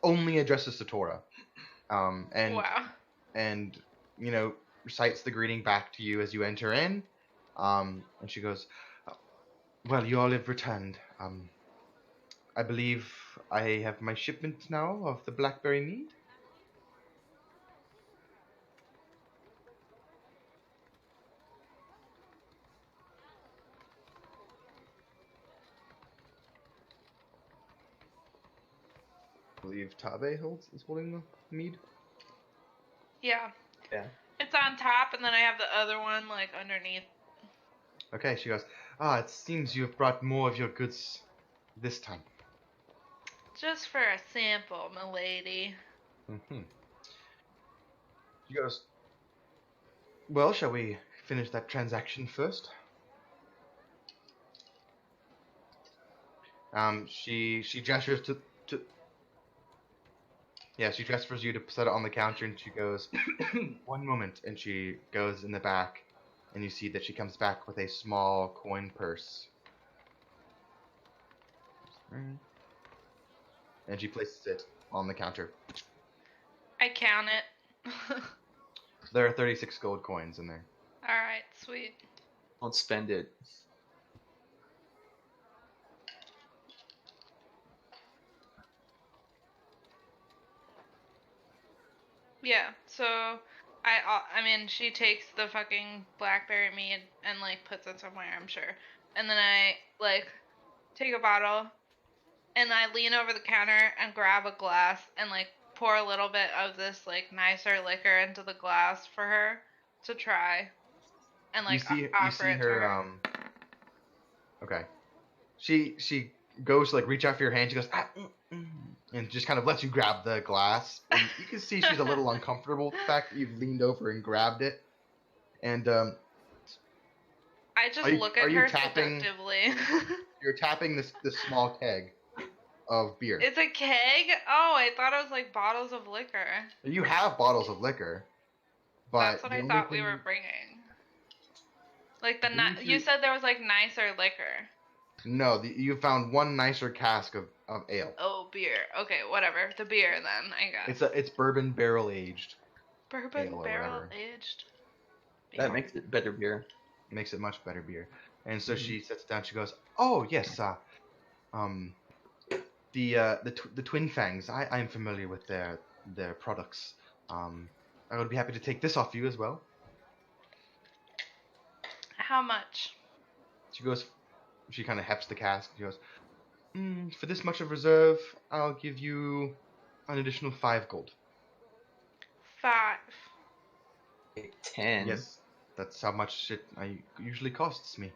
only addresses Satora, and Wow. and recites the greeting back to you as you enter in. And she goes, "Well, you all have returned. I believe I have my shipment now of the blackberry mead." I believe Tabe is holding the mead. Yeah. Yeah. It's on top, and then I have the other one like underneath. Okay, she goes, "It seems you have brought more of your goods this time." Just for a sample, milady. Mm-hmm. She goes, "Well, shall we finish that transaction first?" She gestures to yeah, she gestures you to set it on the counter, and she goes, "One moment," and she goes in the back, and you see that she comes back with a small coin purse, and she places it on the counter. I count it. There are 36 gold coins in there. Alright, sweet. Don't spend it. Yeah, so I mean, she takes the fucking blackberry mead and like puts it somewhere, I'm sure. And then I like take a bottle and I lean over the counter and grab a glass and like pour a little bit of this like nicer liquor into the glass for her to try and like You offer see it to her. her. Okay. She goes to like reach out for your hand. She goes and just kind of lets you grab the glass. And you can see she's a little uncomfortable with the fact that you've leaned over and grabbed it. And I just look at are you her tapping? seductively. You're tapping this small keg of beer. It's a keg? Oh, I thought it was like bottles of liquor. You have bottles of liquor, That's but what the I only thought we thing were bringing. Like I believe you said there was like nicer liquor. no, you found one nicer cask of ale. Oh, beer. Okay, whatever. The beer then, I guess. It's bourbon barrel aged Bourbon ale or barrel whatever. aged That beer. makes it better beer. Makes it much better beer. And so she sits down. She goes, "Oh yes, um, the Twin Fangs. I'm familiar with their products. I would be happy to take this off you as well." How much? She goes. She kind of hefts the cask. She goes, "For this much of reserve, I'll give you an additional 5 gold." 5. 10. Yes, that's how much it usually costs me.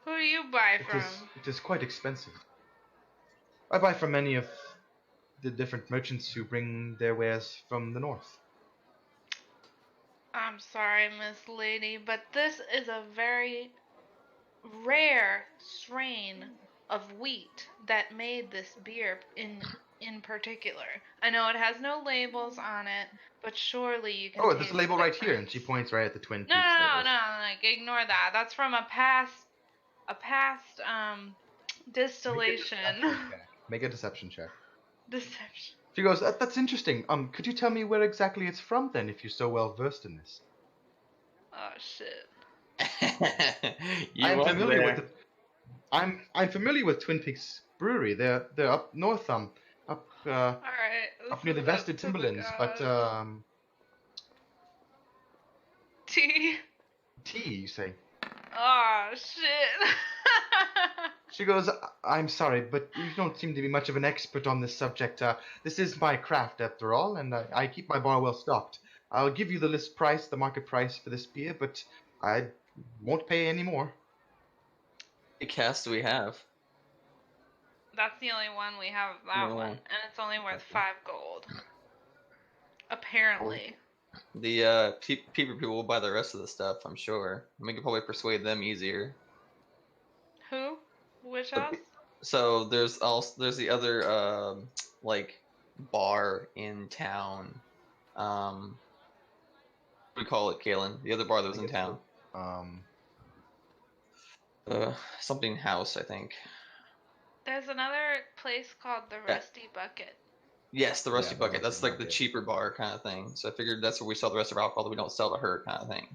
Who do you buy from? It is quite expensive. I buy from many of the different merchants who bring their wares from the north. I'm sorry, Miss Lady, but this is a very rare strain of wheat that made this beer in particular. I know it has no labels on it, but surely you can Oh, there's taste a the label right here, and difference. she points right at the Twin No, Peaks no, no, labels. no, like ignore that. That's from a past distillation. Make a deception check. Deception. She goes, "That's interesting. Could you tell me where exactly it's from then, if you're so well versed in this?" Oh shit. You went there. I'm familiar with Twin Peaks Brewery. They're up north, up Alright, up this near is the up Vested to the Timberlands. But gods. Tea. tea, you say? Oh shit. She goes, "I'm sorry, but you don't seem to be much of an expert on this subject. This is my craft, after all, and I keep my bar well stocked. I'll give you the list price, the market price for this beer, but I won't pay any more." How many casts do we have? That's the only one we have of that one, No. and it's only worth 5 gold. Apparently. The people will buy the rest of the stuff, I'm sure. We could probably persuade them easier. Who? Which The us? So there's the other like bar in town. What do we call it, Kalen? The other bar that I was in guess town. Something house, I think. There's another place called the Yeah. Rusty Bucket. Yes, the Rusty the Bucket. Rusty That's like the Bucket. cheaper bar kind of thing. So I figured that's where we sell the rest of our alcohol that we don't sell to her kind of thing.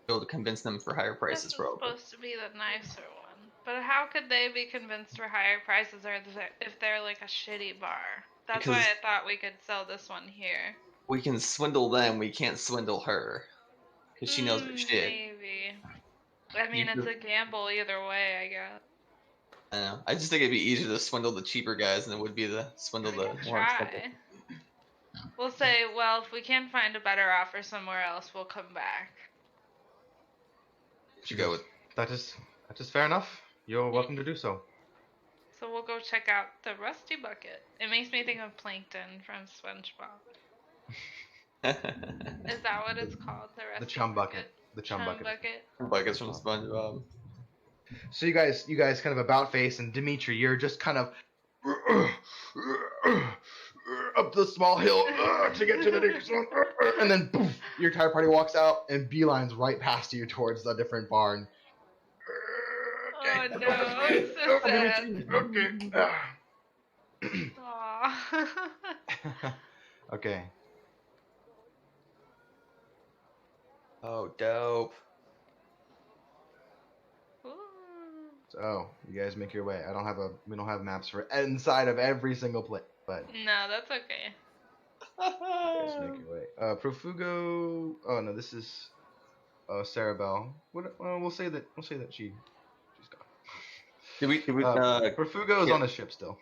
Be able to convince them for higher This prices is for all. supposed to be the nicer one. But how could they be convinced for higher prices if they're like a shitty bar? That's why Because I thought we could sell this one here. we can swindle them, we can't swindle her. Because she knows her shit. Maybe. I mean, You it's could- a gamble either way, I guess. I know. I just think it'd be easier to swindle the cheaper guys than it would be to swindle We the can more expensive. try. We'll say, well, if we can't find a better offer somewhere else, we'll come back. Should go with. That is fair enough. You're welcome to do so. So we'll go check out the Rusty Bucket. It makes me think of Plankton from SpongeBob. Is that what it's called? The Rusty The chum bucket. The chum bucket. Buckets from SpongeBob. So you guys kind of about face, and Dimitri, you're just kind of up the small hill to get to the next one, and then poof, your entire party walks out and beelines right past you towards a different barn. Oh no, I'm so sad. Okay. Aw. Okay. Oh, dope. Ooh. So you guys make your way. We don't have maps for inside of every single place, but No, that's okay. you guys make your way. Profugo. Oh no, this is Sarabelle. What? Well, we'll say that she's gone. Did we Profugo is yeah. on a ship still.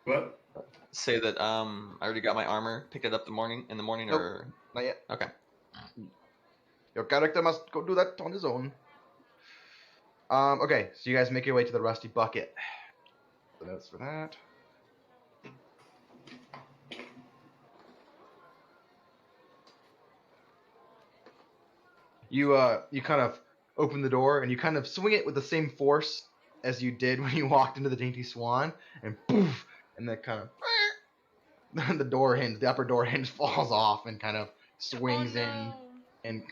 What? say that I already got my armor, picked it up in the morning Nope. or Not yet. okay. Your character must go do that on his own. Okay, so you guys make your way to the Rusty Bucket. The notes for that. You kind of open the door and you kind of swing it with the same force as you did when you walked into the Dainty Swan, and poof, and then kind of the upper door hinge falls off and kind of swings oh, in, no. and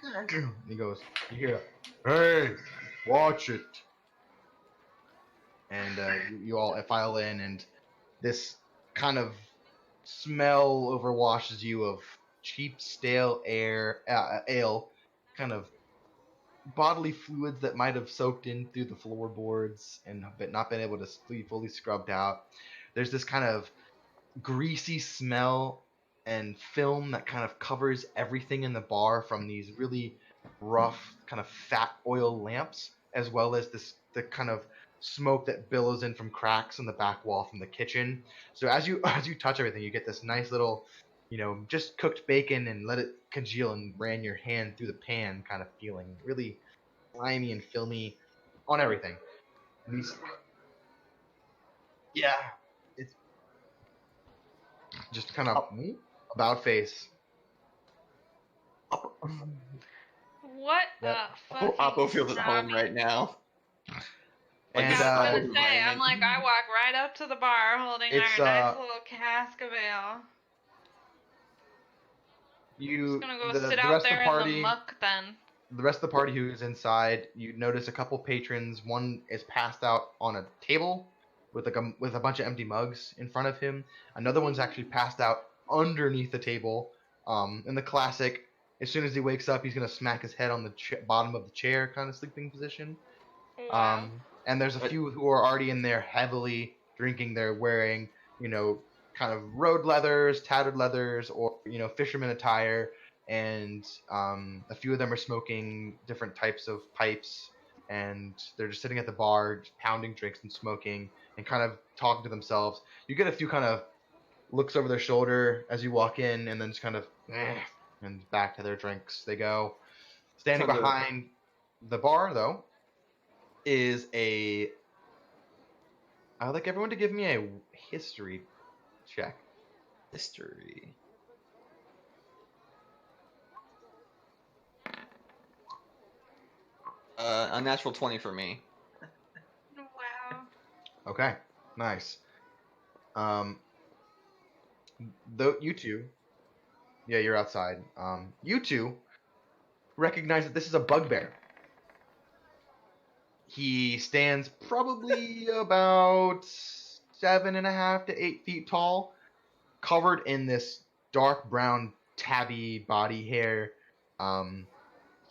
he goes, you hear, "Hey, watch it!" And you all file in, and this kind of smell overwashes you of cheap, stale ale, kind of bodily fluids that might have soaked in through the floorboards and but not been able to be fully scrubbed out. There's this kind of greasy smell and film that kind of covers everything in the bar, from these really rough kind of fat oil lamps, as well as the kind of smoke that billows in from cracks in the back wall from the kitchen. So as you touch everything, you get this nice little, just cooked bacon and let it congeal and ran your hand through the pan kind of feeling, really slimy and filmy on everything. And yeah, it's just kind of about face. What Yep. a fucking Appo feels at home snobby- right now. Like, And I was uh, gonna say, I'm like, I walk right up to the bar holding It's, our nice little cask of ale. you Just gonna go the sit rest out of the there party, in the muck then. the rest of the party who's inside, you notice a couple patrons. One is passed out on a table with with a bunch of empty mugs in front of him. Another one's actually passed out underneath the table. In the classic, as soon as he wakes up, he's gonna smack his head on the bottom of the chair, kind of sleeping position. Wow. And there's a few who are already in there heavily drinking. They're wearing, kind of road leathers, tattered leathers, or fisherman attire, and a few of them are smoking different types of pipes, and they're just sitting at the bar, just pounding drinks and smoking, and kind of talking to themselves. You get a few kind of looks over their shoulder as you walk in, and then just kind of and back to their drinks they go. Standing Kind of- behind the bar, though, is I'd like everyone to give me a history check. History. Unnatural 20 for me. Wow. Okay, nice. Though you two, yeah, you're outside. You two recognize that this is a bugbear. He stands probably about 7.5 to 8 feet tall, covered in this dark brown tabby body hair.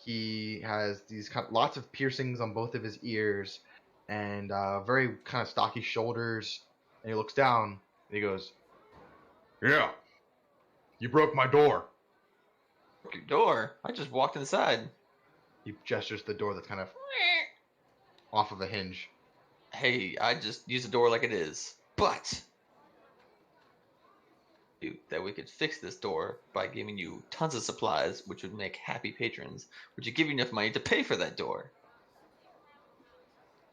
He has these lots of piercings on both of his ears, and very kind of stocky shoulders. And he looks down and he goes, "Yeah, you broke my door." Broke your door? I just walked inside. He gestures to the door that's kind of off of a hinge. Hey, I just use the door like it is. But that we could fix this door by giving you tons of supplies, which would make happy patrons, which would give you enough money to pay for that door.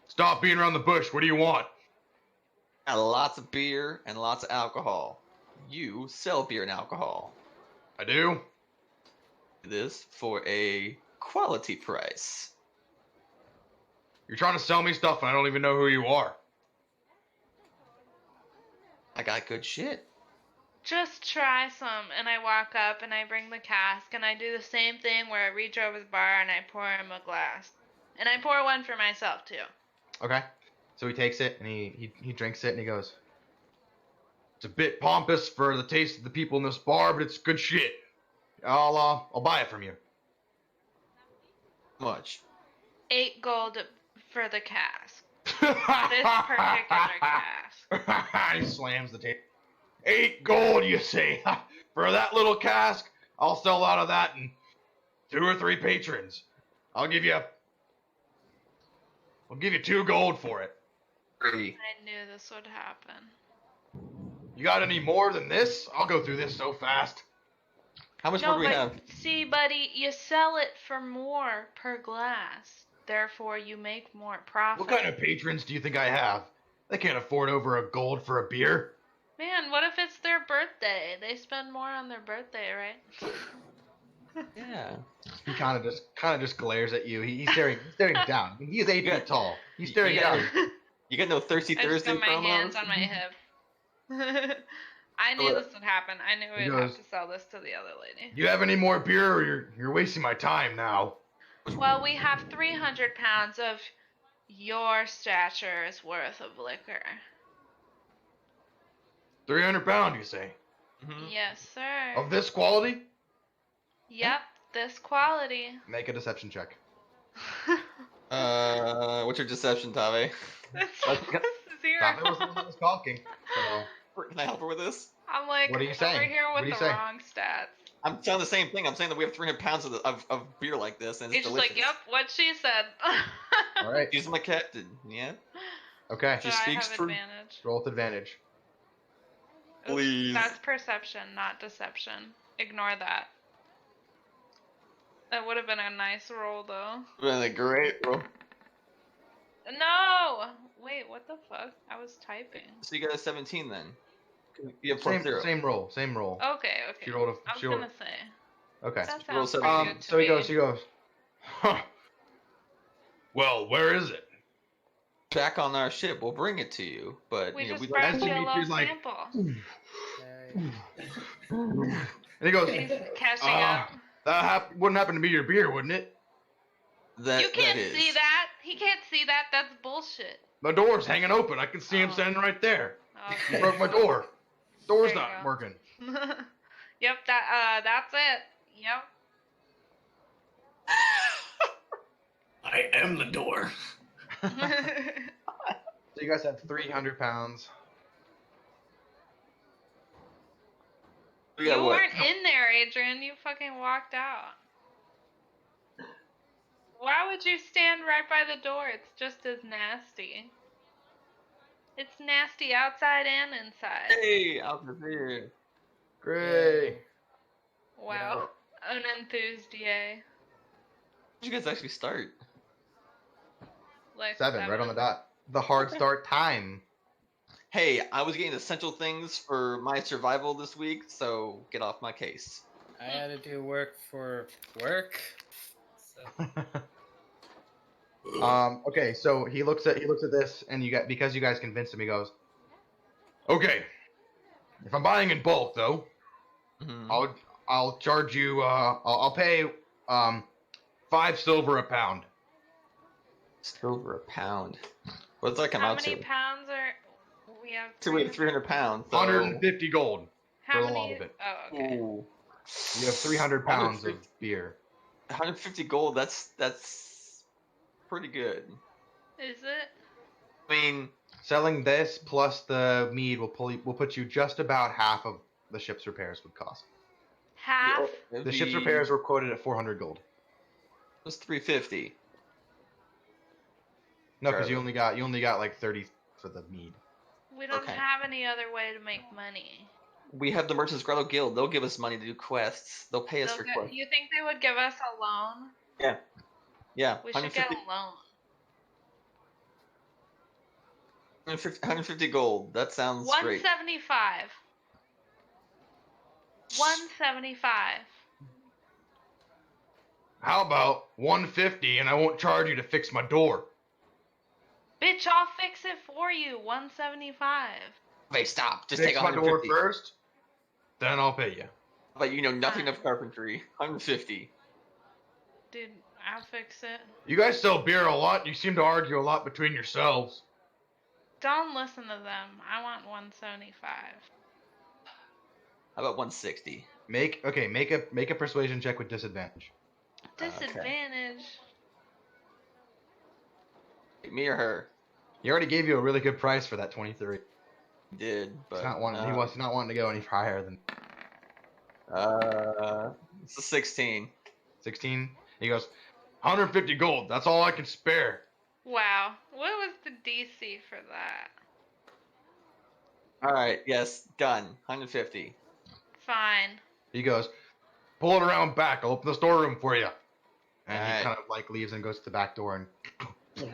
Stop being around the bush. What do you want? Got lots of beer and lots of alcohol. You sell beer and alcohol. I do. This for a quality price. You're trying to sell me stuff and I don't even know who you are. I got good shit. Just try some. And I walk up and I bring the cask and I do the same thing where I reach over the bar and I pour him a glass. And I pour one for myself too. Okay. So he takes it and he drinks it and he goes, "It's a bit pompous for the taste of the people in this bar, but it's good shit. I'll buy it from you." How much? 8 gold for the cask. This particular cask. He slams the table. 8 gold, you say? For that little cask, I'll sell out of that and 2 or 3 patrons. I'll give you 2 gold for it. 3. I knew this would happen. You got any more than this? I'll go through this so fast. How much No, more do we but have? see, buddy, you sell it for more per glass. Therefore, you make more profit. What kind of patrons do you think I have? They can't afford over a gold for a beer. Man, what if it's their birthday? They spend more on their birthday, right? Yeah. He kind of just glares at you. He's staring down. He is 8 Yeah. feet tall. He's staring Yeah. down. You got no Thirsty I just Thursday got my promos? hands on my hip. I knew this would happen. I knew we'd have to sell this to the other lady. You have any more beer, or you're wasting my time now? Well, we have 300 pounds of your stature's worth of liquor. 300 pound, you say? Mhm. Yes, sir. Of this quality? Yep, this quality. Make a deception check. What's your deception, Tave? It's That's- 0. That was the one that was talking. So, Can I help her with this? I'm like What are you over saying? here What with do the you say? wrong stats. I'm telling the same thing. I'm saying that we have 300 pounds of beer like this, and it's He's just delicious. like, yep, what she said. all right. She's my captain, yeah? Okay. So She I speaks have for- advantage. Roll with advantage. Oops, Please. That's perception, not deception. Ignore that. That would have been a nice roll, though. Been a great roll. No! Wait, what the fuck? I was typing. So you got a 17 then. You have plus 0. Same roll. Same roll. Okay, okay. She rolled I was she rolled. gonna say. Okay. That Roll sounds pretty 17. good to So he me. goes. Huh. Well, where is it? Back on our ship, we'll bring it to you. But We you know, just we brought That's you a little Dimitri's like- sample. And he goes, He's catching up. that wouldn't happen to be your beer, wouldn't it? that You can't that is. see that. He can't see that. That's bullshit. The door's hanging open. I can see him Oh. standing right there. Okay. You broke my door. Door's There you not go. working. Yep, that's it. Yep. I am the door. So you guys have 300 pounds. We You got what? weren't in there, Adrian. You fucking walked out. Why would you stand right by the door? It's just as nasty. It's nasty outside and inside. Hey, out the beer. Great. Wow. Unenthused, yay. Did you guys actually start? Like 7, right on the dot. The hard start time. Hey, I was getting essential things for my survival this week, so get off my case. I had to do work for work. So. Okay, so he looks at this, and because you guys convinced him, he goes, "Okay, if I'm buying in bulk, though, Mhm. I'll charge you. I'll pay 5 silver a pound." Just over a pound. What's that come How out many to? pounds are we have? To weigh 300 pounds. So... 150 gold How for a many? lot of it. Oh, okay. Ooh. You have 300 pounds 150 of beer. 150 gold. That's pretty good. Is it? I mean, Selling this plus the mead will put you just about half of the ship's repairs would cost. Half? The ship's repairs were quoted at 400 gold. was 350. No, because Charlie. you only got like 30 for the mead. We don't Okay. have any other way to make money. We have the Merchants Grotto Guild. They'll give us money to do quests. They'll pay us for quests. You think they would give us a loan? Yeah. We should get a loan. 150 gold. That sounds great. 175. 175. How about 150 and I won't charge you to fix my door? Bitch, I'll fix it for you. 175. Wait, stop. Just Fix take my door 150. first, then I'll pay you. But you know nothing of carpentry. 150. Dude, I'll fix it. You guys sell beer a lot. You seem to argue a lot between yourselves. Don't listen to them. I want 175. How about 160? Make a persuasion check with disadvantage. Disadvantage. Me or her? He already gave you a really good price for that 23. He did, but He's not wanting to go any higher than it's a 16. 16. He goes, 150 gold. That's all I can spare. Wow. What was the DC for that? All right, yes, done. 150. Fine. He goes, pull it around back. I'll open the storeroom for you. And Alright. he kind of like leaves and goes to the back door and.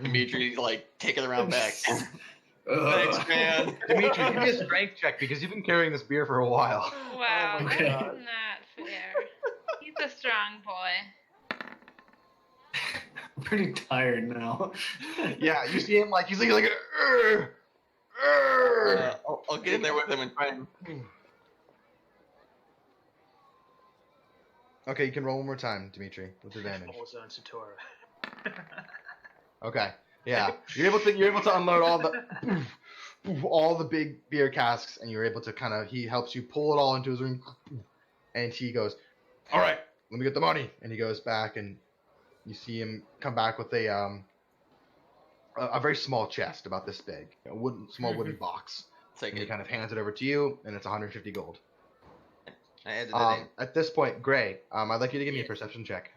Dimitri like taking around back. Ugh. Thanks, man. Dimitri, give me a strength check because you've been carrying this beer for a while. Wow, my that's God. not fair. He's a strong boy. I'm pretty tired now. Yeah, you see him like he's like "Urgh, urgh." I'll get in there with him and try and. Okay, you can roll one more time, Dimitri, with advantage. Also on Satora. Okay, yeah, you're able to unload all the big beer casks, and you're able to he helps you pull it all into his room, and he goes, all right, let me get the money, and he goes back, and you see him come back with a very small chest about this big, a small wooden box, Take and he it. kind of hands it over to you, and it's 150 gold. I added it in. At this point, Gray, I'd like you to give me a perception check.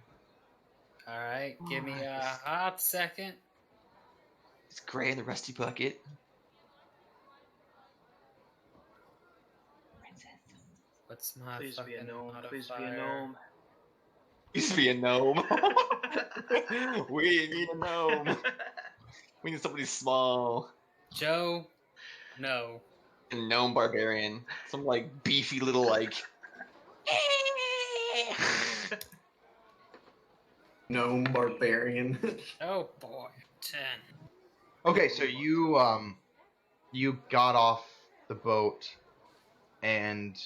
Alright, give me a hot second. It's gray in the rusty bucket. What's my Please be a fucking gnome. modifier? Please be a gnome. Used to be a gnome. We need a gnome. We need somebody small. Joe? No. A gnome barbarian. Some like beefy little like. Gnome barbarian. Oh boy. 10. Okay, so you got off the boat, and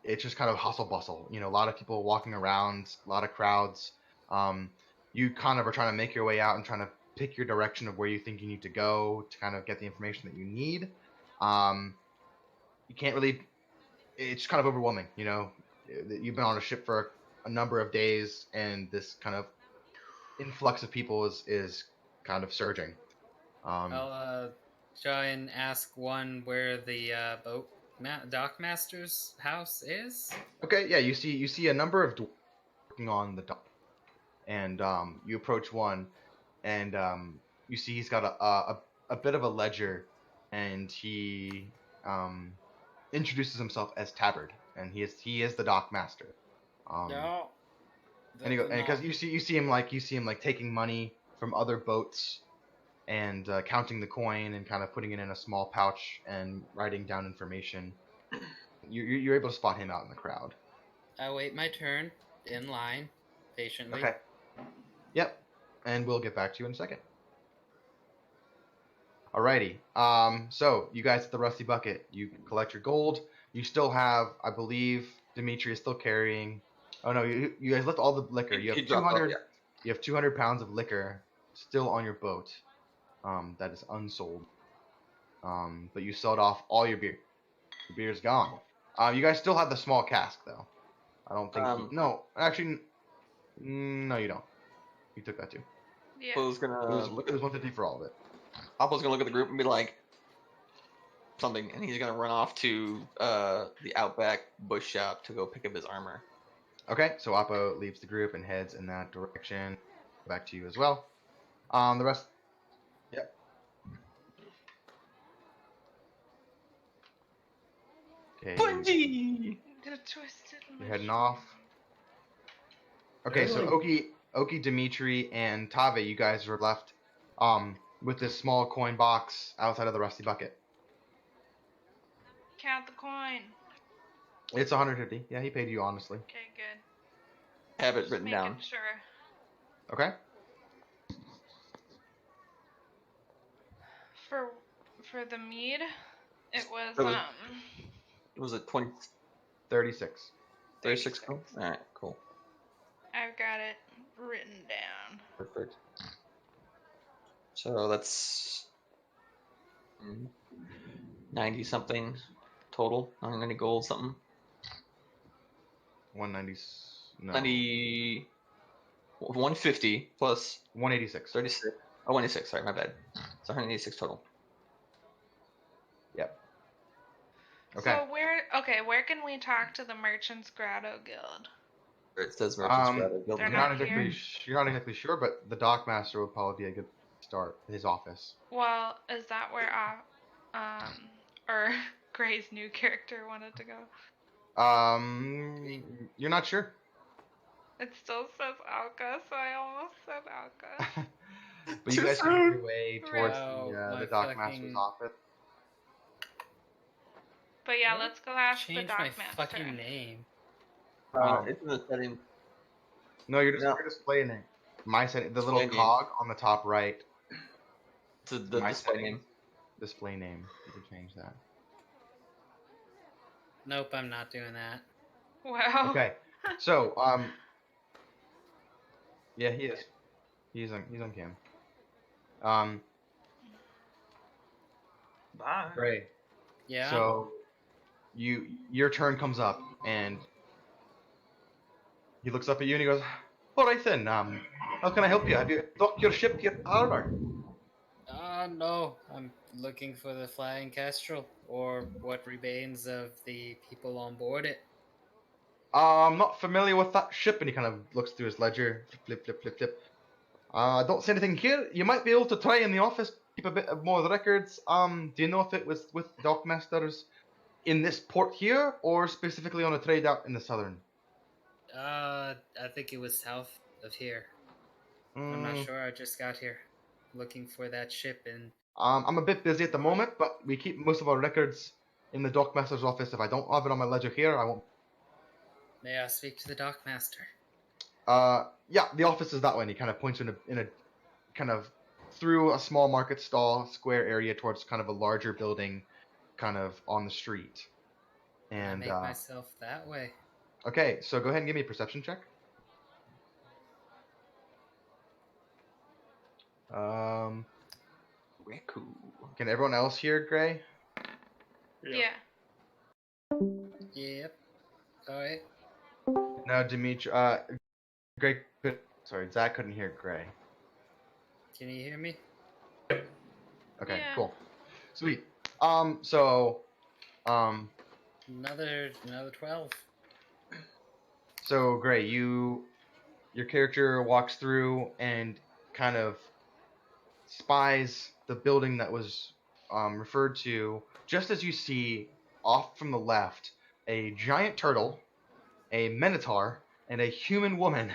it's just kind of hustle bustle. You know, a lot of people walking around, a lot of crowds. You kind of are trying to make your way out and trying to pick your direction of where you think you need to go to kind of get the information that you need. You can't really. It's kind of overwhelming. You know, you've been on a ship for a number of days, and this kind of influx of people is kind of surging. I'll try and ask one where the dockmaster's house is. Okay, yeah, you see a number of dwarves working on the dock, and you approach one, and you see he's got a bit of a ledger, and he introduces himself as Tabard, and he is the dock master. No. And because you see him like taking money from other boats, and counting the coin and kind of putting it in a small pouch and writing down information. You're able to spot him out in the crowd. I wait my turn in line patiently. Okay. Yep. And we'll get back to you in a second. Alrighty. So you guys at the Rusty Bucket, you collect your gold. You still have, I believe, Dimitri is still carrying. Oh no, you guys left all the liquor. You have 200. You have 200 pounds of liquor still on your boat. that is unsold. But you sold off all your beer. The beer's gone. You guys still have the small cask though. I don't think. No, actually, no, you don't. You took that too. Yeah. Appo's gonna look It at was 150 for all of it. Appo's gonna look at the group and be like something, and he's gonna run off to the outback bush shop to go pick up his armor. Okay, so Appo leaves the group and heads in that direction. Back to you as well. The rest. Yep. Okay. Bungie! The twisted You're heading off. Okay, so Ohkee, Dimitri, and Tave, you guys are left with this small coin box outside of the rusty bucket. Count the coin. It's 150. Yeah, he paid you honestly. Okay, good. Have it Just written making down. sure. Okay. For the mead, it was Was it 20, 36. 36? Alright, cool. I've got it written down. Perfect. So that's 90 something total. 90 gold something. 190. No. 90. 150 plus 186. 36. Oh, 186. Sorry, my bad. It's 186 total. Yep. Okay. So where can we talk to the Merchants Grotto Guild? It says Merchants Grotto Guild. They're You're not not exactly sure, but the dockmaster would probably be a good start. His office. Well, is that where or Gray's new character wanted to go? You're not sure. It still says Alka, so I almost said Alka. But you guys make your way towards Wow, the my dockmaster's fucking- office. But yeah, What? let's go ask the Change my dockmaster. fucking name. It's in the setting. No, you're just No. you're displaying it. My setting, the Display little name. cog on the top right. It's the My display settings. name. Display name. You can change that. Nope, I'm not doing that. Wow. Okay. So, yeah, he is. He's on cam. Bye. Great. Yeah. So, your turn comes up, and he looks up at you and he goes, "All right then. How can I help you? Have you docked your ship yet, armor?" No, I'm looking for the Flying Kestrel, or what remains of the people on board it. I'm not familiar with that ship, and he kind of looks through his ledger. Flip, flip, flip, flip. I don't see anything here. You might be able to try in the office, keep a bit of more of the records. Do you know if it was with dockmasters in this port here, or specifically on a trade out in the southern? I think it was south of here. I'm not sure. I just got here, looking for that ship, and I'm a bit busy at the moment, but we keep most of our records in the dockmaster's office. If I don't have it on my ledger here, I won't. may I speak to the dockmaster? Yeah, the office is that way. And he kind of points in a kind of through a small market stall square area towards kind of a larger building, kind of on the street. And I make myself that way. okay, so go ahead and give me a perception check. Ereku. Can everyone else hear Gray? Yeah. Yep. Alright. No, Dimitri. Gray. Sorry, Zach couldn't hear Gray. Can you hear me? Okay, Yeah. cool, sweet. Another 12. So Gray, your character walks through and kind of spies the building that was referred to. Just as you see off from the left, a giant turtle, a minotaur, and a human woman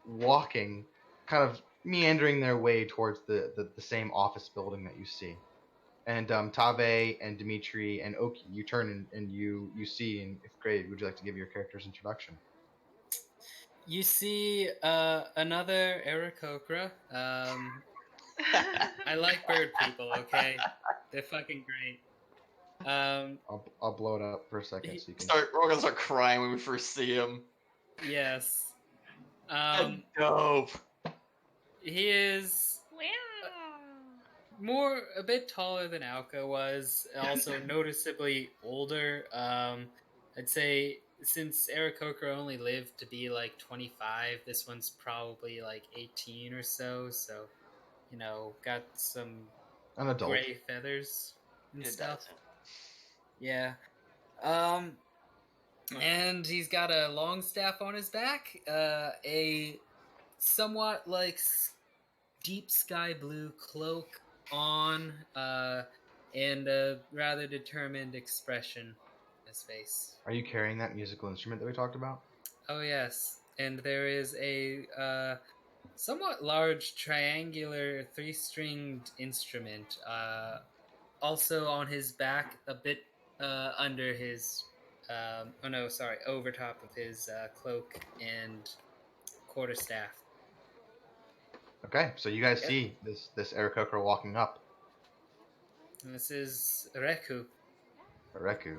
walking, kind of meandering their way towards the same office building that you see. And Tave and Dimitri and Ohkee, you turn and you see, and if Gray, would you like to give your character's introduction? You see another Aarakocra. I like bird people, okay? They're fucking great. I'll blow it up for a second so you can. We're gonna start crying when we first see him. Yes. Dope. He is Wow. a bit taller than Alka was, also noticeably older. I'd say since Aarakocra only lived to be like 25, this one's probably like 18 or so. So, got some An adult. gray feathers and It stuff. doesn't. Yeah. And he's got a long staff on his back, a somewhat like deep sky blue cloak on, and a rather determined expression on his face. Are you carrying that musical instrument that we talked about? Oh yes, and there is a somewhat large triangular three-stringed instrument, also on his back, a bit under his, over top of his cloak and quarterstaff. Okay, so you guys Yep. see this Aarakocra walking up. And this is Ereku. Ereku.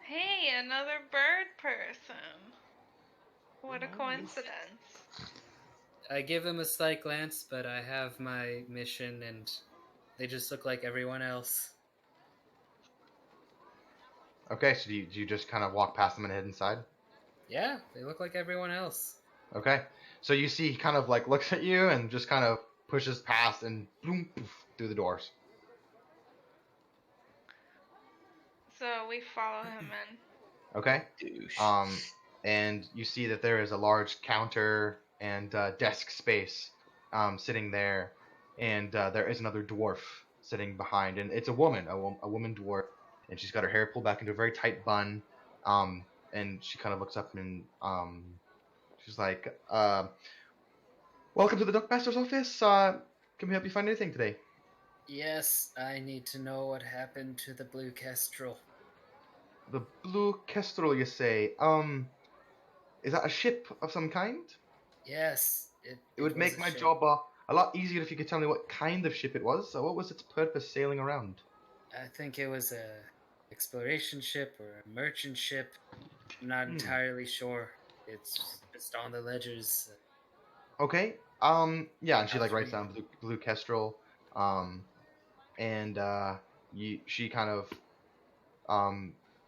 Hey, another bird person. What a coincidence. I give him a slight glance, but I have my mission, and they just look like everyone else. Okay, so do you just kind of walk past them and head inside? Yeah, they look like everyone else. Okay, so you see he kind of like looks at you and just kind of pushes past and boom, poof, through the doors. So we follow him in. Okay, Douche. and you see that there is a large counter and desk space sitting there, and there is another dwarf sitting behind, and it's a woman, a woman dwarf, and she's got her hair pulled back into a very tight bun, and she kind of looks up and she's like, "Welcome to the Duckmaster's office. Can we help you find anything today?" Yes, I need to know what happened to the blue kestrel. The Blue Kestrel, you say? Is that a ship of some kind? Yes, It would was make a my ship. job a lot easier if you could tell me what kind of ship it was. What was its purpose sailing around? I think it was a exploration ship or a merchant ship. I'm not entirely sure. It's just on the ledgers. Okay. Yeah, and she like writes Three. down Blue Kestrel. And she kind of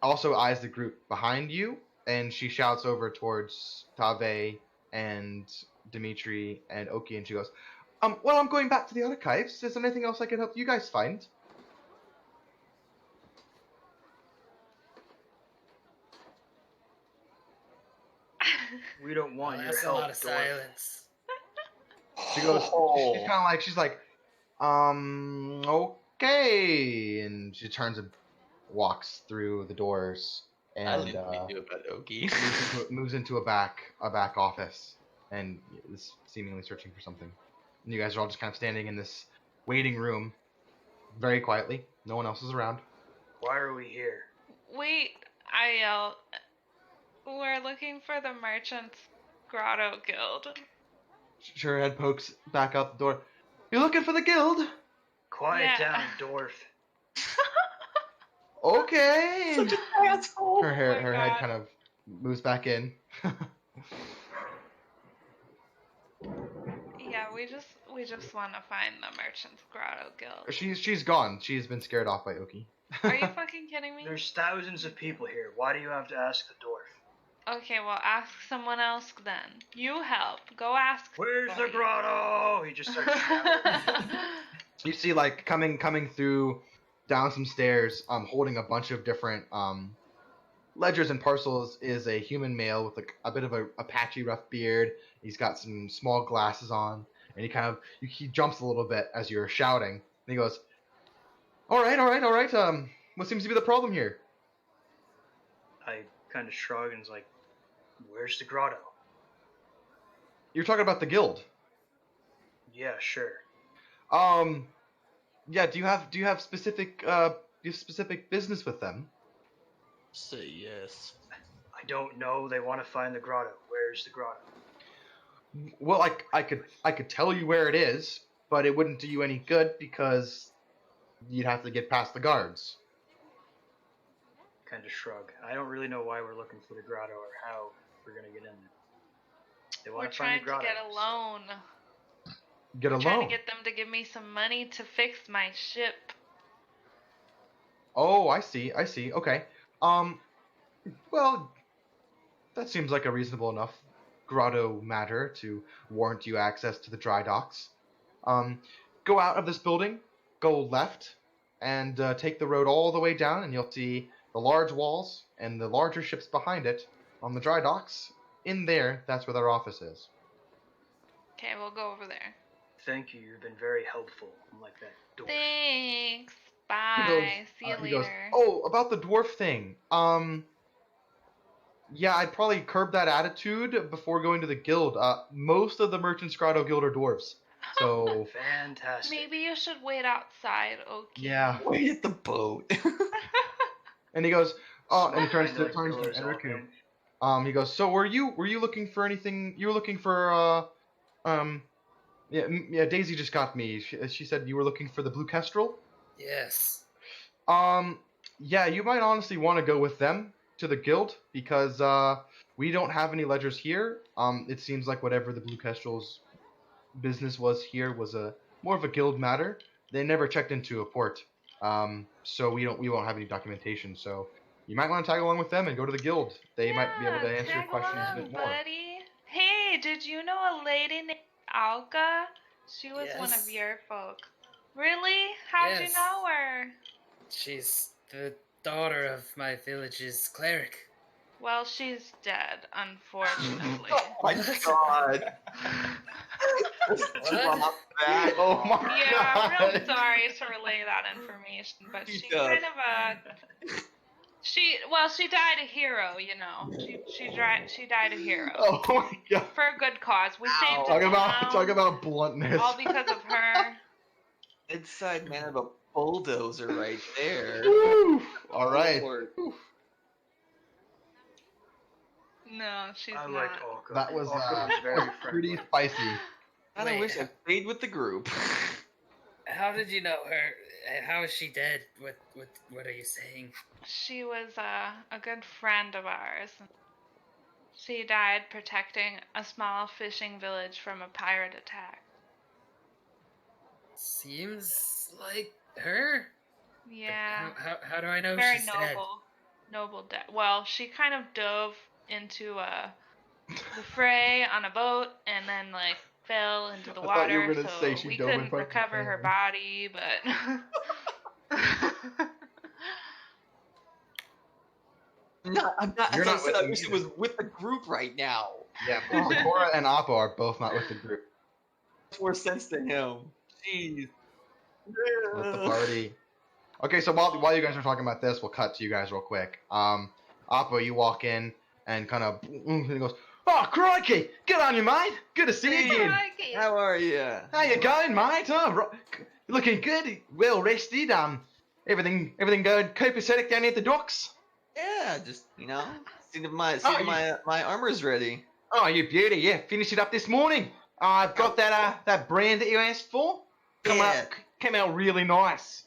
also eyes the group behind you, and she shouts over towards Tave and Dimitri and Ohkee, and she goes, well, I'm going back to the archives. Is there anything else I can help you guys find?" We don't want your That's a help, lot of dwarf. silence. She goes, she's like, okay, and she turns and walks through the doors I and didn't mean to do about Ohkee. moves into a back office and is seemingly searching for something. And you guys are all just kind of standing in this waiting room, very quietly. No one else is around. Why are we here? Wait, I yell. We're looking for the Merchant's Grotto Guild. Her head pokes back out the door. "You're looking for the guild? Quiet Yeah. down, dwarf. Okay." Such an asshole. Her hair, Oh my her head God. kind of moves back in. Yeah, we just want to find the Merchant's Grotto Guild. She's gone. She's been scared off by Ohkee. Are you fucking kidding me? There's thousands of people here. Why do you have to ask the dwarf? Okay, well, ask someone else then. You help. Go ask. Where's the somebody. grotto? He just starts shouting. You see, like coming through down some stairs, holding a bunch of different ledgers and parcels, is a human male with like a bit of a patchy, rough beard. He's got some small glasses on, and he jumps a little bit as you're shouting. And he goes, "All right. What seems to be the problem here?" I kind of shrug and is like, where's the grotto? "You're talking about the guild." Yeah, sure. Yeah. Do you have specific business with them? Say yes. I don't know. They want to find the grotto. Where's the grotto? Well, I could tell you where it is, but it wouldn't do you any good because you'd have to get past the guards. Kind of shrug. I don't really know why we're looking for the grotto or how we're gonna get in there. They We're want to trying find the to grotto. get a loan. Get a Trying loan. to get them to give me some money to fix my ship. Oh, I see. I see. Okay. Well, that seems like a reasonable enough grotto matter to warrant you access to the dry docks. Go out of this building, go left, and take the road all the way down, and you'll see the large walls and the larger ships behind it on the dry docks. In there, that's where their office is. Okay, we'll go over there. Thank you. You've been very helpful. I'm like that door. Thanks. He goes, Bye. See you he later. goes, oh, about the dwarf thing. Yeah, I'd probably curb that attitude before going to the guild. Most of the Merchants Grotto Guild are dwarves. So, Fantastic. Maybe you should wait outside, Ohkee. yeah. Wait at the boat. And he goes, and he turns Kinda to like pillars all Ereku. in. He goes, so were you looking for anything? You were looking for, yeah, Daisy just got me. She said you were looking for the Blue Kestrel? Yes. Yeah, you might honestly want to go with them to the guild because we don't have any ledgers here. It seems like whatever the Blue Kestrel's business was here was more of a guild matter. They never checked into a port, so we won't have any documentation. So you might want to tag along with them and go to the guild. They might be able to answer your tag questions a along, bit more. buddy. Hey, did you know a lady named Alka? She was one of Yes. your folk. Really? How'd you Yes. know her? She's the daughter of my village's cleric. Well, she's dead, unfortunately. Oh my god. Drop that. Oh my Yeah, I'm god! real sorry to relay that information, but He she does. kind of she died a hero, you know. She died a hero Oh my god! for a good cause. We saved Talk a about bluntness. all because of her. Inside man of a bulldozer right there. Woo! All right. Lord. No, she's I not. liked Ohkee. That was Ohkee was very pretty friendly. spicy. I Wait. wish I stayed with the group. How did you know her? How is she dead? What are you saying? She was a good friend of ours. She died protecting a small fishing village from a pirate attack. Seems like her. Yeah. How do I know Very she's dead? noble death. Well, she kind of dove into the fray on a boat and then like fell into the I thought you were water, gonna so say she we dove in couldn't front of the recover her fray. body. But No, I'm not. You're As I not said, with I them wish it either. was with the group right now. Yeah, Satora and Appo are both not with the group. Makes more sense to him. Jeez. With the party. Okay, so while you guys are talking about this, we'll cut to you guys real quick. Appo, you walk in and kind of and he goes, "Oh crikey! Good on you, mate. Good to see you again. Crikey. How are you? How you going, mate? Oh, looking good. Well rested. Everything good. Copacetic down here at the docks. Yeah, just see if my Oh, my armor's ready. Oh, you beauty. Yeah, finished it up this morning. I've got that brand that you asked for. Yeah. Came out really nice.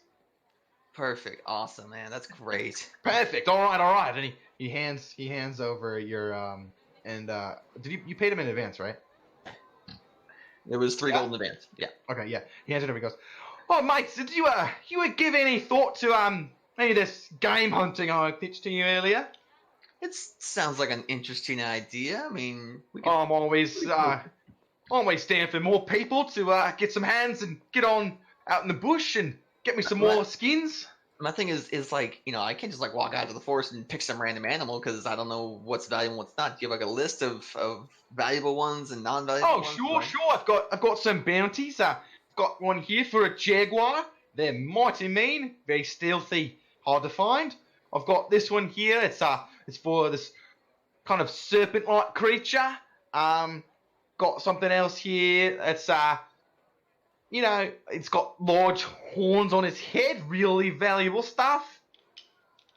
Perfect. Awesome, man. That's great. Perfect. All right. And he hands over your did you paid him in advance, right? It was 3 Yeah. gold in advance. Yeah. Okay, yeah. He hands it over. He goes, "Oh, mate, did you give any thought to any of this game hunting I pitched to you earlier?" It sounds like an interesting idea. I mean, we could, I'm always down for more people to get some hands and get on out in the bush and get me some more skins. my thing is like, I can't just like walk out to the forest and pick some random animal because I don't know what's valuable and what's not. Do you have like a list of valuable ones and non-valuable Oh, ones? sure. I've got some bounties. I've got one here for a jaguar. They're mighty mean, very stealthy, hard to find. I've got this one here. It's for this kind of serpent-like creature. Got something else here. It's it's got large horns on its head. Really valuable stuff.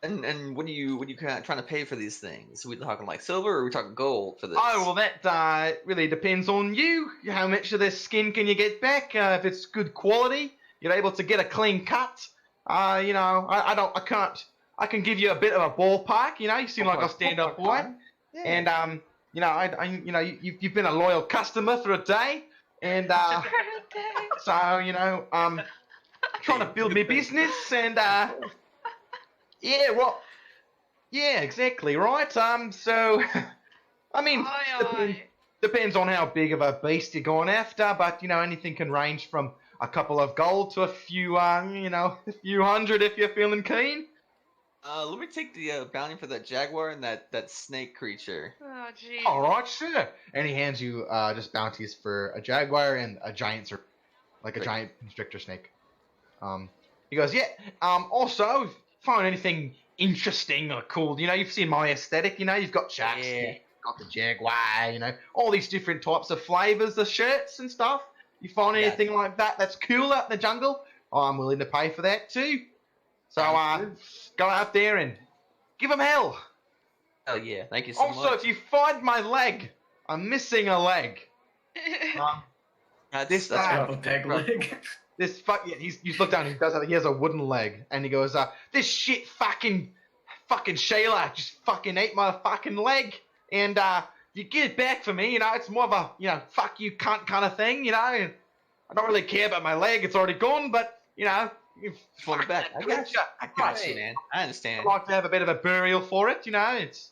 And what are you kind of trying to pay for these things? Are we talking like silver or are we talking gold for this? Oh, well, that really depends on you. How much of this skin can you get back? If it's good quality, you're able to get a clean cut. I can give you a bit of a ballpark. You seem like a stand-up boy. Yeah. And you've been a loyal customer for a day. And Birthday. so you know, trying to build me business, and yeah, well, yeah, exactly, right. So, I mean, Oi, depends on how big of a beast you're going after, but you know, anything can range from a couple of gold to a few, you know, a few hundred if you're feeling keen. Let me take the bounty for that jaguar and that snake creature. Oh, jeez. All right, sure. And he hands you just bounties for a jaguar and a giant serpent, like a Great. giant constrictor snake. He goes, yeah. Also, if you find anything interesting or cool, you know, you've seen my aesthetic. You know, you've got sharks, Yeah. got the jaguar. You know, all these different types of flavors of shirts and stuff. You find Gotcha. anything like that that's cool out in the jungle? I'm willing to pay for that too. So go out there and give them hell. Oh yeah, thank you so Also, much. if you find my leg, I'm missing a leg. That's guy- Have a peg leg. This fuck yeah, you look down. He has a wooden leg, and he goes, this shit fucking Shayla just fucking ate my fucking leg, and if you get it back for me, you know, it's more of a fuck you cunt kind of thing, you know. I don't really care about my leg; it's already gone, but you know, just want it back. I got you. I got you, man. I understand. I'd like to have a bit of a burial for it, you know. It's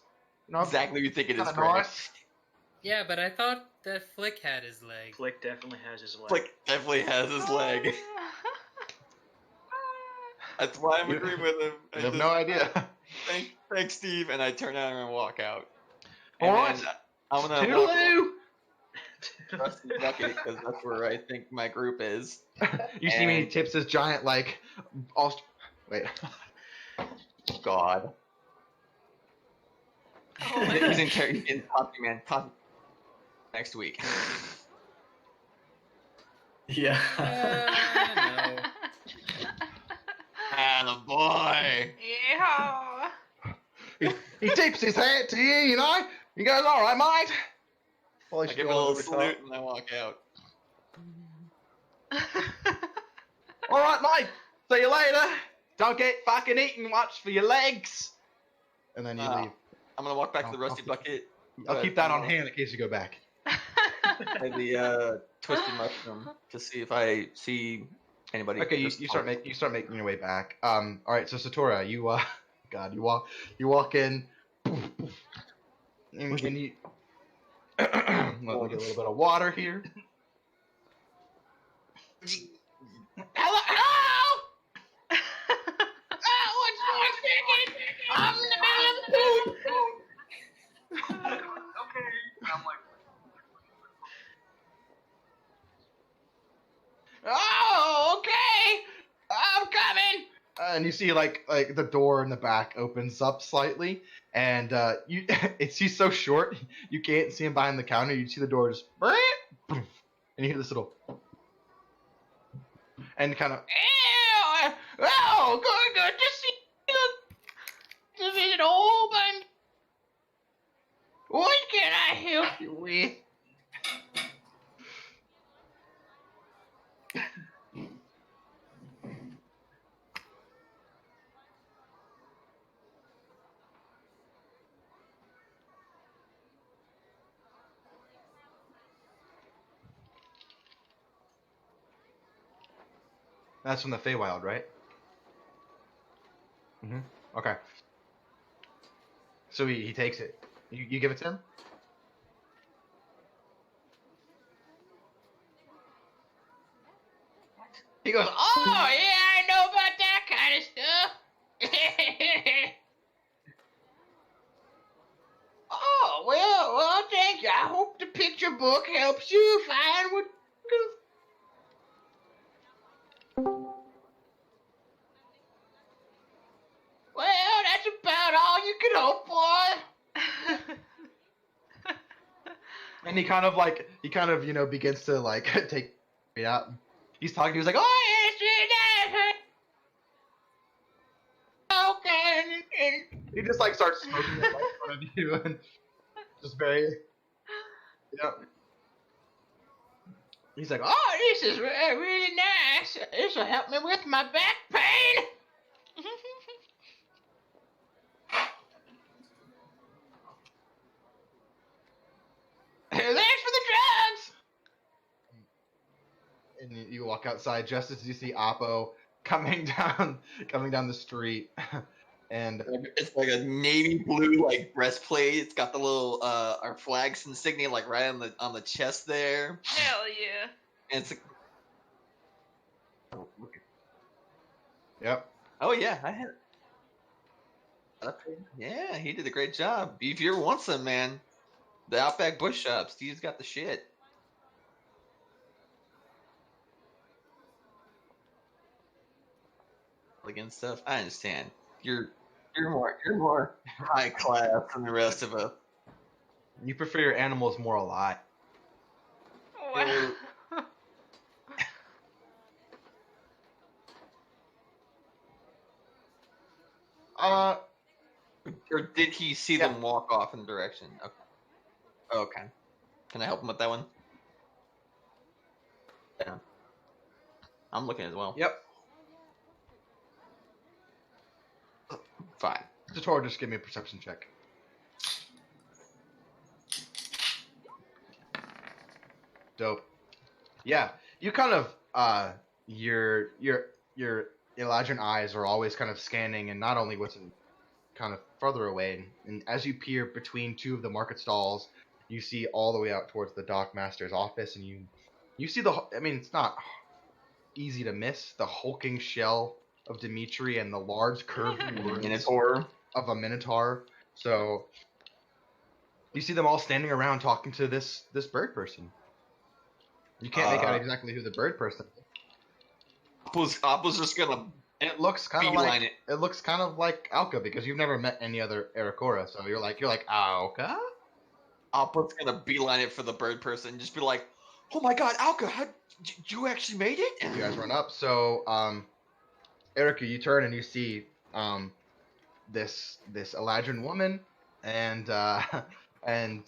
Exactly what you think it is, kinda Greg. nice. Yeah, but I thought that Flick had his leg. Flick definitely has his leg. Flick definitely has his leg. That's why I'm You- agreeing with him. I have no idea. Thanks, Steve. And I turn out and walk out. All And right. then I'm gonna walk Toodaloo. Rusty Bucket because that's where I think my group is. You see me And- tips his giant like, wait. God. Oh my He's in Poppy Man. Poppy next week. Yeah. No. Attaboy. Yeah. He tips his hat to you, you know. He goes, "All right, mate." I give a little salute and I walk out. All right, mate. See you later. Don't get fucking eaten much for your legs. And then you leave. I'm gonna walk back to the I'll Rusty keep- Bucket. I'll keep that on hand in case you go back. And the Twisted Mushroom to see if I see anybody. Okay, you just start making your way back. All right, so Satora, you God, you walk in, and you let me get a little bit of water here. Hello, hello. Oh, what's going on? I'm in the middle of the poop. Okay. I'm like, Oh, okay. I'm coming. And you see like the door in the back opens up slightly, and he's so short you can't see him behind the counter. You see the door just and you hear this little and kind of good to see you. Is it open? What can I help you with? That's from the Feywild, right? Mm-hmm. Okay. So he takes it. You give it to him? He goes, "Oh, yeah, I know about that kind of stuff." Oh, well, thank you. I hope the picture book helps you find what... Well, that's about all you can hope for. And he kind of, you know, begins to, like, take it out. He's talking, he was like, "Oh, yes, okay." And he just, like, starts smoking it right in front of you, and just very, yeah. He's like, "Oh, this is really nice. This will help me with my back pain." Thanks for the drugs. And you walk outside just as you see Appo coming down the street, and It's like a navy blue like breastplate. It's got the little our flag's insignia like right on the chest there. Hell yeah. And it's like, yep. oh yeah, I had. Yeah, he did a great job. If you ever want some, man, the Outback Bush Shop, Steve's got the shit. Again, stuff. I understand. You're more high class than the rest of us. You prefer your animals more alive. Wow. Or did he see Yeah. them walk off in the direction? Okay. Okay. Can I help him with that one? Yeah. I'm looking as well. Yep. Fine. Satora, just give me a perception check. Dope. Yeah, you kind of your Eladrin eyes are always kind of scanning, and not only what's kind of further away, and as you peer between two of the market stalls, you see all the way out towards the dockmaster's office, and you see I mean, it's not easy to miss the hulking shell of Dimitri and the large curved horns Minotaur. of a Minotaur. So you see them all standing around talking to this bird person. You can't make out exactly who the bird person is. Appo's just gonna It looks kind of beeline like it. it looks kind of like Alka, because you've never met any other Aarakocra, so you're like Alka? Appo's gonna beeline it for the bird person and just be like, "Oh my God, Alka, you actually made it?" You guys run up. So Ereku, you turn and you see this Eladrin woman and and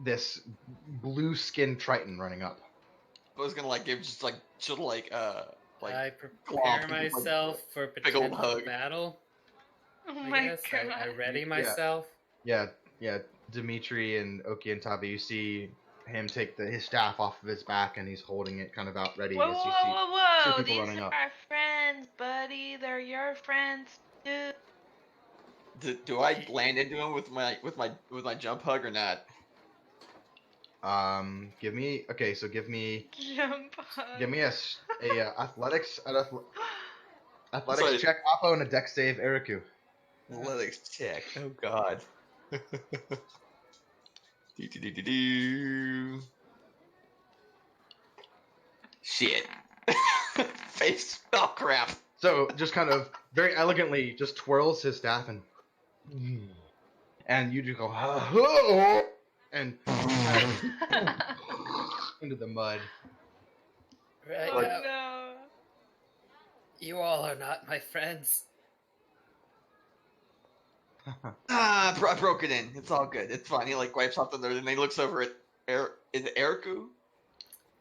this blue skinned Triton running up. I was gonna like give just like sort of like I glomp prepare and, like, myself for big old potential hug. battle. Oh I my guess god. I ready Yeah. myself. Yeah, Dimitri and Ohkee and Tabi, you see him take his staff off of his back, and he's holding it kind of out ready Whoa, as whoa, you see whoa, two whoa! people These running are up. our friends, buddy. They're your friends too. Do I land into him with my jump hug or not? Give me Jump hug. athletics Sorry. check, Appo, and a dex save, Ereku. Athletics check. Oh God. Do. Shit. Face. Oh crap. So just kind of very elegantly just twirls his staff and you just go and into the mud. Right Oh now, no. you all are not my friends. I broke it in. It's all good. It's fine. He like wipes off the nerd and he looks over at is it Ereku?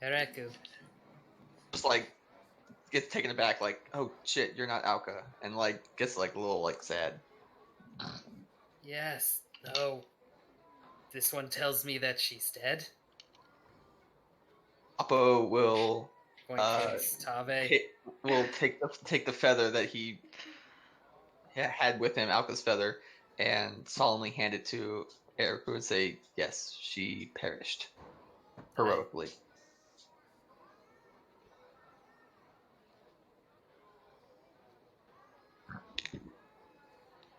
Ereku. Just like gets taken aback, like, oh shit, you're not Alka, and like gets like a little like sad. Yes. No. This one tells me that she's dead. Appo will Point towards Tabe. will take the feather that he had with him, Alka's feather, and solemnly hand it to Ereku and say, yes, she perished heroically.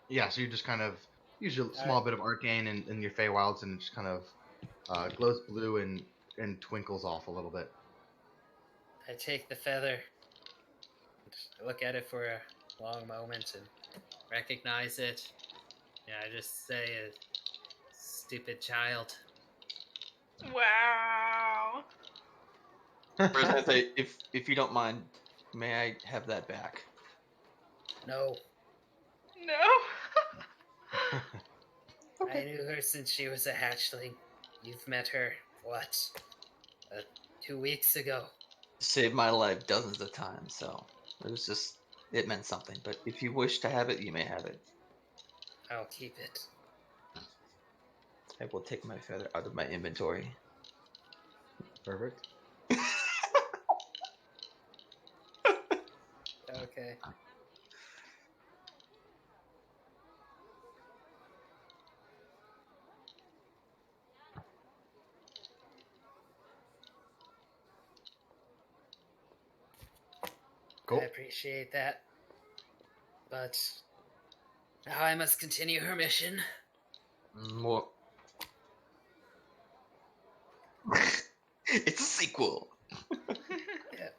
Yeah, so you just kind of use a small bit of arcane in your Feywilds, and it just kind of glows blue and twinkles off a little bit. I take the feather. I look at it for a long moment and recognize it. Yeah, I just say, stupid child. Wow. First, I say, if you don't mind, may I have that back? No. No. I knew her since she was a hatchling. You've met her, what? 2 weeks ago. Saved my life dozens of times, so it meant something. But if you wish to have it, you may have it. I'll keep it. I will take my feather out of my inventory. Perfect. Okay. Cool. I appreciate that. But now I must continue her mission. Well, it's a sequel. Yeah.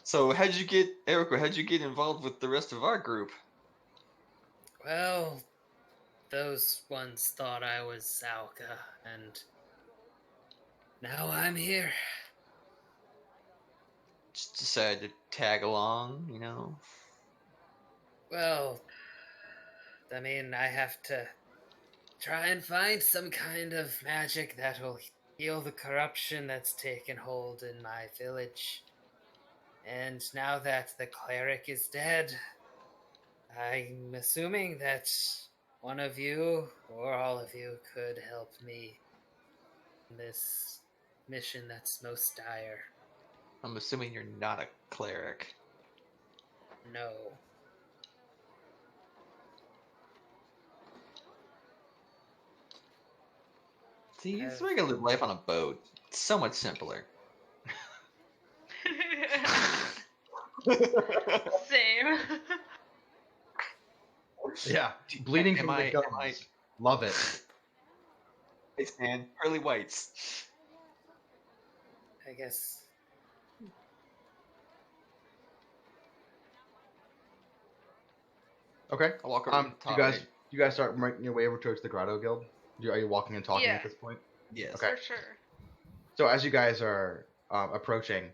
So how'd you get, Ereku, how'd you get involved with the rest of our group? Well, those ones thought I was Salka, and now I'm here. Just decided to tag along, you know? Well, I mean, I have to try and find some kind of magic that will heal the corruption that's taken hold in my village. And now that the cleric is dead, I'm assuming that one of you or all of you could help me in this mission that's most dire. I'm assuming you're not a cleric. No. See, it's like to live life on a boat. It's so much simpler. Same. Yeah, bleeding Am from the I- gums. am I- Love it. Whites, man. Pearly whites. I guess. Okay. I'll walk over to the Do top. you guys start making your way over towards the Grotto Guild? Are you walking and talking Yeah. at this point? Yes. Okay. For sure. So as you guys are approaching,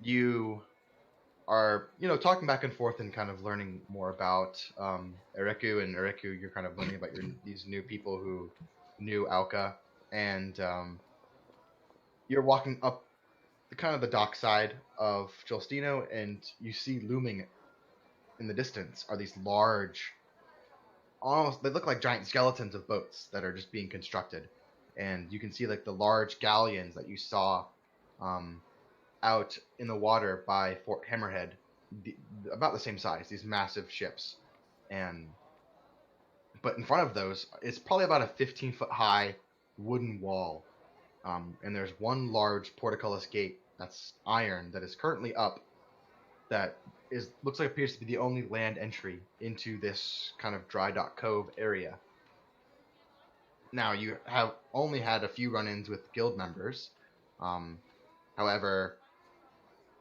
you are talking back and forth and kind of learning more about Ereku, and Ereku, you're kind of learning about these new people who knew Alka, and you're walking up the dock side of Jolstino, and you see looming in the distance are these large, almost, they look like giant skeletons of boats that are just being constructed, and you can see like the large galleons that you saw out in the water by Fort Hammerhead, about the same size, these massive ships, but in front of those is probably about a 15-foot high wooden wall, and there's one large portcullis gate that's iron that is currently up, that looks like appears to be the only land entry into this kind of dry dock cove area. Now, you have only had a few run-ins with guild members. However,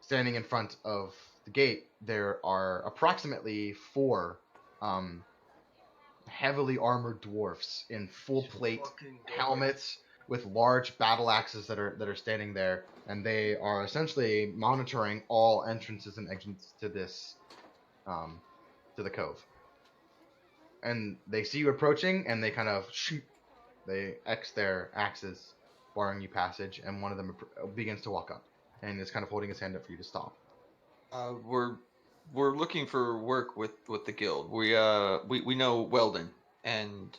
standing in front of the gate, there are approximately 4 heavily armored dwarfs in full plate Fucking dwarf. helmets with large battle axes that are standing there, and they are essentially monitoring all entrances and exits to this to the cove. And they see you approaching, and they kind of shoot. They X their axes, barring you passage, and one of them begins to walk up, and is kind of holding his hand up for you to stop. We're looking for work with the guild. We know Weldon, and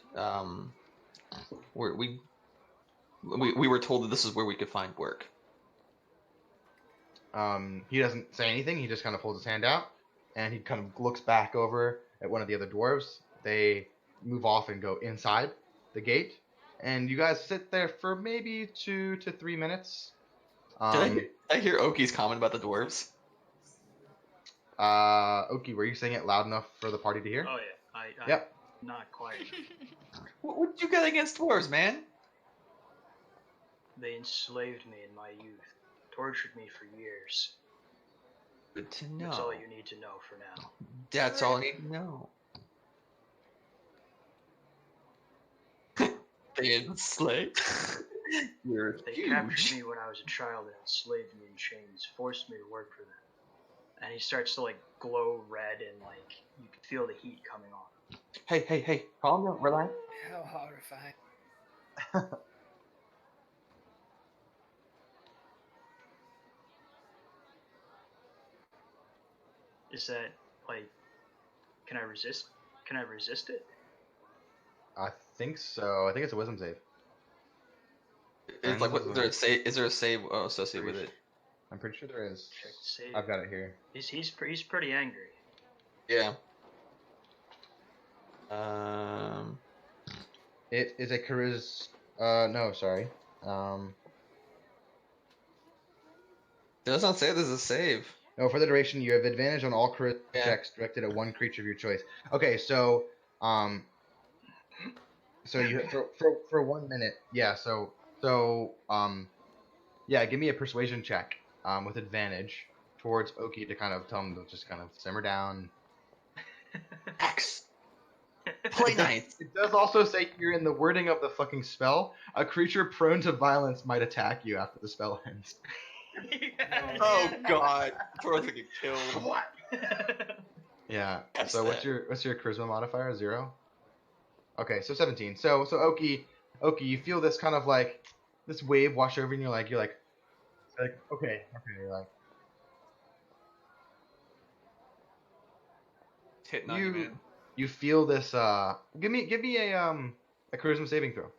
we were told that this is where we could find work. He doesn't say anything. He just kind of holds his hand out, and he kind of looks back over at one of the other dwarves. They move off and go inside the gate, and you guys sit there for maybe 2 to 3 minutes. Did I hear Ohkee's comment about the dwarves? Ohkee, were you saying it loud enough for the party to hear? Oh yeah, I Yep. not quite. What you got against dwarves, man? They enslaved me in my youth, tortured me for years. Good to know. That's all you need to know for now. That's all I need to know. They enslaved. You're They huge. captured me when I was a child and enslaved me in chains, forced me to work for them. And he starts to like glow red, and like you can feel the heat coming on. Hey, calm down, relax. How horrifying. Is that like, can I resist? Can I resist it? I think so. I think it's a wisdom save. It's like, what, is there a save associated with it? I'm pretty sure there is. Check the save. I've got it here. He's pretty angry. Yeah. It is a no, sorry. It does not say there's a save. No, for the duration, you have advantage on all charisma Yeah. checks directed at one creature of your choice. Okay, so you for 1 minute, yeah. Yeah, give me a persuasion check with advantage towards Ohkee to kind of tell him to just kind of simmer down. X. Play nice. It does also say here in the wording of the fucking spell, a creature prone to violence might attack you after the spell ends. Oh god. Tortle's gonna get killed. What? Yeah. That's So what's your charisma modifier? 0? Okay, so 17. So Ohkee, you feel this kind of like this wave wash over you, and you're like okay, you're like It's hitting on you, man. you feel this give me a charisma saving throw.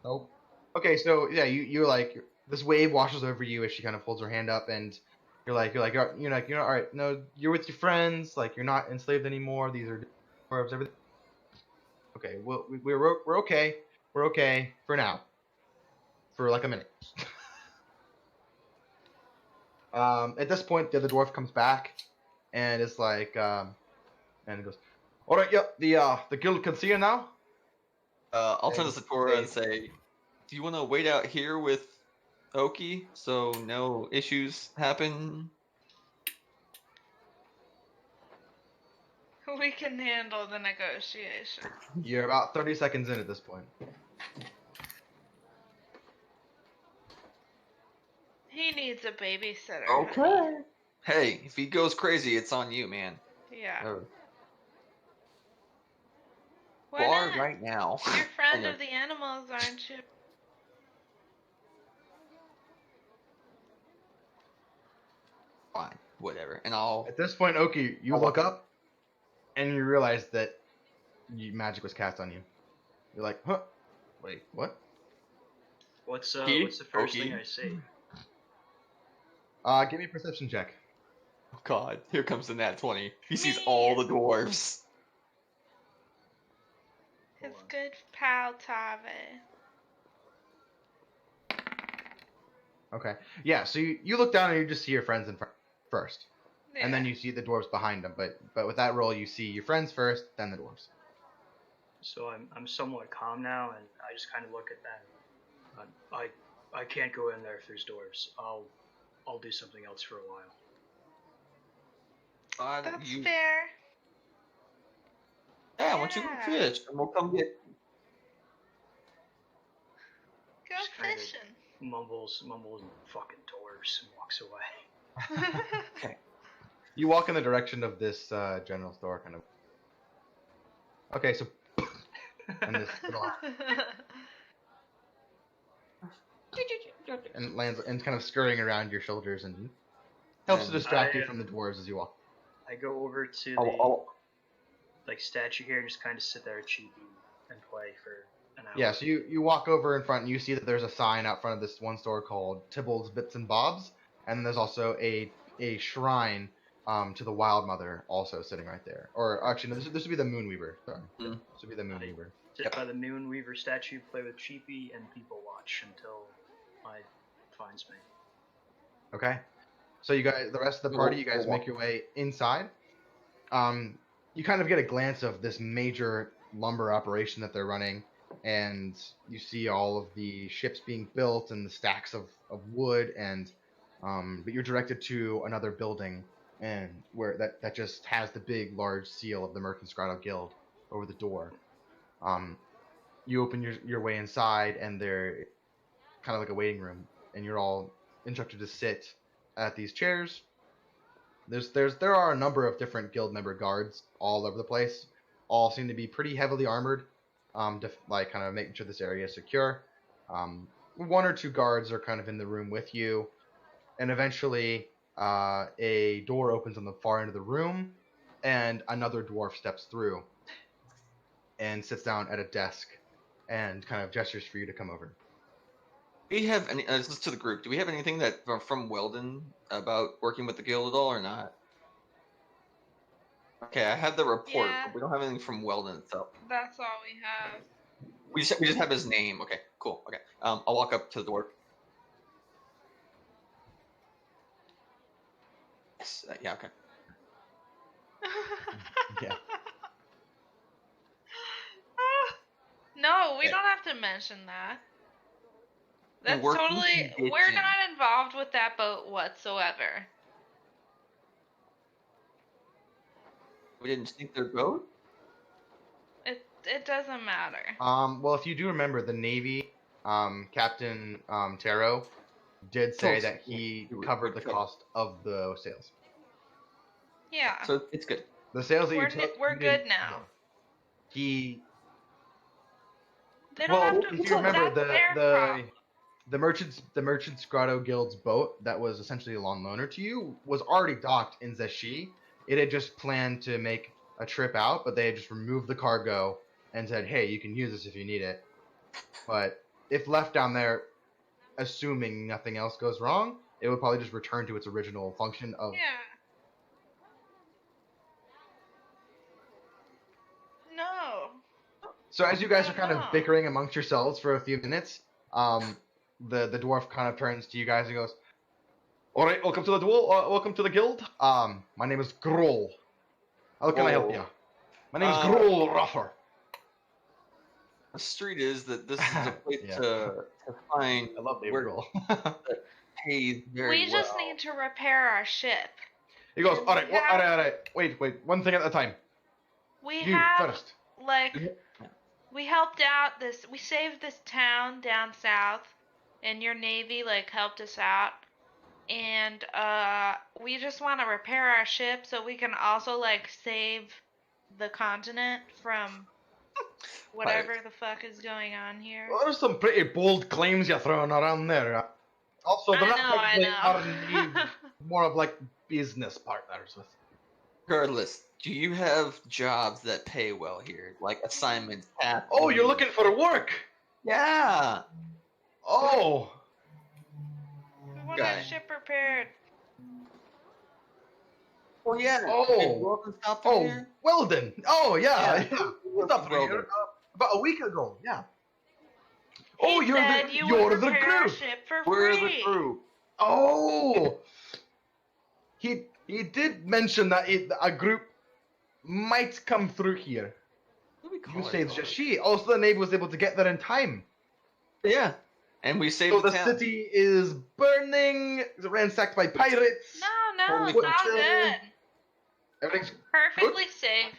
Nope. Okay, so yeah, you're like this wave washes over you as she kind of holds her hand up, and you're like all right, no, you're with your friends, like you're not enslaved anymore. These are dwarves, everything. Okay, well we're okay. We're okay for now. For like a minute. At this point, the other dwarf comes back, and it's like and it goes, all right, yep, the guild can see you now. I'll turn to Satora and say, do you want to wait out here with Ohkee so no issues happen? We can handle the negotiation. You're about 30 seconds in at this point. He needs a babysitter. Okay. Hey, if he goes crazy, it's on you, man. Yeah. Oh. Why Bar not? right now. You're friend know. of the animals, aren't you? Fine, whatever. And I'll. At this point, Ohkee, you look up, and you realize that magic was cast on you. You're like, huh? Wait, what? What's Ohkee? the first thing Ohkee? I see? Give me a perception check. Oh god, here comes the nat 20. He sees Me. all the dwarves. His Hold on. good pal Tave. Okay. Yeah. So you look down and you just see your friends in front first, Yeah. and then you see the dwarves behind them. But with that roll, you see your friends first, then the dwarves. So I'm somewhat calm now, and I just kind of look at them. I can't go in there if there's dwarves. I'll do something else for a while. That's You... fair. Yeah, why don't you go Yeah. fish and we'll come get. Go Just kinda- fishing. Mumbles fucking dwarves and walks away. You walk in the direction of this general store, kind of. Okay, so and this little and lands and kind of scurrying around your shoulders and helps to And distract you from the dwarves as you walk. I go over to I'll- the statue here and just kind of sit there at Chiipi and play for an hour. Yeah, so you walk over in front and you see that there's a sign out front of this one store called Tibble's Bits and Bobs, and then there's also a shrine to the Wild Mother also sitting right there. Or actually, no, this would be the Moonweaver. Sorry, Mm. this would be the Moonweaver. Sit by the Moonweaver statue, play with Chiipi, and people watch until I finds me. Okay, so you guys, the rest of the party, you guys make your way inside. You kind of get a glance of this major lumber operation that they're running, and you see all of the ships being built and the stacks of wood, and but you're directed to another building, and where that just has the big large seal of the Merchant Scribal Guild over the door. You open your way inside, and they're kind of like a waiting room, and you're all instructed to sit at these chairs. There are a number of different guild member guards all over the place. All seem to be pretty heavily armored, like kind of making sure this area is secure. One or two guards are kind of in the room with you, and eventually a door opens on the far end of the room, and another dwarf steps through. and sits down at a desk and kind of gestures for you to come over. Do we have any? This is to the group. Do we have anything that from Weldon about working with the guild at all, or not? Okay, I have the report, Yeah. but we don't have anything from Weldon itself. That's all we have. We just have his name. Okay, cool. Okay, I'll walk up to the door. Yes. Yeah. Okay. Yeah. No, we Okay. don't have to mention that. That's Working totally. We're condition. not involved with that boat whatsoever. We didn't sink their boat. It doesn't matter. Well, if you do remember, the Navy, Captain Taro, did say Told- that he yeah, covered the okay. cost of the sales. Yeah. So it's good. The sales that We're you took, we're you good didn't- now. He They don't well, have to. if you remember, that's their problem. the merchants Grotto Guild's boat that was essentially a long loaner to you was already docked in Zeshi. It had just planned to make a trip out, but they had just removed the cargo and said, "Hey, you can use this if you need it." But if left down there, assuming nothing else goes wrong, it would probably just return to its original function of. Yeah. No. So as you guys I are kind don't of know. bickering amongst yourselves for a few minutes, the dwarf kind of turns to you guys and goes, "All right, welcome to the duel. Welcome to the guild. My name is Groll. How can I help you? My name is Groll Ruffer." The street is that this is a place Yeah. to find I love David where Groll. pays very We just well. need to repair our ship. He goes, And "All right, we have- all right. Wait. One thing at a time. We You have first. like we helped out this. We saved this town down south, and your navy like helped us out. And we just want to repair our ship so we can also like save the continent from whatever the fuck is going on here. Well, there's some pretty bold claims you're throwing around there. Also, they're not technically our name, more of like business partners with. Regardless, do you have jobs that pay well here, like assignments? Tasks? Oh, you're looking for work. Yeah. Oh. We want Guy. our ship repaired. Oh yeah. Oh. Did Weldon stop through Oh, here? Weldon. Oh, yeah. Yeah. What's up, Weldon. Weldon? About a week ago, yeah. He Oh, you're said the you you're would the repair our group. ship for We're free. the group. Oh. He did mention that a group might come through here. What do we call You saved ourselves? Jashi. Also, the Navy was able to get there in time. Yeah. And we saved So the town. city is burning, ransacked by pirates. No, Totally it's all fine. good. Everything's Perfectly safe.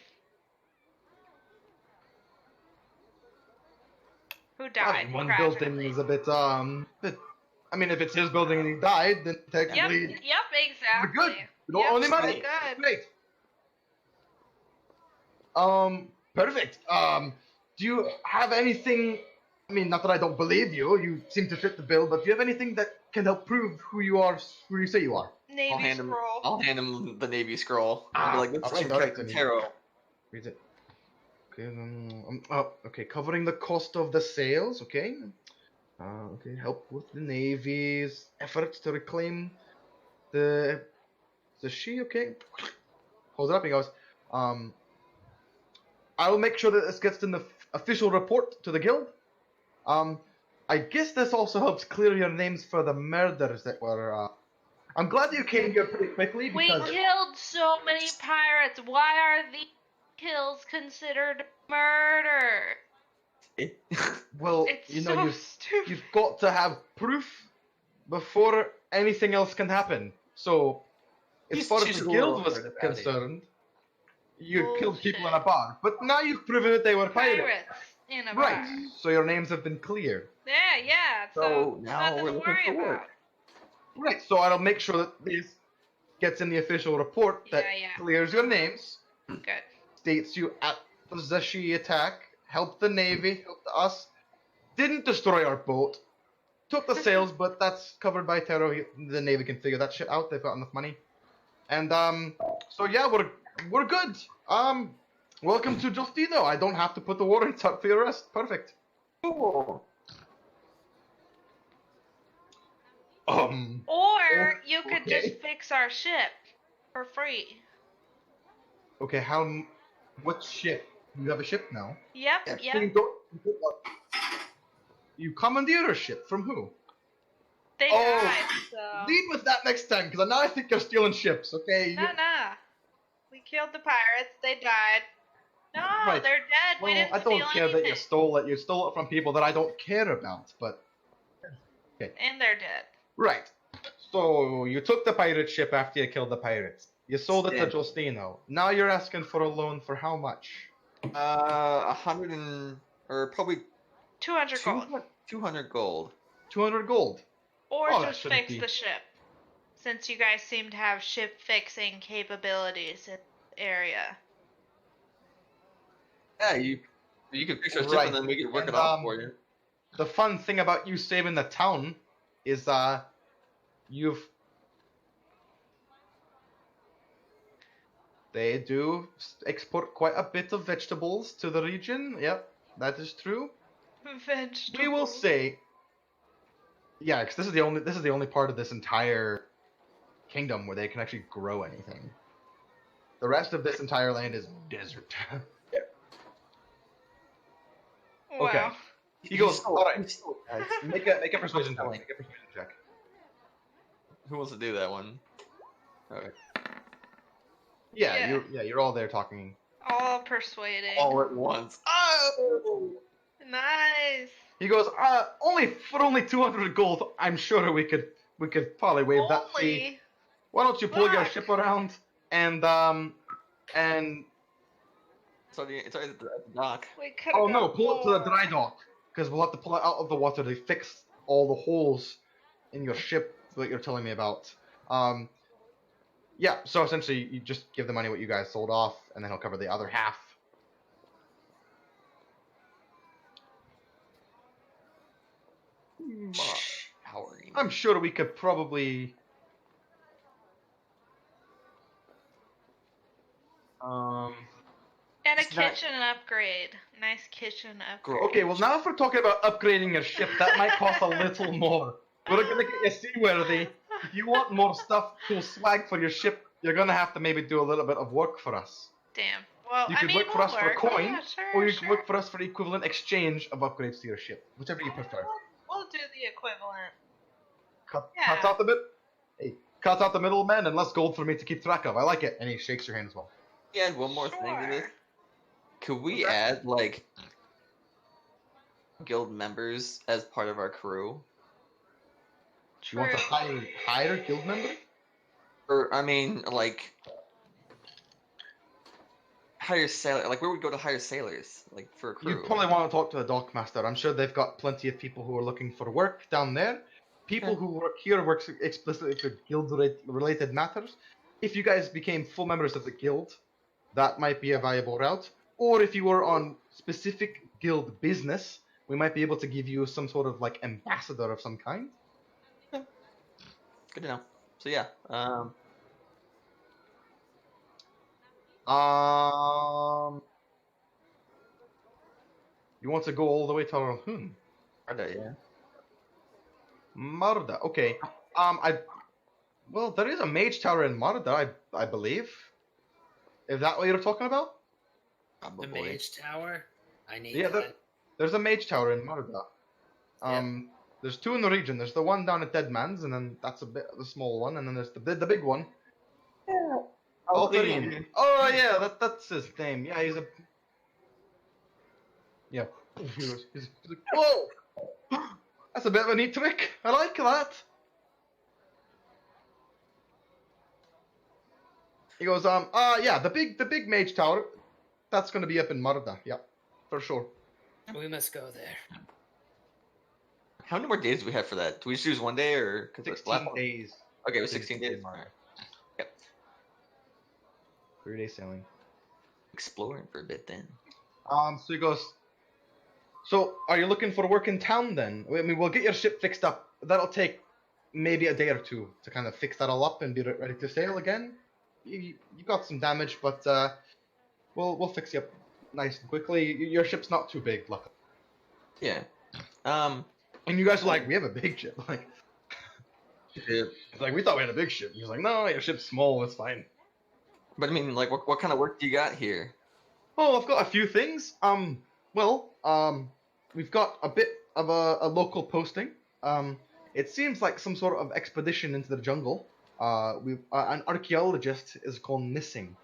Who died? one tragically. building is a bit I mean, if it's his building and he died, then Yep, technically exactly. we're good. We don't Yep, owe any we're money. good. Great. Perfect. Do you have anything? I mean, not that I don't believe you. You seem to fit the bill, but do you have anything that can help prove who you are, who you say you are? Navy I'll hand him. scroll. I'll hand him the Navy scroll. I'll be like, "This is alright, from alright, Captain then. Taro." Read it. Okay. Okay. Covering the cost of the sales. Okay. Okay. Help with the Navy's efforts to reclaim the she. Okay. Holds it up. He goes. I will make sure that this gets in the official report to the guild. I guess this also helps clear your names for the murders that were. I'm glad you came here pretty quickly We because killed so many pirates. Why are these kills considered murder? It, well, It's you know, so you've stupid. got to have proof before anything else can happen. So, as He's far as just the a guild little was hurt about it. concerned, you killed people in a Bullshit. bar. But now you've proven that they were pirates. Pirates in a Right. bar. So your names have been cleared. Yeah. So now nothing we're to looking worry for work. about. Right. So I'll make sure that this gets in the official report that Yeah. clears your names, Good. states you at the Zashi attack, helped the Navy, helped us, didn't destroy our boat, took the sales, but that's covered by Taro. The Navy can figure that shit out. They've got enough money. And so yeah, we're good. Welcome to Justino. I don't have to put the warrants up for your arrest. Perfect. Cool. Or you could okay. just fix our ship for free. Okay, what ship? You have a ship now? Yep, Yeah, yep. So you commandeer a ship from who? They Oh, died, so. Lead with that next time, because now I think you're stealing ships, okay? Nah. We killed the pirates. They died. No, Right. they're dead. We Well, didn't I don't steal care anything. that you stole it. You stole it from people that I don't care about, but... And they're dead. Right. So, you took the pirate ship after you killed the pirates. You sold it to Justino. Now you're asking for a loan for how much? 100 and... or probably 200 gold. 200 gold. 200 gold. Or Oh, that just shouldn't fix be- the ship. Since you guys seem to have ship fixing capabilities in the area. Yeah, you could fix our ship Right. and then we could work And, it off for you. The fun thing about you saving the town is, they do export quite a bit of vegetables to the region. Yep, that is true. Vegetables. We will say, yeah, because this is the only part of this entire kingdom where they can actually grow anything. The rest of this entire land is desert. Wow. Okay. He goes, all right. Make a persuasion check. Make a persuasion check. Who wants to do that one? Okay. Yeah, you're all there talking. All persuading. All at once. Oh! Nice. He goes, only 200 gold. I'm sure we could probably waive that fee. Holy. Why don't you pull your Fuck. ship around and It's already at the dock. We could oh no, pull it to the dry dock because we'll have to pull it out of the water to fix all the holes in your ship that you're telling me about. Yeah. So essentially, you just give the money what you guys sold off, and then he'll cover the other half. Powering. I'm sure we could probably. And a kitchen upgrade. Nice kitchen upgrade. Okay, well now if we're talking about upgrading your ship, that might cost a little more. We're gonna get you seaworthy. If you want more stuff, cool swag for your ship, you're gonna have to maybe do a little bit of work for us. Damn. Well, You I could mean, work for we'll us for work. coin, Yeah, sure, or you sure. could work for us for equivalent exchange of upgrades to your ship, whichever you prefer. We'll do the equivalent. Cut Yeah. out the bit. Hey, cut out the middleman and less gold for me to keep track of. I like it. And he shakes your hand as well. We add one more thing to this. Sure. Could we Okay. add like guild members as part of our crew? You want to True. hire guild member? Or I mean, like hire sailor. Like where would we go to hire sailors? Like for a crew. You probably want to talk to the dockmaster. I'm sure they've got plenty of people who are looking for work down there. People Okay. who work here work explicitly for guild-related matters. If you guys became full members of the guild, that might be a viable route. Or if you were on specific guild business, we might be able to give you some sort of like ambassador of some kind. Good to know. So yeah. You want to go all the way to Aralhun? Yeah. Marda, okay. Well, there is a mage tower in Marda, I believe. Is that what you're talking about? The Probably. mage tower. I need Yeah, that. there's a mage tower in Marda. There's two in the region. There's the one down at Deadman's, and then that's a bit the small one, and then there's the big one. Yeah. Altarin. Oh yeah, that's his name. Yeah, he's a. Yeah. He's like, whoa! That's a bit of a neat trick. I like that. He goes, yeah, the big mage tower. That's gonna be up in Marda. Yeah, for sure. We must go there. How many more days do we have for that? Do we just use one day or? 'Cause it's 16 days. Okay, it was 16 days. Marda. Yep. 3 days sailing. Exploring for a bit then. So he goes. So, are you looking for work in town then? I mean, we'll get your ship fixed up. That'll take maybe a day or two to kind of fix that all up and be ready to sail again. You got some damage, but we'll fix you up nice and quickly. Your ship's not too big, luckily. Yeah. And you guys are like, we have a big ship. Like, Yeah. it's like we thought we had a big ship. He's like, no, your ship's small. It's fine. But I mean, like, what kind of work do you got here? Oh, I've got a few things. We've got a bit of a local posting. It seems like some sort of expedition into the jungle. An archaeologist is gone missing.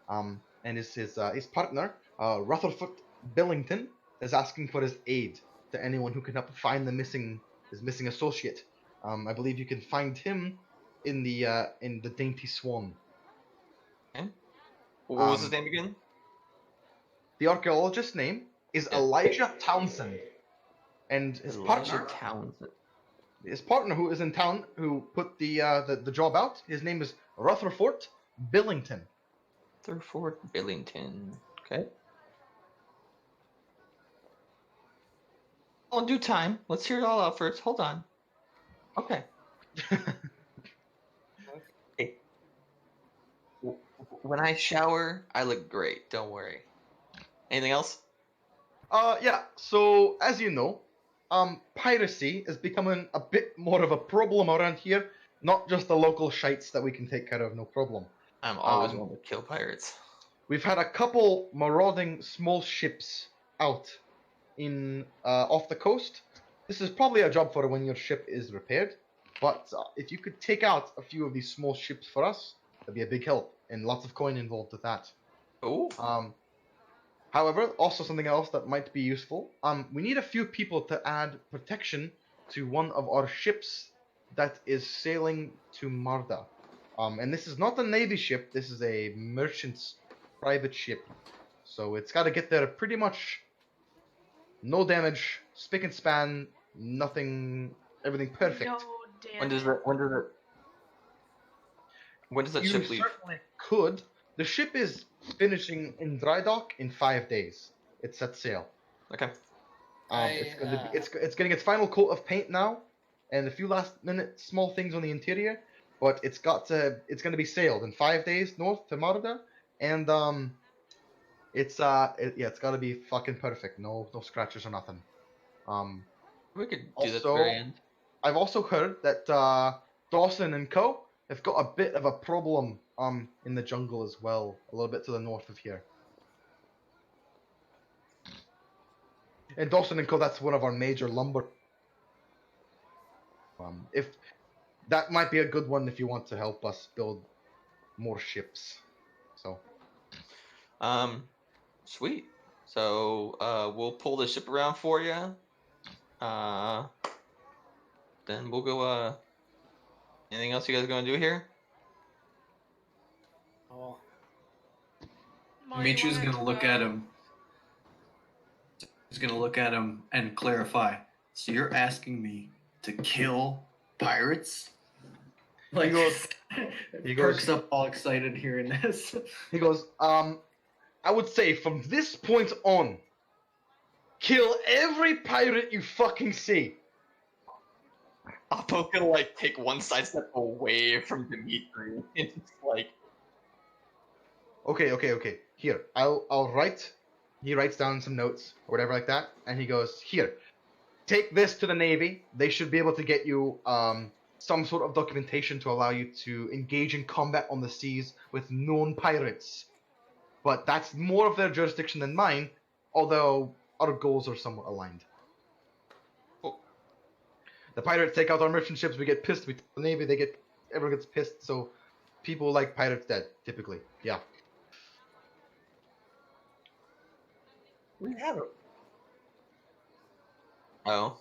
And his partner, Rutherford Billington, is asking for his aid to anyone who can help find his missing associate. I believe you can find him in the Dainty Swan. Okay. What was his Um, name again? The archaeologist's name is Yeah. Elijah Townsend, and Elijah Townsend. his partner who is in town, who put the job out, his name is Rutherford Billington. Rutherford Billington. Okay. Well, in due time. Let's hear it all out first. Hold on. Okay. Hey. When I shower, I look great. Don't worry. Anything else? Yeah. So as you know, piracy is becoming a bit more of a problem around here. Not just the local shites that we can take care of, no problem. I'm always wanting to kill pirates. We've had a couple marauding small ships out in off the coast. This is probably a job for when your ship is repaired. But if you could take out a few of these small ships for us, that'd be a big help, and lots of coin involved with that. Oh. However, also something else that might be useful. We need a few people to add protection to one of our ships that is sailing to Marda. And this is not a navy ship. This is a merchant's private ship. So it's got to get there pretty much no damage, spick and span, nothing, everything perfect. No, damn When does it. that? When does that You ship leave? certainly could. The ship is finishing in dry dock in 5 days. It's set sail. Okay. It's getting its final coat of paint now, and a few last minute small things on the interior. But it's gonna be sailed in 5 days north to Marda, and it's gotta be fucking perfect. No scratches or nothing. We could do that at the Also, very end. I've also heard that Dawson and Co. have got a bit of a problem in the jungle as well, a little bit to the north of here. And Dawson and Co. That's one of our major lumber. If that might be a good one if you want to help us build more ships. So Sweet. So we'll pull the ship around for you. Then we'll go. Anything else you guys gonna do here? Oh, More you Dimitri's wanted gonna to look go. at him. He's gonna look at him and clarify. So you're asking me to kill pirates? Like, he perks goes- up all excited hearing this. he goes, I would say from this point on, kill every pirate you fucking see. Appo's gonna like take one side step away from Dimitri and it's like, Okay. Here, I'll write. He writes down some notes or whatever like that, and he goes, here, take this to the Navy. They should be able to get you some sort of documentation to allow you to engage in combat on the seas with known pirates. But that's more of their jurisdiction than mine, although our goals are somewhat aligned. oh, The pirates take out our merchant ships, we get pissed, we tell the Navy, everyone gets pissed, so people like pirates dead, typically. Yeah. we have it. Oh,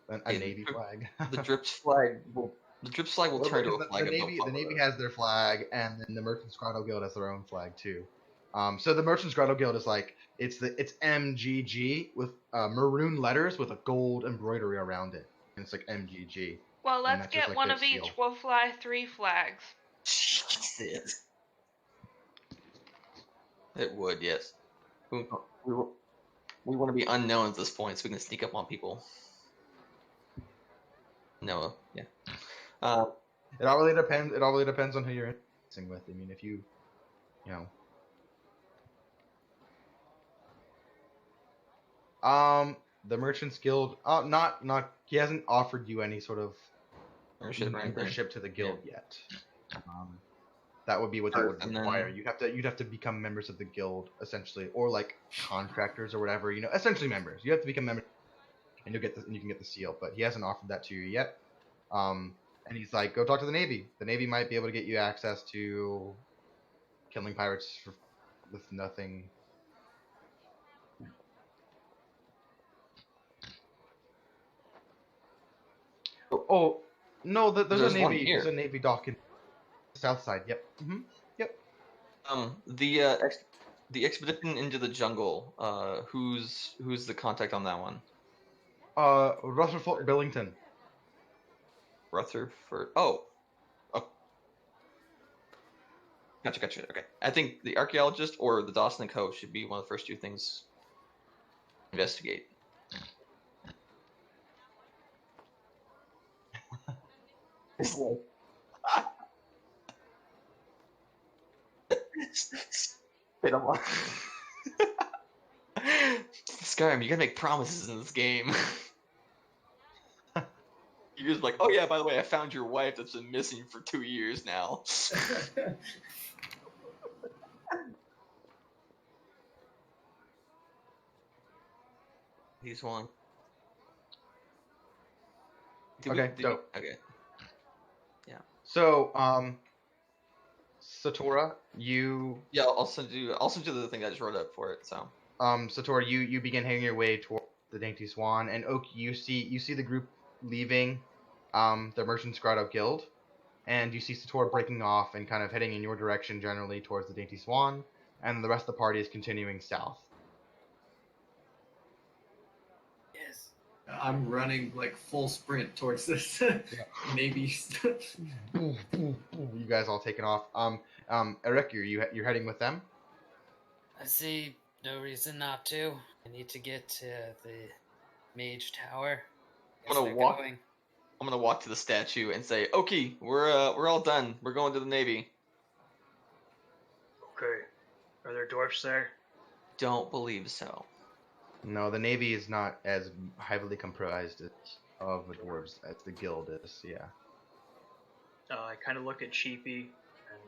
A Yeah, Navy flag. the Drips flag will Well, turn to because a flag the Navy, of the no Navy color. has their flag, and then the Merchants Grotto Guild has their own flag too. So the Merchants Grotto Guild is like it's MGG with maroon letters with a gold embroidery around it, and it's like MGG. Well, let's that's just get like one their of each. seal. We'll fly 3 flags. Jesus. It would, yes. We want to be unknown at this point, so we can sneak up on people. No, yeah. It all really depends. It all really depends on who you're interacting with. I mean, if you know, The Merchants Guild. Not. He hasn't offered you any sort of Membership or anything? membership to the guild yet. That would be what that would And then- require. You'd have to become members of the guild essentially, or like contractors or whatever. Essentially members. You have to become members, and you can get the seal. But he hasn't offered that to you yet. And he's like, go talk to the Navy. The Navy might be able to get you access to killing pirates with nothing. Oh no, there's a one Navy. here. There's a Navy dock in the south side. Yep. Yep. The expedition into the jungle. Who's the contact on that one? Rutherford Billington. Rutherford. Oh. Gotcha. Okay. I think the archaeologist or the Dawson and Co. should be one of the first two things to investigate. It's like... Spit him off. Skyrim, you gotta make promises in this game. You're just like, oh yeah, by the way, I found your wife that's been missing for 2 years now. He's one. Okay. So, So, Satora, you yeah, I'll send you the thing I just wrote up for it. So, Satora, you begin heading your way toward the Dainty Swan, and Ohkee, you see the group leaving, the Merchants Grotto Guild, and you see Satora breaking off and kind of heading in your direction generally towards the Dainty Swan, and the rest of the party is continuing south. Yes. I'm running like full sprint towards this Navy stuff. You guys all taking off. Ereku, you're heading with them? I see no reason not to. I need to get to the Mage Tower. I'm gonna Guess they're walk- going. I'm gonna walk to the statue and say, "Ohkee, we're all done. We're going to the Navy." Okay. Are there dwarfs there? Don't believe so. No, the Navy is not as heavily comprised of dwarves as the guild is. Yeah. I kind of look at Chiipi, and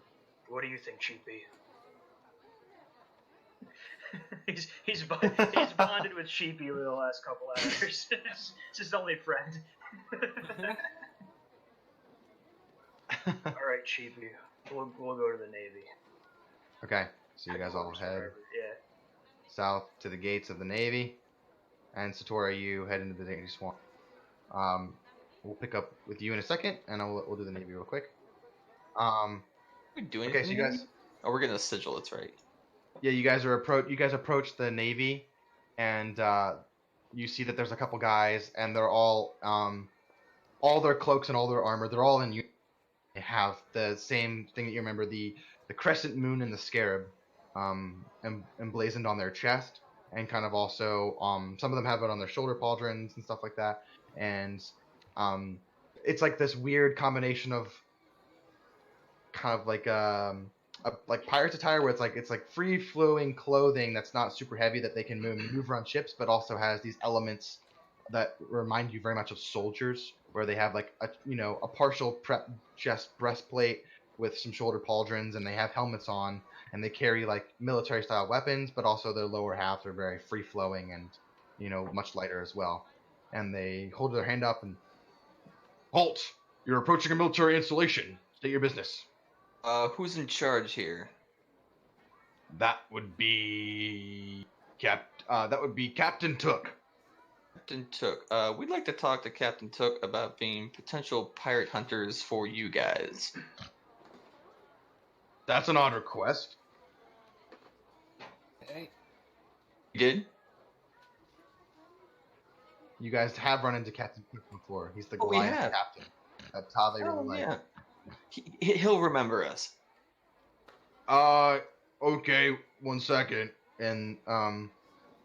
what do you think, Chiipi? he's bonded with Chiipi over the last couple hours. It's his only friend. All right, Chiipi, we'll go to the Navy. Okay, so you guys all Headquarters, head wherever. Yeah. south to the gates of the Navy, and Satora, you head into the Dainty Swan. We'll pick up with you in a second, and we'll do the Navy real quick. We doing Okay, so you guys, Oh, we're getting a sigil. That's right. yeah, you guys approach the Navy, and you see that there's a couple guys, and they're all their cloaks and all their armor, they're all in uniform. They have the same thing that you remember, the crescent moon and the scarab, emblazoned on their chest, and kind of also some of them have it on their shoulder pauldrons and stuff like that, and it's like this weird combination of kind of like pirates attire where it's like free flowing clothing that's not super heavy that they can maneuver on ships, but also has these elements that remind you very much of soldiers, where they have like a partial prep chest breastplate with some shoulder pauldrons, and they have helmets on, and they carry like military style weapons, but also their lower halves are very free flowing and much lighter as well. And they hold their hand up and halt. You're approaching a military installation. State your business. Who's in charge here? That would be Captain Took. Captain Took. We'd like to talk to Captain Took about being potential pirate hunters for you guys. That's an odd request. Okay. You did? You guys have run into Captain Took before. He's the Oh, we Goliath have. captain. That's how they Oh, really like. yeah. He'll remember us. Okay, 1 second. And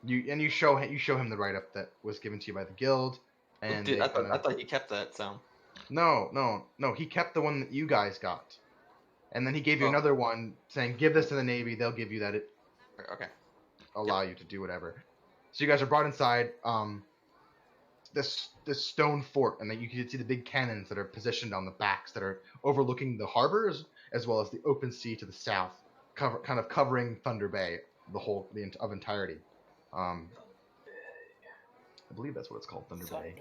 you show him the write up that was given to you by the guild. And Dude, they I kinda- thought you kept that. So. No. He kept the one that you guys got, and then he gave you Oh. another one saying, "Give this to the Navy. They'll give you that. Okay. Allow you to do whatever." So you guys are brought inside this stone fort, and then you can see the big cannons that are positioned on the backs that are overlooking the harbors as well as the open sea to the south, kind of covering Thunder Bay, of entirety. I believe that's what it's called, Thunder Bay.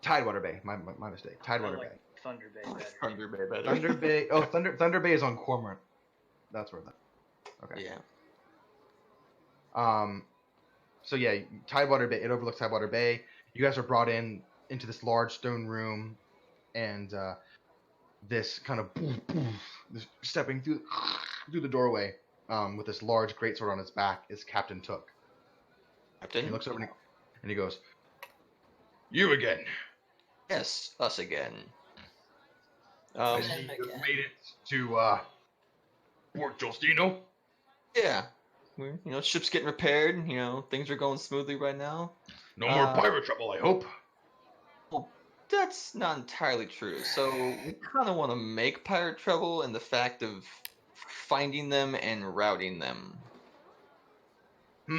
Tidewater Bay. My mistake. Tidewater Bay. Thunder Bay better. Thunder Bay better. Thunder Bay. Oh, Thunder Bay is on Cormorant. That's where that. Okay. Yeah. So yeah, Tidewater Bay. It overlooks Tidewater Bay. You guys are brought into this large stone room, and this kind of stepping through the doorway with this large greatsword on his back is Captain Took. Captain. He looks over and he goes, "You again? Yes, us again. I see you've made it to Port Jostino." Yeah. Ship's getting repaired. Things are going smoothly right now. No more pirate trouble, I hope. Well, that's not entirely true. So we kind of want to make pirate trouble in the fact of finding them and routing them.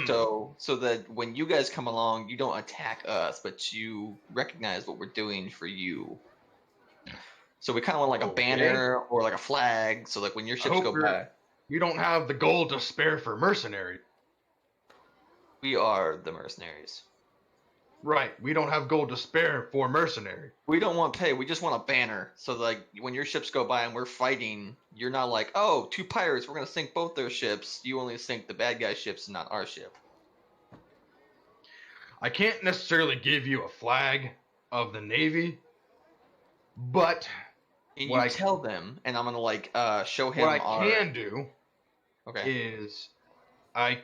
So that when you guys come along, you don't attack us, but you recognize what we're doing for you. So we kind of want like a banner or like a flag, so like when your ships go by. You don't have the gold to spare for mercenaries. We are the mercenaries. Right, we don't have gold to spare for mercenary. We don't want pay, we just want a banner. So like when your ships go by and we're fighting, you're not like, oh, 2 pirates, we're gonna sink both their ships. You only sink the bad guy's ships and not our ship. I can't necessarily give you a flag of the Navy, but And you tell them, and I'm gonna like show him. What I can do Okay. is I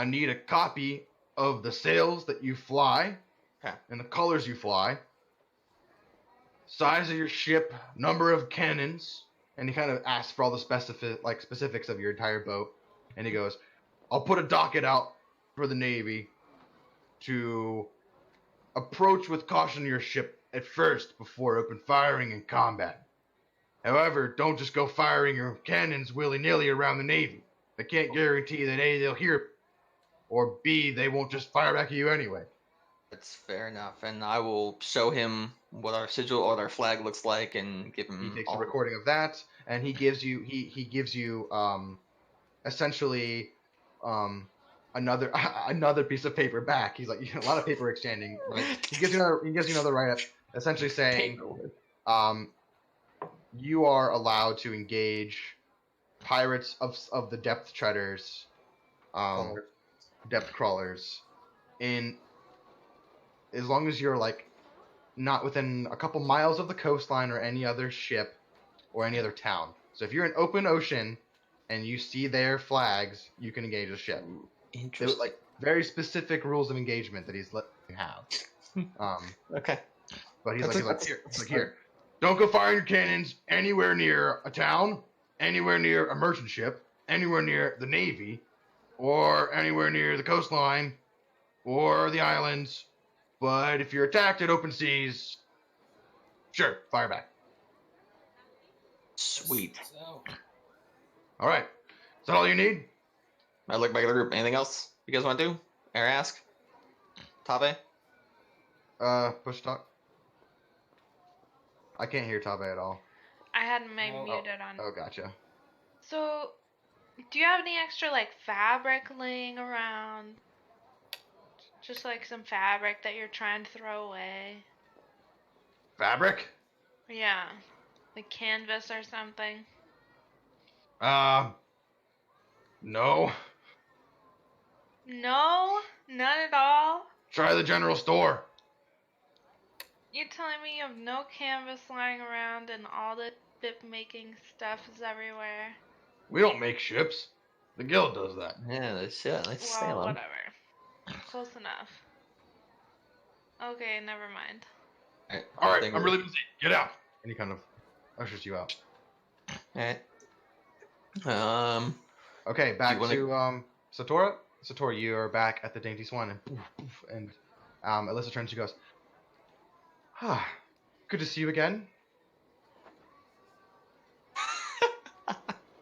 need a copy of the sails that you fly, and the colors you fly, size of your ship, number of cannons, and he kind of asks for all the specifics of your entire boat, and he goes, "I'll put a docket out for the Navy to approach with caution your ship at first before open firing in combat. However, don't just go firing your cannons willy-nilly around the Navy. They can't guarantee that A, they'll hear, or B, they won't just fire back at you anyway." That's fair enough, and I will show him what our sigil or our flag looks like, and give him. He takes a recording of that, and he gives you essentially another piece of paper back. He's like, a lot of paper exchanging. Right? He gives you another write-up, essentially saying, you are allowed to engage pirates of the depth treaders, depth crawlers, in as long as you're like not within a couple miles of the coastline or any other ship or any other town. So if you're in open ocean and you see their flags, you can engage a ship. Interesting. Like very specific rules of engagement that he's letting you have. Okay. But he's like, here, don't go firing your cannons anywhere near a town, anywhere near a merchant ship, anywhere near the Navy, or anywhere near the coastline or the islands. But if you're attacked at open seas, sure, fire back. Sweet. All right. Is that all you need? I look back at the group. Anything else you guys want to do? Or ask? Tabe? Push talk. I can't hear Tabe at all. I had my muted on. Oh, gotcha. So, do you have any extra like fabric laying around? Just like some fabric that you're trying to throw away. Fabric? Yeah. Like canvas or something. No. No? None at all? Try the general store. You're telling me you have no canvas lying around and all the ship making stuff is everywhere? We don't make ships. The guild does that. Yeah, they should. Let's sail Well, them. whatever. Close enough. Okay, never mind. All right, I'm really busy. Get out. And he kind of ushers you out. Alright. Okay, back to Satora. Satora, you are back at the Dainty Swan, and Alyssa turns. She goes, good to see you again.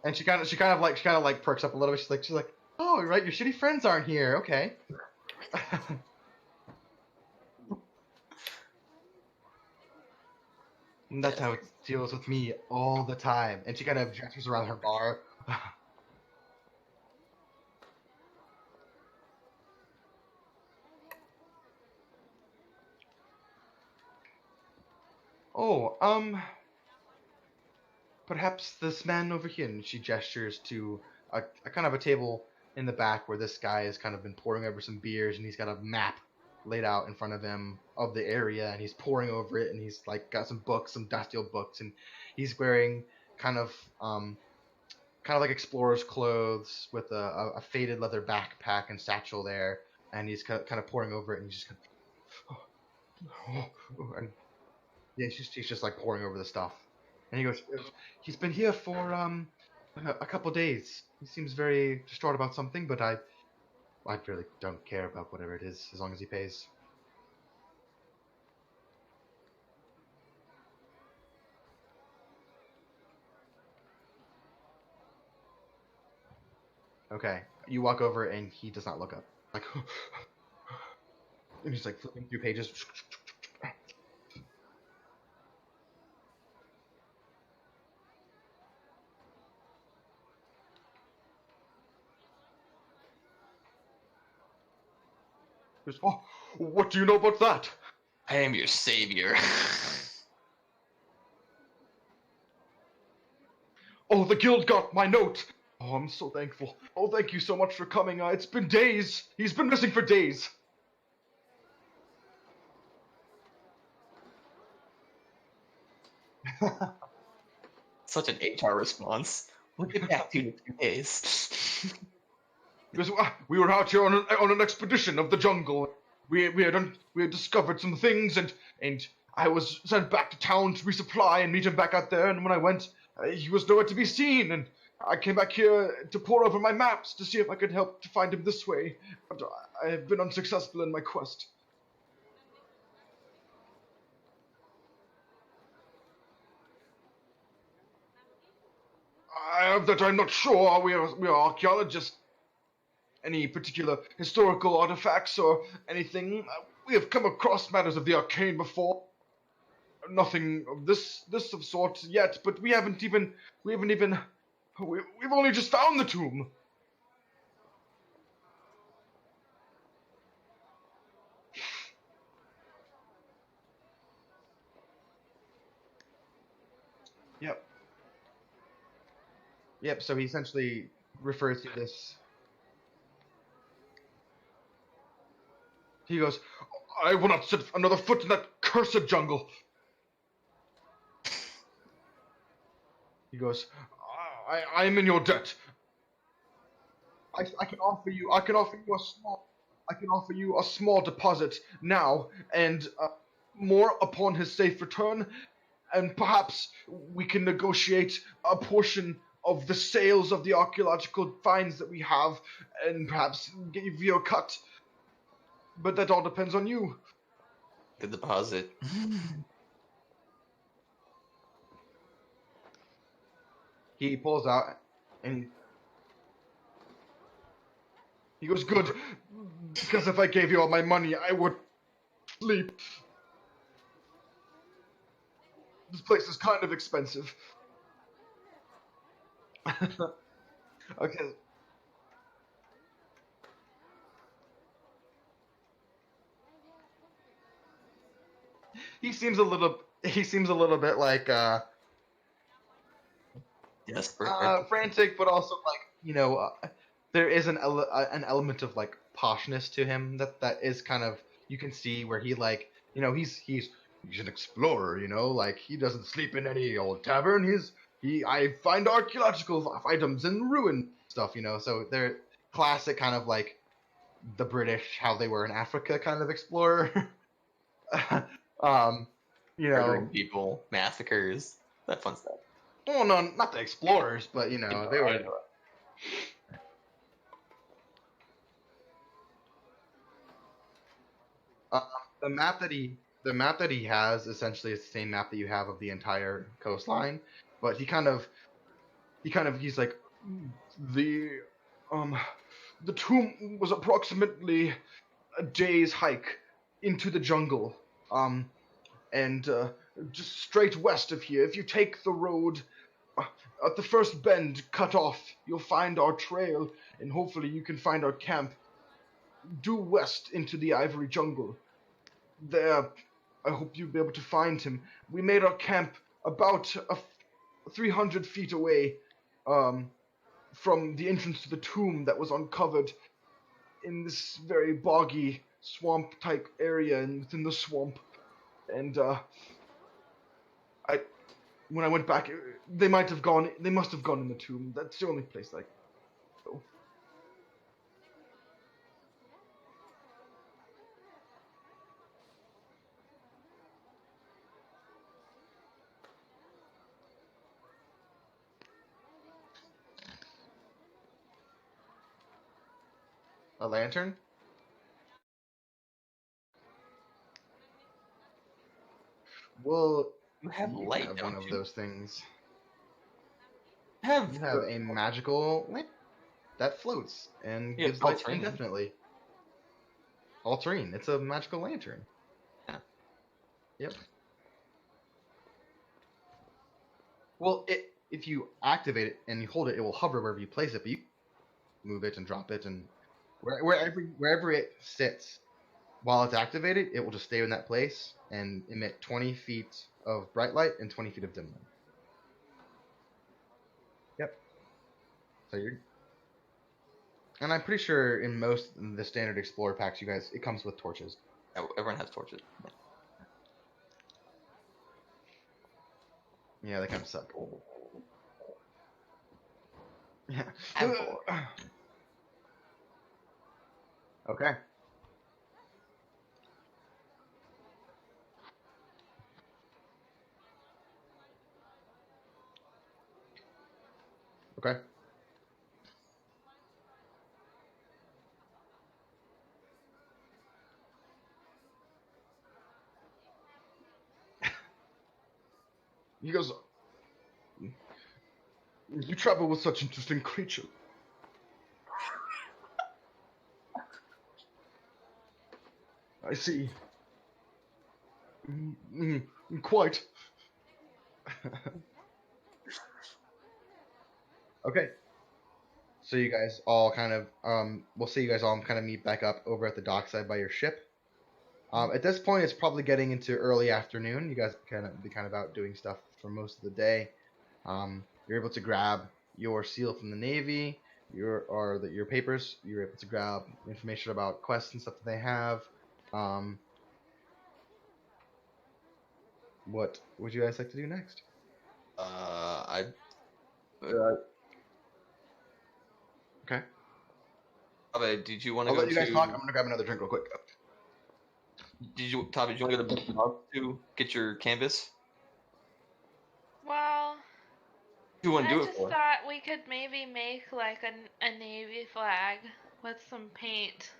And she kind of like perks up a little bit. She's like, oh, right, your shitty friends aren't here. Okay. And that's how it deals with me all the time. And she kind of gestures around her bar. Oh, perhaps this man over here. And she gestures to a kind of a table in the back where this guy has kind of been pouring over some beers, and he's got a map laid out in front of him of the area, and he's pouring over it, and he's like got some books, some dusty old books, and he's wearing kind of like explorer's clothes with a faded leather backpack and satchel there, and he's kind of pouring over it, and he's just kind of, and yeah, he's just like pouring over the stuff, and he goes, he's been here for a couple days. He seems very distraught about something, but I really don't care about whatever it is as long as he pays. Okay, you walk over and he does not look up. Like, and he's like flipping through pages. He goes, oh, what do you know about that? I am your savior. Oh, the guild got my note. Oh, I'm so thankful. Oh, thank you so much for coming. It's been days. He's been missing for days. Such an HR response. We'll get back to you in 2 days. Because we were out here on an expedition of the jungle. We had discovered some things, and I was sent back to town to resupply and meet him back out there. And when I went, he was nowhere to be seen. And I came back here to pore over my maps to see if I could help to find him this way. But I have been unsuccessful in my quest. I'm not sure. We are archaeologists. Any particular historical artifacts or anything? We have come across matters of the arcane before. Nothing of this of sort yet, but we've only just found the tomb. Yep, so he essentially refers to this. He goes, I will not set another foot in that cursed jungle. He goes, I am in your debt. I can offer you a small deposit now, and more upon his safe return, and perhaps we can negotiate a portion of the sales of the archaeological finds that we have, and perhaps give you a cut. But that all depends on you. The deposit. He pulls out, and he goes, good, because if I gave you all my money, I would sleep. This place is kind of expensive. Okay. He seems a little bit like Desperate. frantic, but also like there is an element of like poshness to him that is kind of, you can see where he like, he's an explorer, like he doesn't sleep in any old tavern. I find archaeological items and ruin stuff, so they're classic kind of like the British, how they were in Africa kind of explorer. Murdering people, massacres, that fun stuff. Oh no, not the explorers, but they were. The map that he has essentially is the same map that you have of the entire coastline, but he kind of he's like, the the tomb was approximately a day's hike into the jungle. And just straight west of here, if you take the road at the first bend, cut off, you'll find our trail, and hopefully you can find our camp. Due west into the ivory jungle. There, I hope you'll be able to find him. We made our camp about 300 feet away from the entrance to the tomb that was uncovered in this very boggy swamp type area and within the swamp. And when I went back, they must have gone in the tomb. That's the only place I go. A lantern? Well, You have you light, have don't one of you? those things. You have, You have a magical lamp that floats and Yeah, gives light Altarine. indefinitely. Altarine. It's a magical lantern. Yeah. Yep. Well, if you activate it and you hold it, it will hover wherever you place it, but you move it and drop it, and wherever it sits while it's activated, it will just stay in that place and emit 20 feet of bright light and 20 feet of dim light. Yep. So you're, and I'm pretty sure in most of the standard Explorer packs, it comes with torches. Everyone has torches. Yeah, they kind of suck. Yeah. Appo. Okay. Okay. He goes, you travel with such interesting creature. I see. Quite. Okay. So you guys all kind of, we'll see you guys all kind of meet back up over at the dockside by your ship. At this point, it's probably getting into early afternoon. You guys be kind of out doing stuff for most of the day. You're able to grab your seal from the Navy, your papers. You're able to grab information about quests and stuff that they have. What would you guys like to do next? Okay. Did you want to I'll go let you guys to? talk. I'm gonna grab another drink real quick. Did you, Tavi? Did you want to go to the to get your canvas? Well, Who do you want to I do it just for? thought we could maybe make like a navy flag with some paint.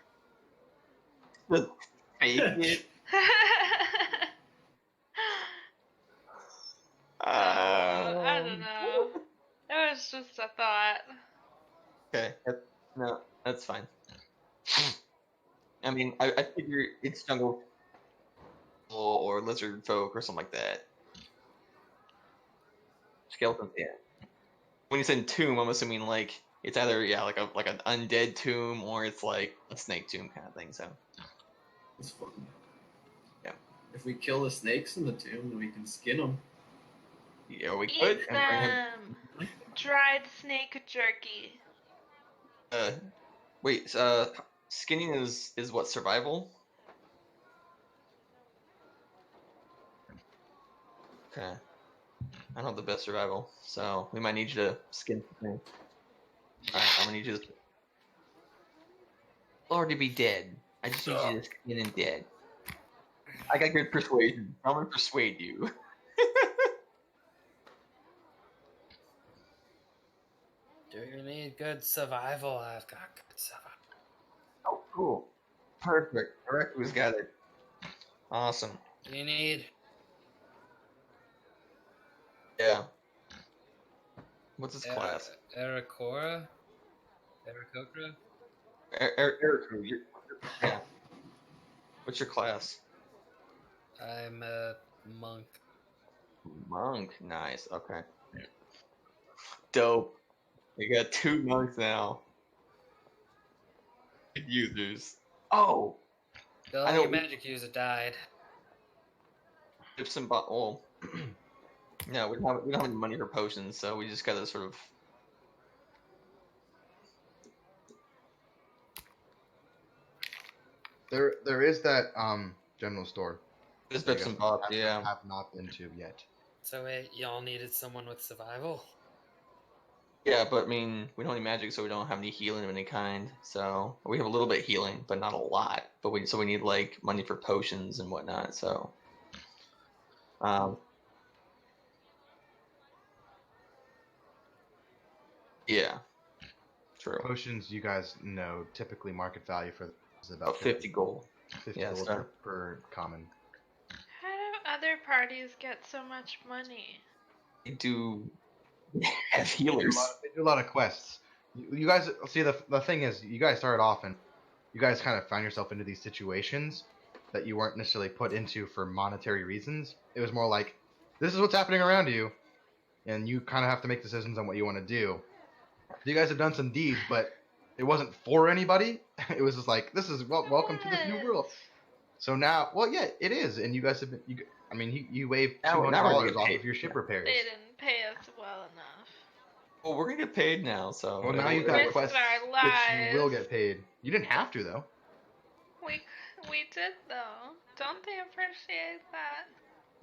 Fake it. I don't know. It was just a thought. Okay. No, that's fine. I mean, I figure it's jungle or lizard folk or something like that. Skeletons, yeah. When you said tomb, I'm assuming like it's either like an undead tomb or it's like a snake tomb kind of thing. So It's fun. Yeah. If we kill the snakes in the tomb, then we can skin them. yeah, we could. Eat them! Dried snake jerky. Wait. Skinning is what, survival? Okay. I don't have the best survival, so we might need you to skin something. Alright, I'm gonna need you to. Or to be dead. I just need you to skin and dead. I got good persuasion. I'm gonna persuade you. Do you need good survival? I've got good survival. Oh, cool. Perfect. Ereku's got it. Awesome. Do you need? Yeah. What's his class? Aarakocra? Aarakocra? Ereku. Yeah. What's your class? I'm a monk. Monk. Nice. Okay. Dope. We got 2 monks now. Users. Oh, The I know. only magic user died. Gibson bought. Well, no, we don't have any money for potions, so we just gotta sort of. There is that general store. Just that you bits and guys bobs. Yeah. have not been to yet. So wait, y'all needed someone with survival? Yeah, but I mean, we don't have any magic, so we don't have any healing of any kind. So we have a little bit of healing, but not a lot. But we need like money for potions and whatnot. So, yeah, true. Potions, you guys know, typically market value for is About 50 gold. 50 Yeah, gold so- per common. How do other parties get so much money? We do have They do, healers. they do a lot of quests. You guys see the thing is, you guys started off and you guys kind of found yourself into these situations that you weren't necessarily put into for monetary reasons. It was more like, this is what's happening around you, and you kind of have to make decisions on what you want to do. You guys have done some deeds, but it wasn't for anybody. It was just like, this is welcome to this new world. So now, well, yeah, it is, and you guys have been. I mean, you waived Now we're $200 getting off paid. of your ship repairs. They didn't pay us well enough. Well, we're gonna get paid now, so. Well, now it'll- you've got Risked quests, our which lives. you will get paid. You didn't have to though. We did though. Don't they appreciate that?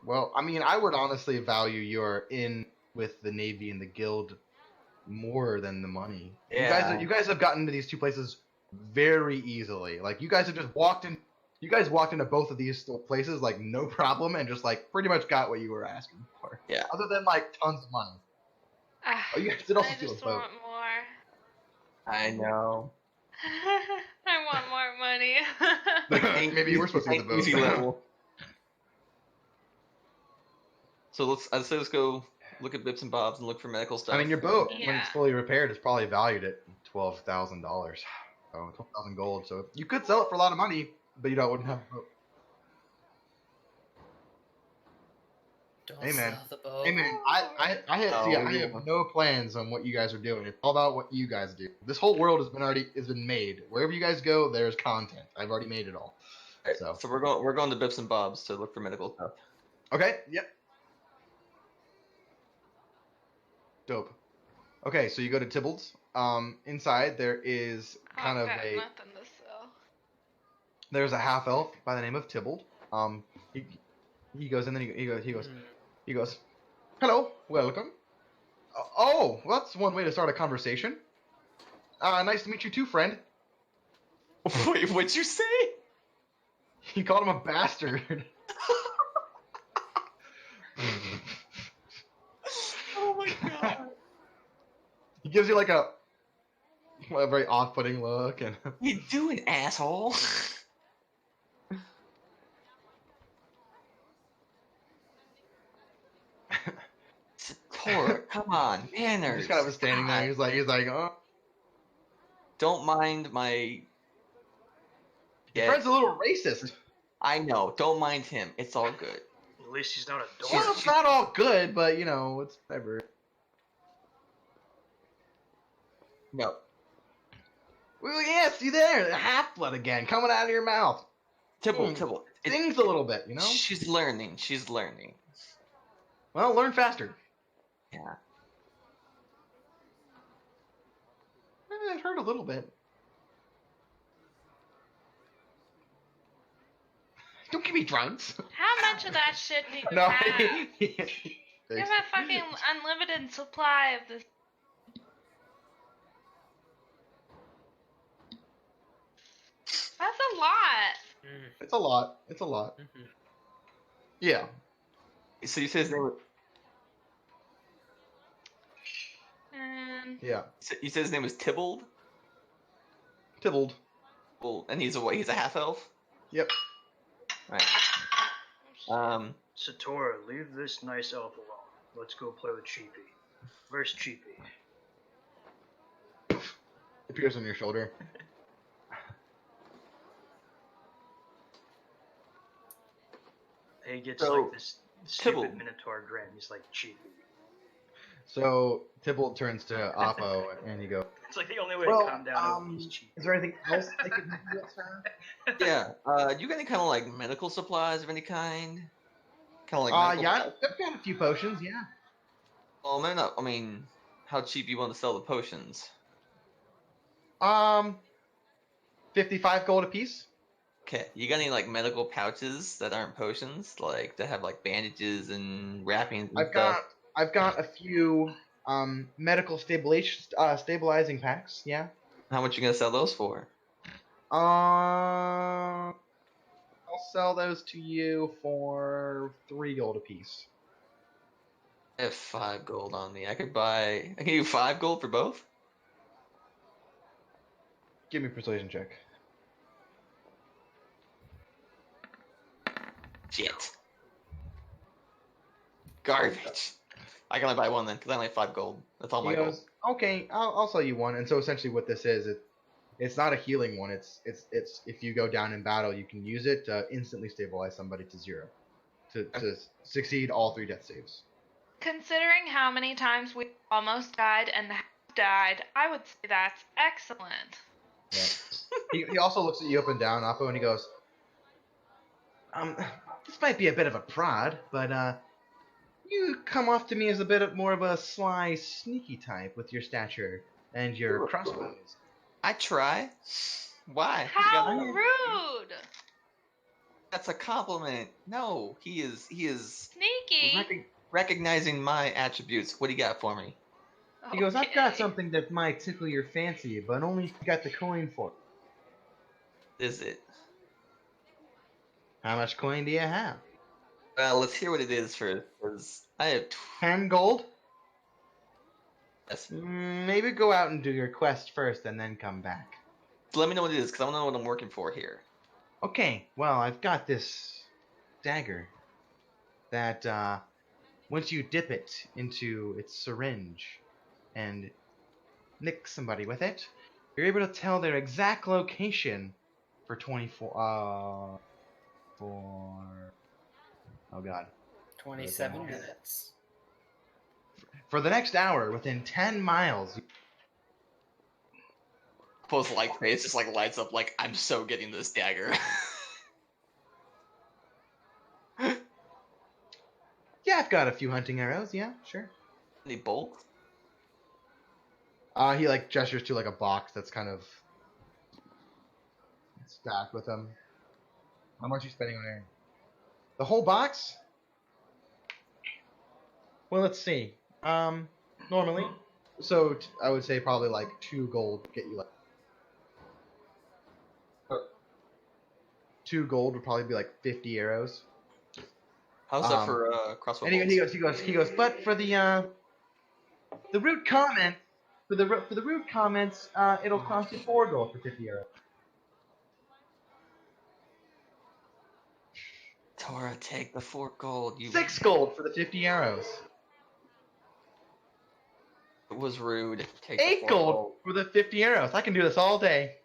Well, I mean, I would honestly value your in with the Navy and the Guild more than the money. Yeah. You guys have gotten to these two places very easily. Like you guys have just walked in. You guys walked into both of these places like no problem and just like pretty much got what you were asking for. Yeah. Other than like tons of money. Ah, Oh, you guys did also I steal a just boat. want more. I know. I want more money. Maybe you were supposed to get the boat. Easy level. So let's go look at bits and bobs and look for medical stuff. I mean, your boat when Yeah. it's fully repaired is probably valued at $12,000. So 12,000 gold. So you could sell it for a lot of money, but you wouldn't have a boat. Don't Hey, man. sell the boat. Hey man, I have no plans on what you guys are doing. It's all about what you guys do. This whole world has been made. Wherever you guys go, there's content. I've already made it all. Alright, So. so we're going to bits and bobs to look for medical stuff. Okay. Yep. Dope. Okay, so you go to Tybalt's. Inside there is kind of I've got a nothing to sell. there's a half elf by the name of Tybalt. He goes and then he goes, hello, welcome. Oh, well, that's one way to start a conversation. Nice to meet you too, friend. Wait, what'd you say? He called him a bastard. Oh my god. He gives you like a very off-putting look, and You doing, asshole? Satora, come on, he manners. just kind of was standing there. God. He's like, oh. Don't mind my. Your friend's a little racist. I know. Don't mind him. It's all good. At least he's not a Well, dork. it's not all good, but you know, it's whatever. No. Well, yeah, see there, half-blood again, coming out of your mouth. Tybalt. It- Stings a little bit, you know? She's learning. She's learning. Well, learn faster. Yeah. It hurt a little bit. Don't give me drugs. How much of that shit do you No. have? You have a fucking unlimited supply of this. That's a lot. It's a lot. It's a lot. Yeah. So you said his name was. Yeah. You said his name was Tybalt. Tybalt. Well, and he's a what? He's a half elf. Yep. Right. Satora, leave this nice elf alone. Let's go play with Chiipi. Where's Chiipi? Appears on your shoulder. He gets So, like this stupid Tibble. Minotaur grin. He's like Chiipi. So Tybalt turns to Appo and he goes, It's like the only way "Well, to calm down is Chiipi. is there anything else I could help you with, sir?" Yeah. You got any kind of like medical supplies of any kind? Kind of like medical. Yeah, I've got a few potions. Yeah. Well, maybe not. I mean, how cheap you want to sell the potions? 55 gold apiece. Okay, you got any like medical pouches that aren't potions, like that have like bandages and wrappings and stuff? I've got a few medical stabilizing packs. Yeah. How much you gonna sell those for? I'll sell those to you for 3 gold apiece. I have 5 gold on me. I can give you 5 gold for both. Give me a persuasion check. Shit. Garbage. I can only buy one then, because I only have 5 gold. That's all He my gold. goes, "Okay, I'll sell you one." And so essentially, what this is, it's not a healing one. It's if you go down in battle, you can use it to instantly stabilize somebody to 0, to succeed all 3 death saves. Considering how many times we almost died and have died, I would say that's excellent. Yeah. He also looks at you up and down, Appo, and he goes, "This might be a bit of a prod, but you come off to me as a bit more of a sly, sneaky type with your stature and your crossbows." I try. Why? How You got- rude! That's a compliment. No, he is Sneaky. recognizing my attributes. What do you got for me? He goes, "I've got Okay. something that might tickle your fancy, but only if you got the coin for it." Is it? How much coin do you have? Well, let's hear what it is first, because I have 10 gold? yes. Maybe go out and do your quest first and then come back. So let me know what it is, because I want to know what I'm working for here. Okay, well, I've got this dagger that once you dip it into its syringe and nick somebody with it, you're able to tell their exact location for 24 for oh god 27 minutes. for the next hour within 10 miles. Post like face just like lights up like I'm so getting this dagger. Yeah, I've got a few hunting arrows. Yeah, sure. Any bolts? He like gestures to like a box that's kind of stacked with them. How much are you spending on air? The whole box? Well, let's see. Normally, so I would say probably like 2 gold would get you like 2 gold would probably be like 50 arrows. How's that for crossbow And bolts? he goes. But for the rude comment, for the rude comments, it'll cost you 4 gold for 50 arrows. Tora, take the 4 gold. You 6 gold for the 50 arrows. It was rude. Take the 8 4 gold for the 50 arrows. I can do this all day.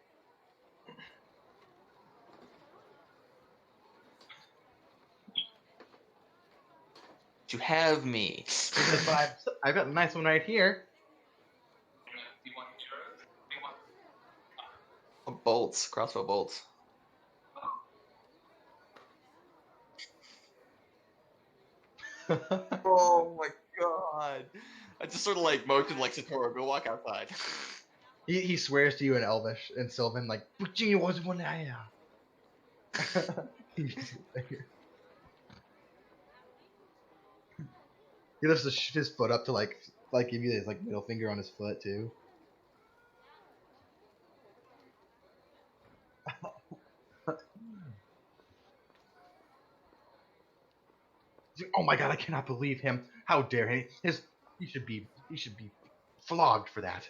You have me. I've got a nice one right here. Bolts, crossbow bolts. Oh my god. I just sort of like motioned like Satora, go walk outside. He swears to you in Elvish and Sylvan, like, "Puccini was one eye." He lifts his foot up to like give you his like middle finger on his foot too. Oh my god, I cannot believe him. How dare he? He should be flogged for that.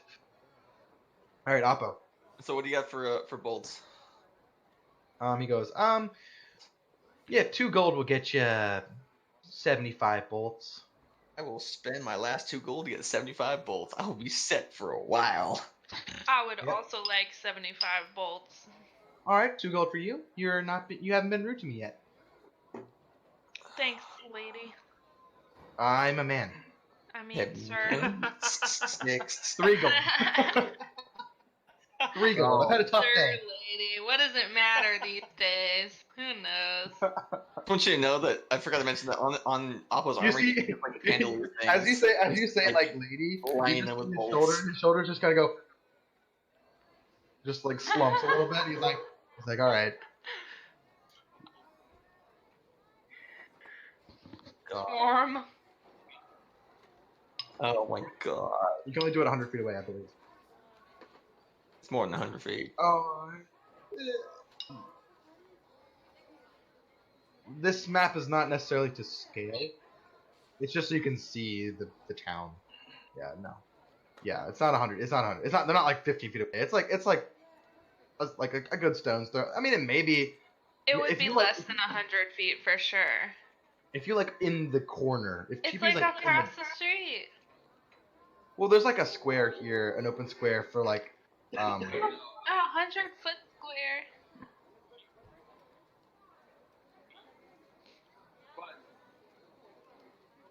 All right, Appo. So what do you got for bolts? He goes, yeah, 2 gold will get you 75 bolts. I will spend my last 2 gold to get 75 bolts. I will be set for a while. I would Yep. also like 75 bolts. All right, 2 gold for you. You haven't been rude to me yet. Thanks, lady. I'm a man. I mean, Have sir. 6. 3 gold. 3 gold. I've had a tough Sir, day. lady. What does it matter these days? Who knows? I want you to know that I forgot to mention that on Appo's You armor, see, he has, like bandolier as you things. say, like lady, lining them with his bolts. shoulders just kind of go, just like slumps a little bit. He's like, all right. God. Storm. Oh my god. You can only do it 100 feet away, I believe. It's more than 100 feet. Oh. This map is not necessarily to scale. It's just so you can see the town. Yeah, no. Yeah, it's not 100. It's not 100. It's not. They're not like 50 feet away. It's like a good stone's throw. I mean, it may be. It would if be you less like, than 100 feet for sure. If you're like in the corner, if It's Chiipi's like in across the street. well, there's like a square here, an open square for like A 100-foot square.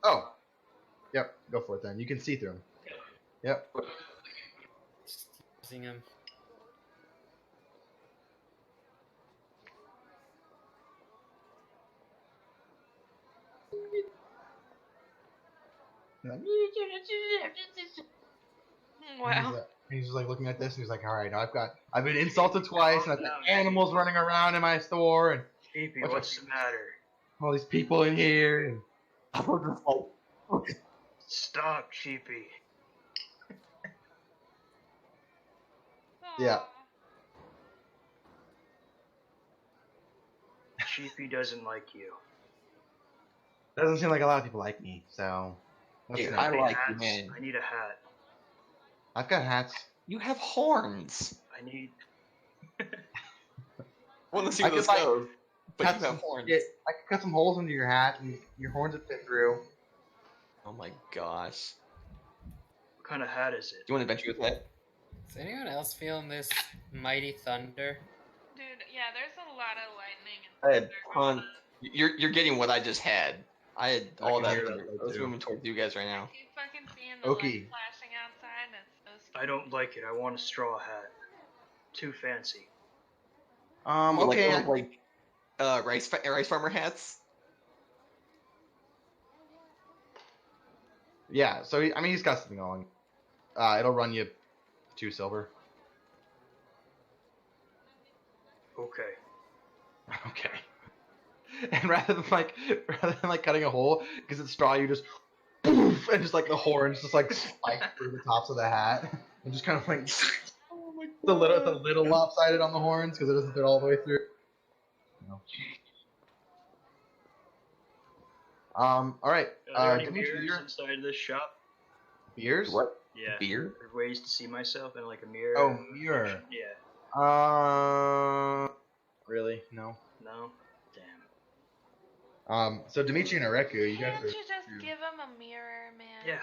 Oh. Yep, go for it then. You can see through them. Yep. Just using him. Wow. He's just like looking at this and he's like, all right, I've been insulted twice and I've got animals running around in my store and Chiipi, what's the matter? all these people in here and I was just like, Stop, Chiipi. yeah. Chiipi doesn't like you. Doesn't seem like a lot of people like me, so that's Dude, nice. I like you, Hats. man. I need a hat. I've got hats. You have horns. I need. Well, let's see I where this could, like, goes. But cut you have some- horns. I could cut some holes into your hat and your horns would fit through. Oh my gosh. What kind of hat is it? Do you want to venture with that? Is anyone else feeling this mighty thunder? Dude, yeah, there's a lot of lightning and I had thunder going ton. You're getting what I just had. I had I all can that. hear that, thunder. I was too. moving towards you guys right on. now. I keep fucking seeing the Ohkee. light flashing outside and it's so scary. I don't like it. I want a straw hat. Too fancy. Okay. Like rice farmer hats. Yeah, so he's got something on. It'll run you 2 silver. Okay. Okay. And rather than like cutting a hole, because it's straw, you just poof, and just like the horns just like spike through the tops of the hat, and just kind of like the little lopsided on the horns because it doesn't fit all the way through. No. All right. Are there any Dimitri, mirrors inside of this shop? beers? What? Yeah. Beer? Or ways to see myself in like a mirror. Oh, mirror. Yeah. Really? No. No. Damn. So Dimitri and Ereku, you guys Can't are. you just give him a mirror, man? Yeah.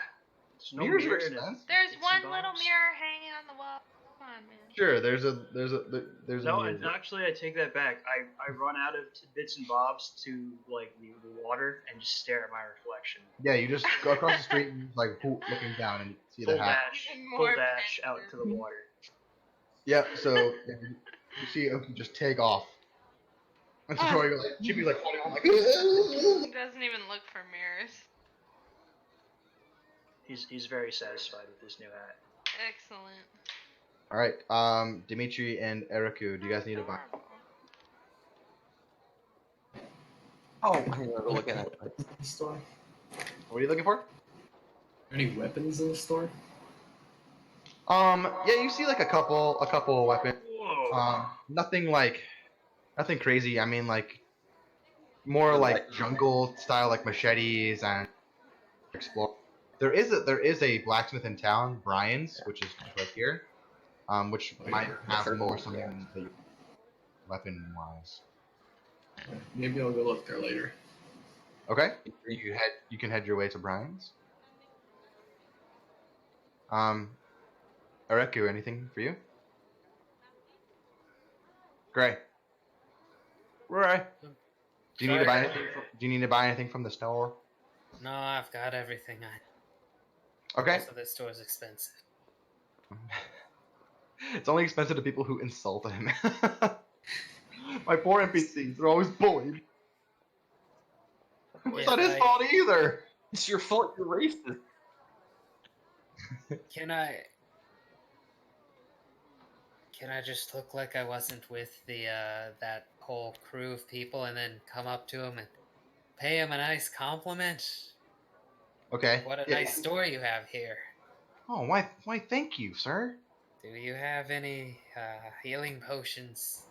There's no Mirrors are mirror in it. expensive. There's It's one some little bombs. mirror hanging on the wall. Come on, man. Sure, there's a No, mirror. and actually, I take that back. I run out of bits and bobs to like the water and just stare at my reflection. Yeah, you just go across the street and like looking down and you see Full the hat. dash, Even full more dash out to the offensive. water. Yep. So you see Ohkee just take off. And so you're like, Chiipi's like holding on like. He doesn't even look for mirrors. He's very satisfied with his new hat. Excellent. All right. Dimitri and Ereku, do you guys need a buy? Oh, I didn't go look at it. Store? What are you looking for? Are there any weapons in the store? Yeah, you see like a couple of weapons. Whoa. Nothing crazy. I mean, like more like jungle style, like machetes and explore. There is a blacksmith in town, Brian's, which is just right here, which might have more something weapon wise. Maybe I'll go look there later. Okay, you can head your way to Brian's. Ereku, anything for you? Gray. Gray. Do you need to buy anything? Do you need to buy anything from the store? No, I've got everything. Okay. Also, this store is expensive. It's only expensive to people who insulted him. My poor NPCs, they're always bullied. It's not his fault either. It's your fault. You're racist. Can I just look like I wasn't with the that whole crew of people, and then come up to him and pay him a nice compliment? Okay. What a nice store you have here. Oh, why? Thank you, sir. Do you have any healing potions?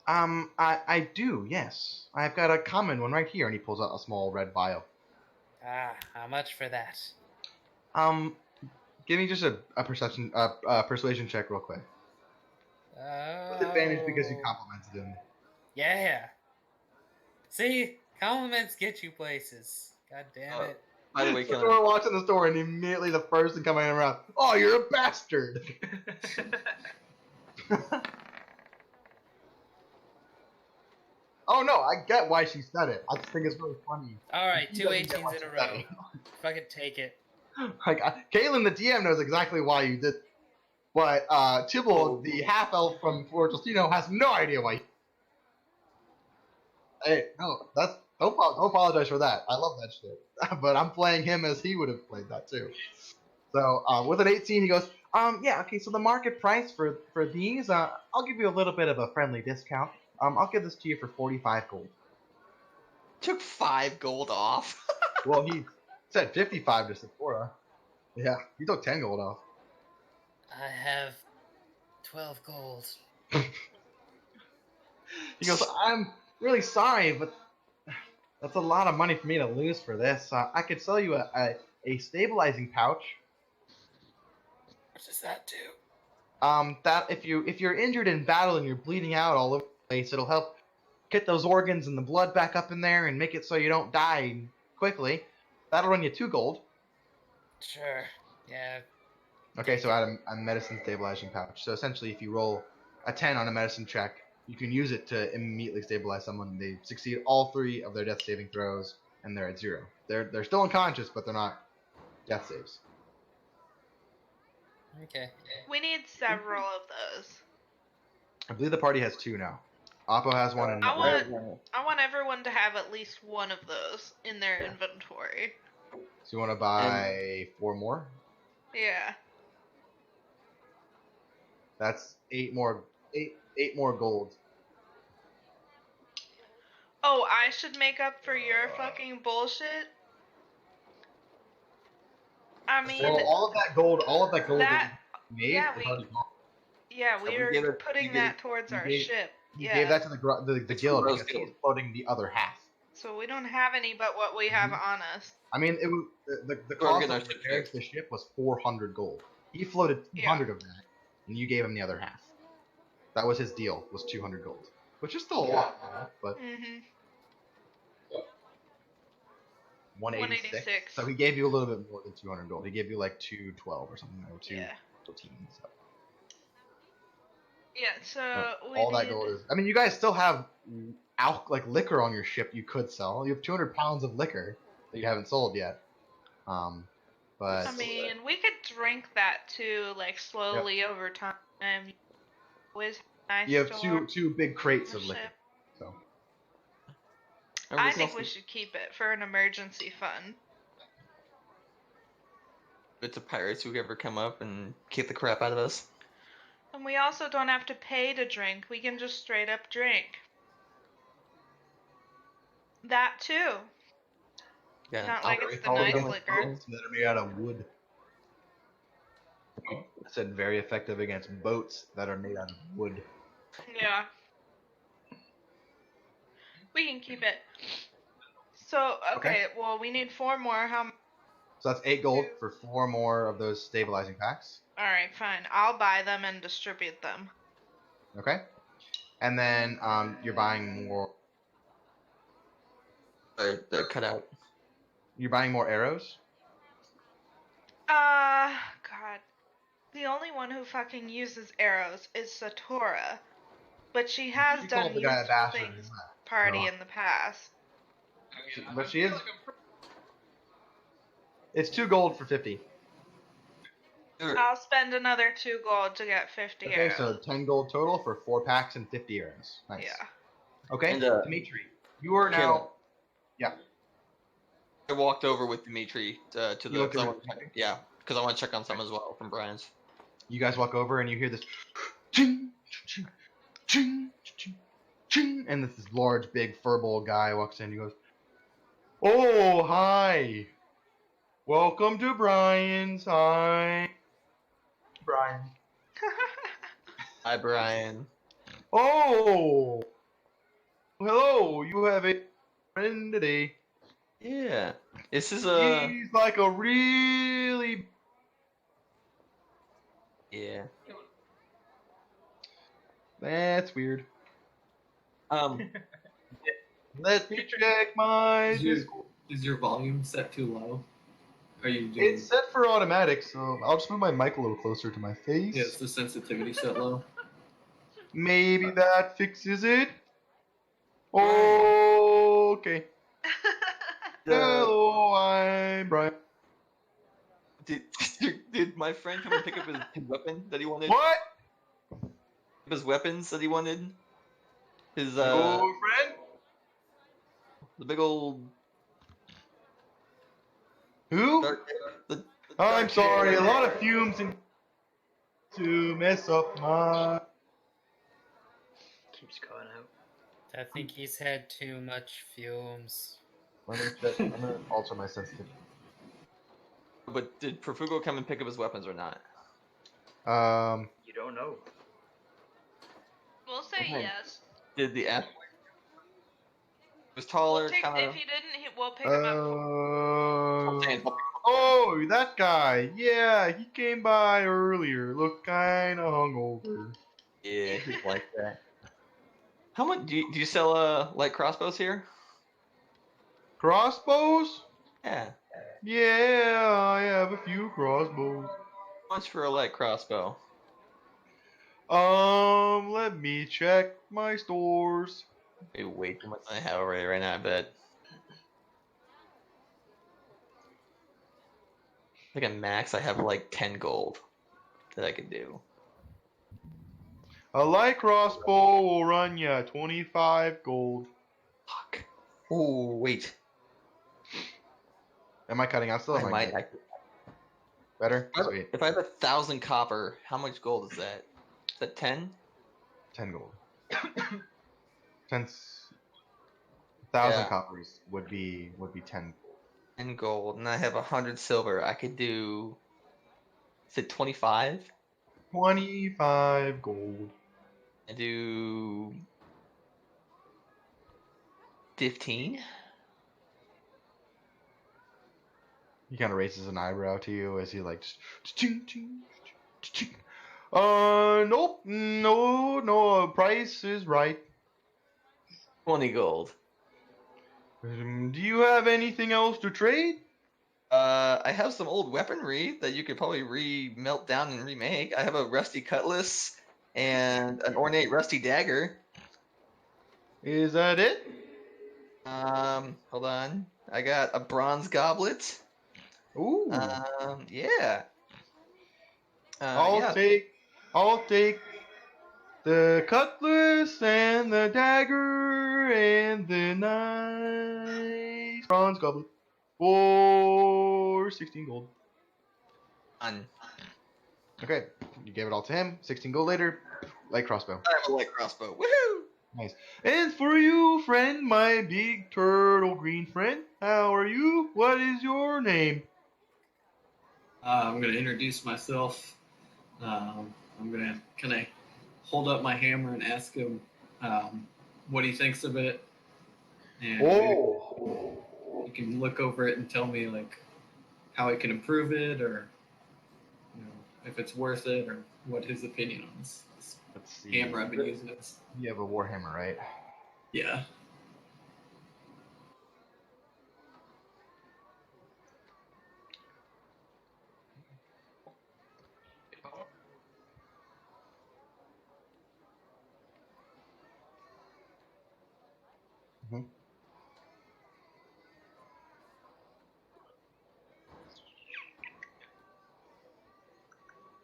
I do. Yes, I've got a common one right here, and he pulls out a small red vial. How much for that? Give me just a persuasion check real quick. With advantage because you complimented him. Yeah. See, compliments get you places. God damn it. By the way, So we're watching the store, and immediately the first thing coming around, oh, you're a bastard! Oh no, I get why she said it. I just think it's really funny. Alright, two Doesn't get 18s why in she a said row. it. Fucking take it. Like, Kaylin, the DM, knows exactly why you did. But Tibble, the half elf from Fortustino, has no idea why. Hey, no, don't apologize for that. I love that shit. But I'm playing him as he would have played that too. So with an 18, he goes, yeah, okay. So the market price for these, I'll give you a little bit of a friendly discount. I'll give this to you for 45 gold. took 5 gold off. Well, he said 55 to Satora. Yeah, he took 10 gold off. I have 12 gold. He goes, I'm really sorry, but that's a lot of money for me to lose for this. I could sell you a stabilizing pouch. What does that do? That if you're injured in battle and you're bleeding out all over the place, it'll help get those organs and the blood back up in there and make it so you don't die quickly. That'll run you 2 gold. Sure. Yeah. Okay, so add a medicine stabilizing pouch. So essentially, if you roll a 10 on a medicine check, you can use it to immediately stabilize someone. They succeed all 3 of their death saving throws, and they're at 0. They're still unconscious, but they're not death saves. Okay. We need several of those. I believe the party has 2 now. Appo has 1, and I want everyone to have at least one of those in their inventory. So you want to buy 4 more? Yeah. That's 8 more. 8 more gold. Oh, I should make up for your fucking bullshit? I mean, Well, all of that gold that you made yeah, is already gone. Yeah, So we we are gave it- putting you that gave- towards you our gave- ship. You Yeah. gave that to the guild Rose because Guild. he's floating the other half. So we don't have any but what we have on us. I mean, it was the We're cost getting our of ship repairs fixed. to the ship was 400 gold. He floated 200 of that, and you gave him the other half. That was his deal, was 200 gold, which is still a lot, but Mm-hmm. 186. So he gave you a little bit more than 200 gold. He gave you like 212 or something, or 213. So. Yeah, so we all need... that gold is. I mean, you guys still have liquor on your ship you could sell. You have 200 pounds of liquor that you haven't sold yet. But I mean, we could drink that too, like slowly over time. Always nice. You have store two big crates on of the liquor. ship. So And I can think also we should keep it for an emergency fund. give it to pirates who ever come up and kick the crap out of us. And we also don't have to pay to drink. We can just straight up drink. That too. Yeah. Not like it's the All nice against liquor. boats that are made out of wood. I said very effective against boats that are made out of wood. Yeah. We can keep it. So, okay, well, we need 4 more. So that's 8 gold for 4 more of those stabilizing packs. Alright, fine. I'll buy them and distribute them. Okay. And then you're buying more. They're cut out. You're buying more arrows. God. The only one who fucking uses arrows is Satora. But she has She done called the guy a useful bastard and things left. party No. in the past. But she is. It's 2 gold for 50. I'll spend another 2 gold to get 50 Okay, arrows. so 10 gold total for 4 packs and 50 arrows. Nice. Yeah. Okay, And, Dimitri, you are now. Yeah. I walked over with Dimitri to You the. looked 'cause I over- wanna check- yeah, because I want to check on some as well from Brian's. You guys walk over and you hear this. Ching, ching, ching, ching, ching, and this large, big, furball guy walks in. He goes, "Oh, hi. Welcome to Brian's. Hi, Brian. Hi, Brian. Oh, hello. You have a friend today. Yeah, this is a. He's like a really Yeah. That's weird. Um. Let me check my Is your, Discord. is your volume set too low? Are you doing? It's set for automatic, so I'll just move my mic a little closer to my face. Yeah, is the sensitivity set low? Maybe that fixes it. Okay. Hello, I'm Brian. Did my friend come and pick up his weapon that he wanted? What? His weapons that he wanted? His Your friend? the big old Who? dark. The I'm dark sorry, hair. a lot of fumes and to mess up my. Keeps cutting out. I think he's had too much fumes. Let me check. I'm gonna alter my sensitivity. But did Profugo come and pick up his weapons or not? You don't know. We'll say Okay. yes. Did the app was taller? If Kind he didn't, we'll pick him up. Oh, that guy. Yeah, he came by earlier. Looked kind of hungover. Yeah, he's like that. How much do you sell light crossbows here? Crossbows? Yeah. Yeah, I have a few crossbows. How much for a light crossbow? Let me check my stores. Maybe way too much than I have already right now, I bet. Like a max, I have like 10 gold that I could do. A light crossbow will run ya 25 gold. Fuck. Oh, wait. Am I cutting out still? I Am might good? actually. Better? Sweet. If I have 1,000 copper, how much gold is that? Is that 10? 10 gold. 1,000 Yeah. coppers would be 10 gold. 10 gold, and I have 100 silver. I could do. Is it 25? 25 gold. I do 15. He kind of raises an eyebrow to you as he like just. Nope. No. Price is right. 20 gold. Do you have anything else to trade? I have some old weaponry that you could probably melt down and remake. I have a rusty cutlass and an ornate rusty dagger. Is that it? Hold on. I got a bronze goblet. Ooh. Yeah. I'll Yeah. take the cutlass and the dagger and the nice bronze goblet for 16 gold. Done. Okay, you gave it all to him. 16 gold later, light crossbow. I have a light crossbow. Woohoo! Nice. And for you, friend, my big turtle green friend, how are you? What is your name? I'm going to introduce myself. I'm going to kind of hold up my hammer and ask him what he thinks of it. And Oh. you can look over it and tell me like how I can improve it, or if it's worth it, or what his opinion on this Let's see. hammer I've been using is. You have a warhammer, right? Yeah.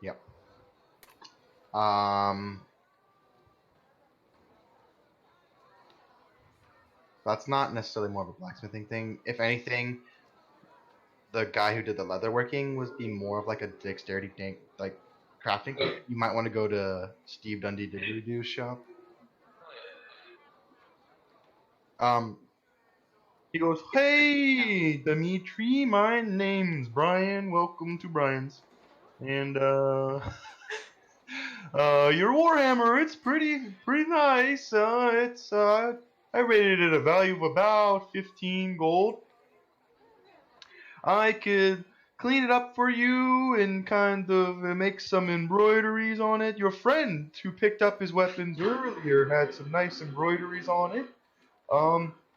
Yep. That's not necessarily more of a blacksmithing thing. If anything, the guy who did the leatherworking was being more of like a dexterity like crafting. You might want to go to Steve Dundee Didgeridoo's shop. He goes, "Hey, Dimitri, my name's Brian. Welcome to Brian's. And your Warhammer, it's pretty nice. It's I rated it a value of about 15 gold. I could clean it up for you and kind of make some embroideries on it. Your friend who picked up his weapons earlier had some nice embroideries on it.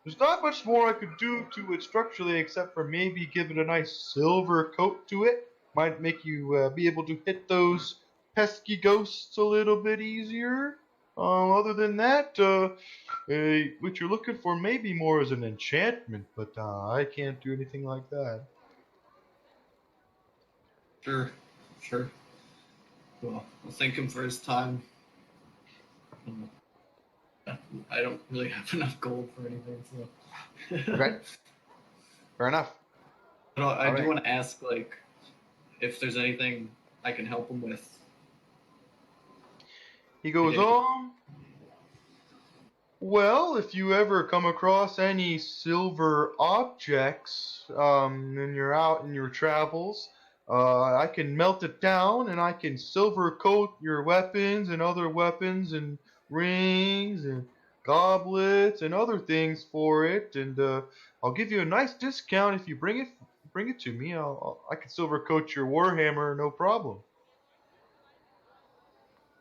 There's not much more I could do to it structurally except for maybe give it a nice silver coat to it. Might make you be able to hit those pesky ghosts a little bit easier. Other than that, what you're looking for maybe more is an enchantment, but I can't do anything like that." Sure. Well, I'll thank him for his time. I don't really have enough gold for anything, so. Okay. Fair enough. But I do Alright. want to ask, like, if there's anything I can help him with. He goes, well, if you ever come across any silver objects, and you're out in your travels, I can melt it down and I can silver coat your weapons and other weapons and rings and goblets and other things for it, and I'll give you a nice discount if you bring it to me. I can silver coat your Warhammer, no problem.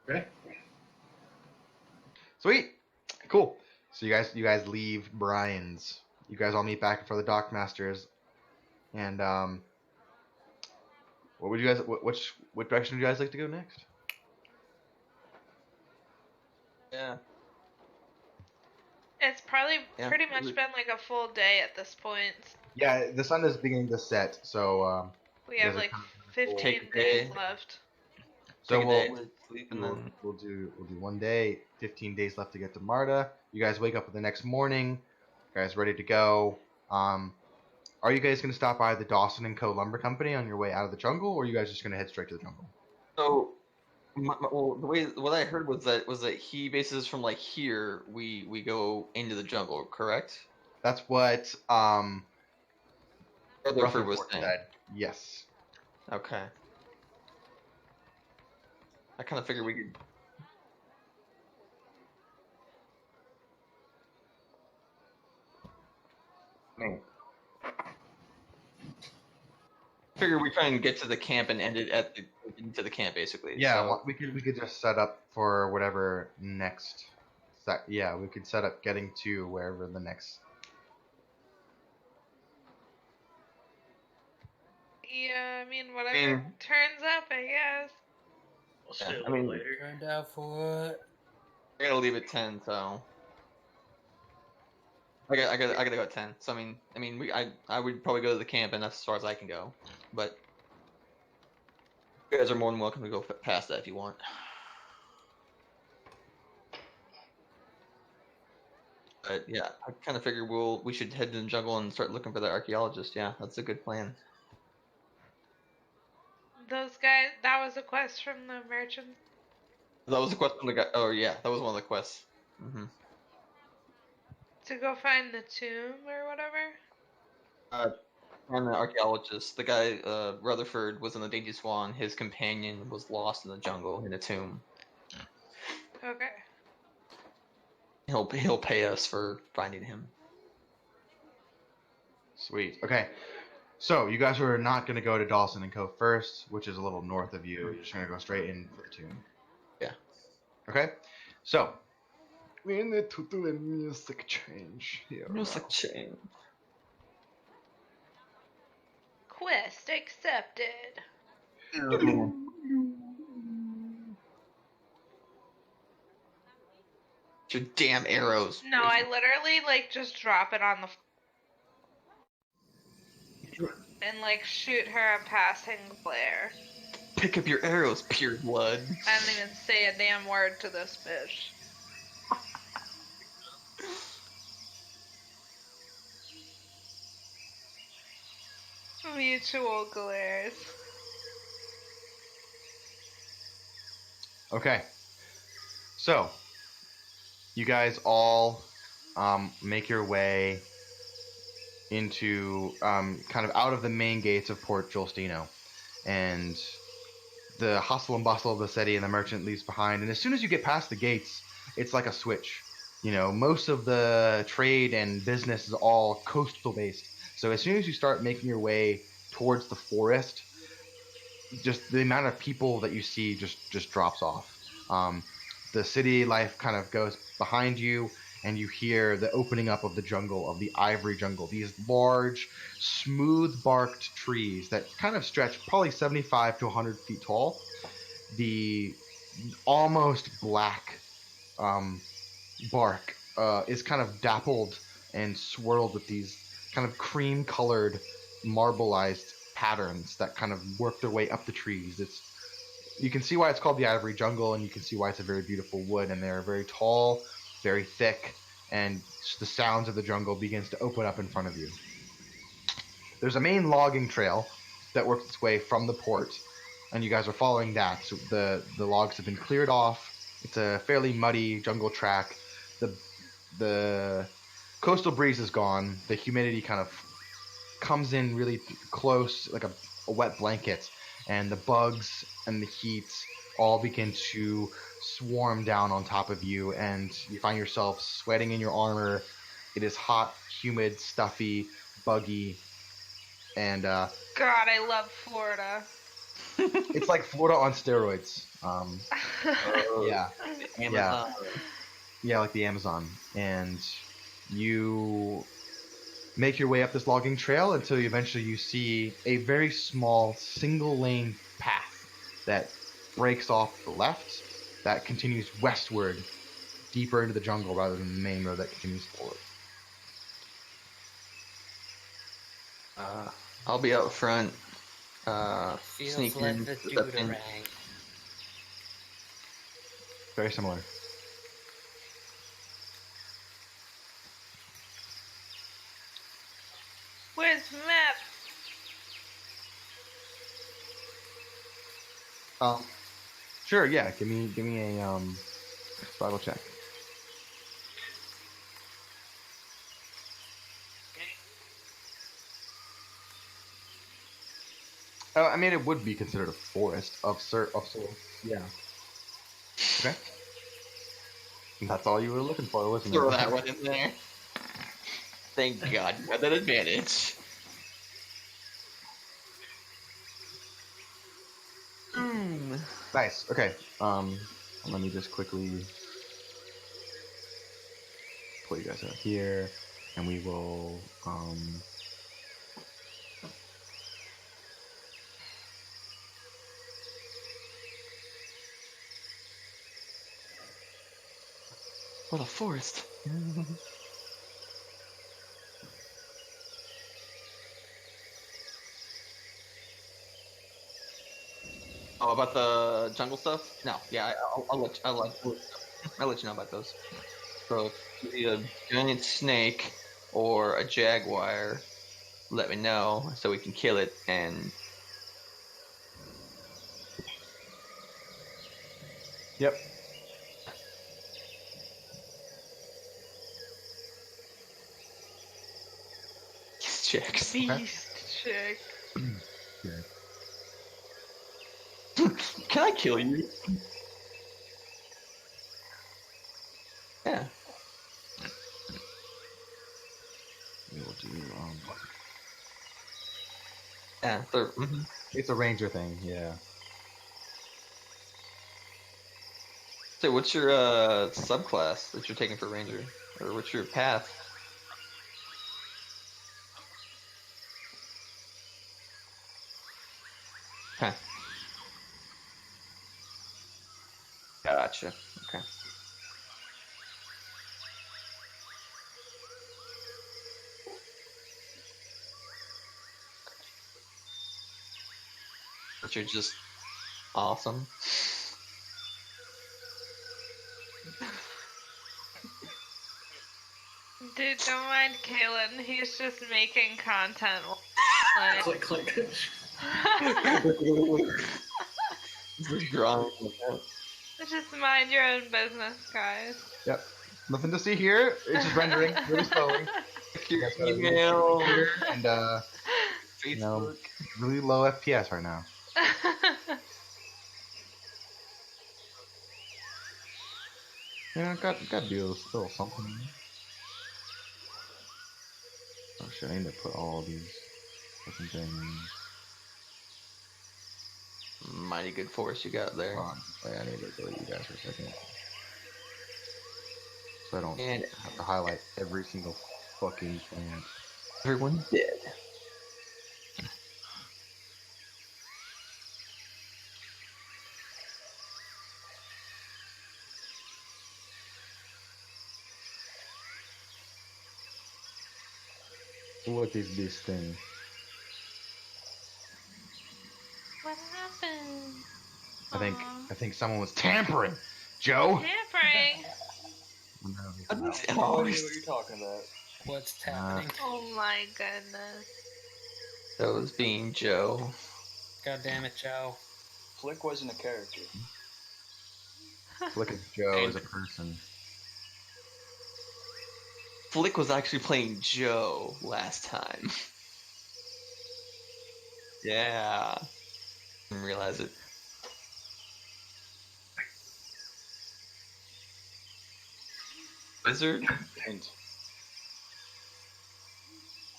Okay. Sweet. Cool. So you guys leave Brian's. You guys all meet back for the Dockmasters. And what would you guys what direction would you guys like to go next? Yeah. It's probably Yeah. pretty much been like a full day at this point. Yeah, the sun is beginning to set, so We You have guys are like kind of 15 Take a days day. left. so Take a day to sleep and we'll, then we'll do 1 day, 15 days left to get to Marta. You guys wake up the next morning. You guys ready to go. Are you guys going to stop by the Dawson and Co. Lumber Company on your way out of the jungle, or are you guys just going to head straight to the jungle? so well, the way what I heard was that he bases from like here we go into the jungle, correct? That's what Rutherford was Rutherford saying. said. Yes. Okay. I kind of figured we could. Figure we try and get to the camp and end it into the camp basically. Yeah, So, we could just set up for whatever next. Yeah, we could set up getting to wherever the next. Yeah, I mean, whatever turns up, I guess. I'll stay Yeah, a little later. Turned out for what? we're gonna leave at 10. So I gotta go at 10. So I mean I would probably go to the camp and that's as far as I can go. But you guys are more than welcome to go past that if you want. But yeah, I kind of figure we should head to the jungle and start looking for the archaeologist. Yeah, that's a good plan. Those guys, that was a quest from the merchants. That was a question the guy. Oh yeah, that was one of the quests. To go find the tomb or whatever? And the archaeologist, the guy Rutherford was in the Dainty Swan. His companion was lost in the jungle in a tomb. Okay. He'll pay us for finding him. Sweet. Okay. So you guys are not going to go to Dawson and Co. first, which is a little north of you. You're just going to go straight in for the tomb. Yeah. Okay. So we need to do a music change here. Music change. Quest accepted. Your damn arrows. No, I literally like just drop it on the and like shoot her a passing glare. Pick up your arrows, pure blood. I didn't even say a damn word to this bitch. Mutual glares. Okay. So, you guys all make your way into kind of out of the main gates of Port Jolstino. And the hustle and bustle of the city and the merchant leaves behind. And as soon as you get past the gates, it's like a switch. You know, most of the trade and business is all coastal based. So as soon as you start making your way towards the forest, just the amount of people that you see just drops off. The city life kind of goes behind you, and you hear the opening up of the jungle, of the ivory jungle. These large, smooth-barked trees that kind of stretch probably 75 to 100 feet tall. The almost black bark is kind of dappled and swirled with these kind of cream-colored, marbleized patterns that kind of work their way up the trees. You can see why it's called the Ivory Jungle, and you can see why it's a very beautiful wood, and they're very tall, very thick, and the sounds of the jungle begins to open up in front of you. There's a main logging trail that works its way from the port, and you guys are following that. So the logs have been cleared off. It's a fairly muddy jungle track. The coastal breeze is gone. The humidity kind of comes in really close, like a wet blanket, and the bugs and the heat all begin to swarm down on top of you, and you find yourself sweating in your armor. It is hot, humid, stuffy, buggy, and God, I love Florida. it's like Florida on steroids. Yeah, Amazon. yeah, like the Amazon. And you make your way up this logging trail until eventually you see a very small single-lane path that breaks off the left that continues westward, deeper into the jungle rather than the main road that continues forward. I'll be out front, Feels sneaking like the stepping. Doodarang. Very similar. Where's the map? Sure, yeah. Give me a survival check. I mean, it would be considered a forest of sorts. Yeah. Okay. That's all you were looking for, wasn't it? Throw that one in there. Thank God you had that advantage. Nice. Okay. Let me just quickly pull you guys out here, and we will What a forest. Oh, about the jungle stuff? No, yeah, I'll let you know about those. So if you see a giant snake or a jaguar, let me know so we can kill it and. Yep. Checks. Beast chick. Can I kill you? Yeah. We will do. Yeah. It's a ranger thing. Yeah. So what's your subclass that you're taking for ranger, or what's your path? Okay. Gotcha. Okay. But you're just Awesome. Dude, don't mind Kalen. He's just making content. Like, Click, click. Just drawing. just mind your own business, guys. Yep. Nothing to see here. It's just rendering really slowly. Your That's what I was email. here, and you know, Facebook. really low FPS right now. Yeah, got to be a still something. Oh shit! I need to put all these fucking things. Mighty good force you got there. Hold on. Wait, I need to delete you guys for a second, so I don't And have to highlight every single fucking plant. everyone's dead. What is this thing? What happened? I think someone was tampering. Joe. Tampering. I don't I know what you're talking about. What's happening? Oh my goodness. Those being Joe. God damn it, Joe. Flick wasn't a character. Look at Joe as a person. Flick was actually playing Joe last time. Yeah. Didn't realize it. Wizard? Hint.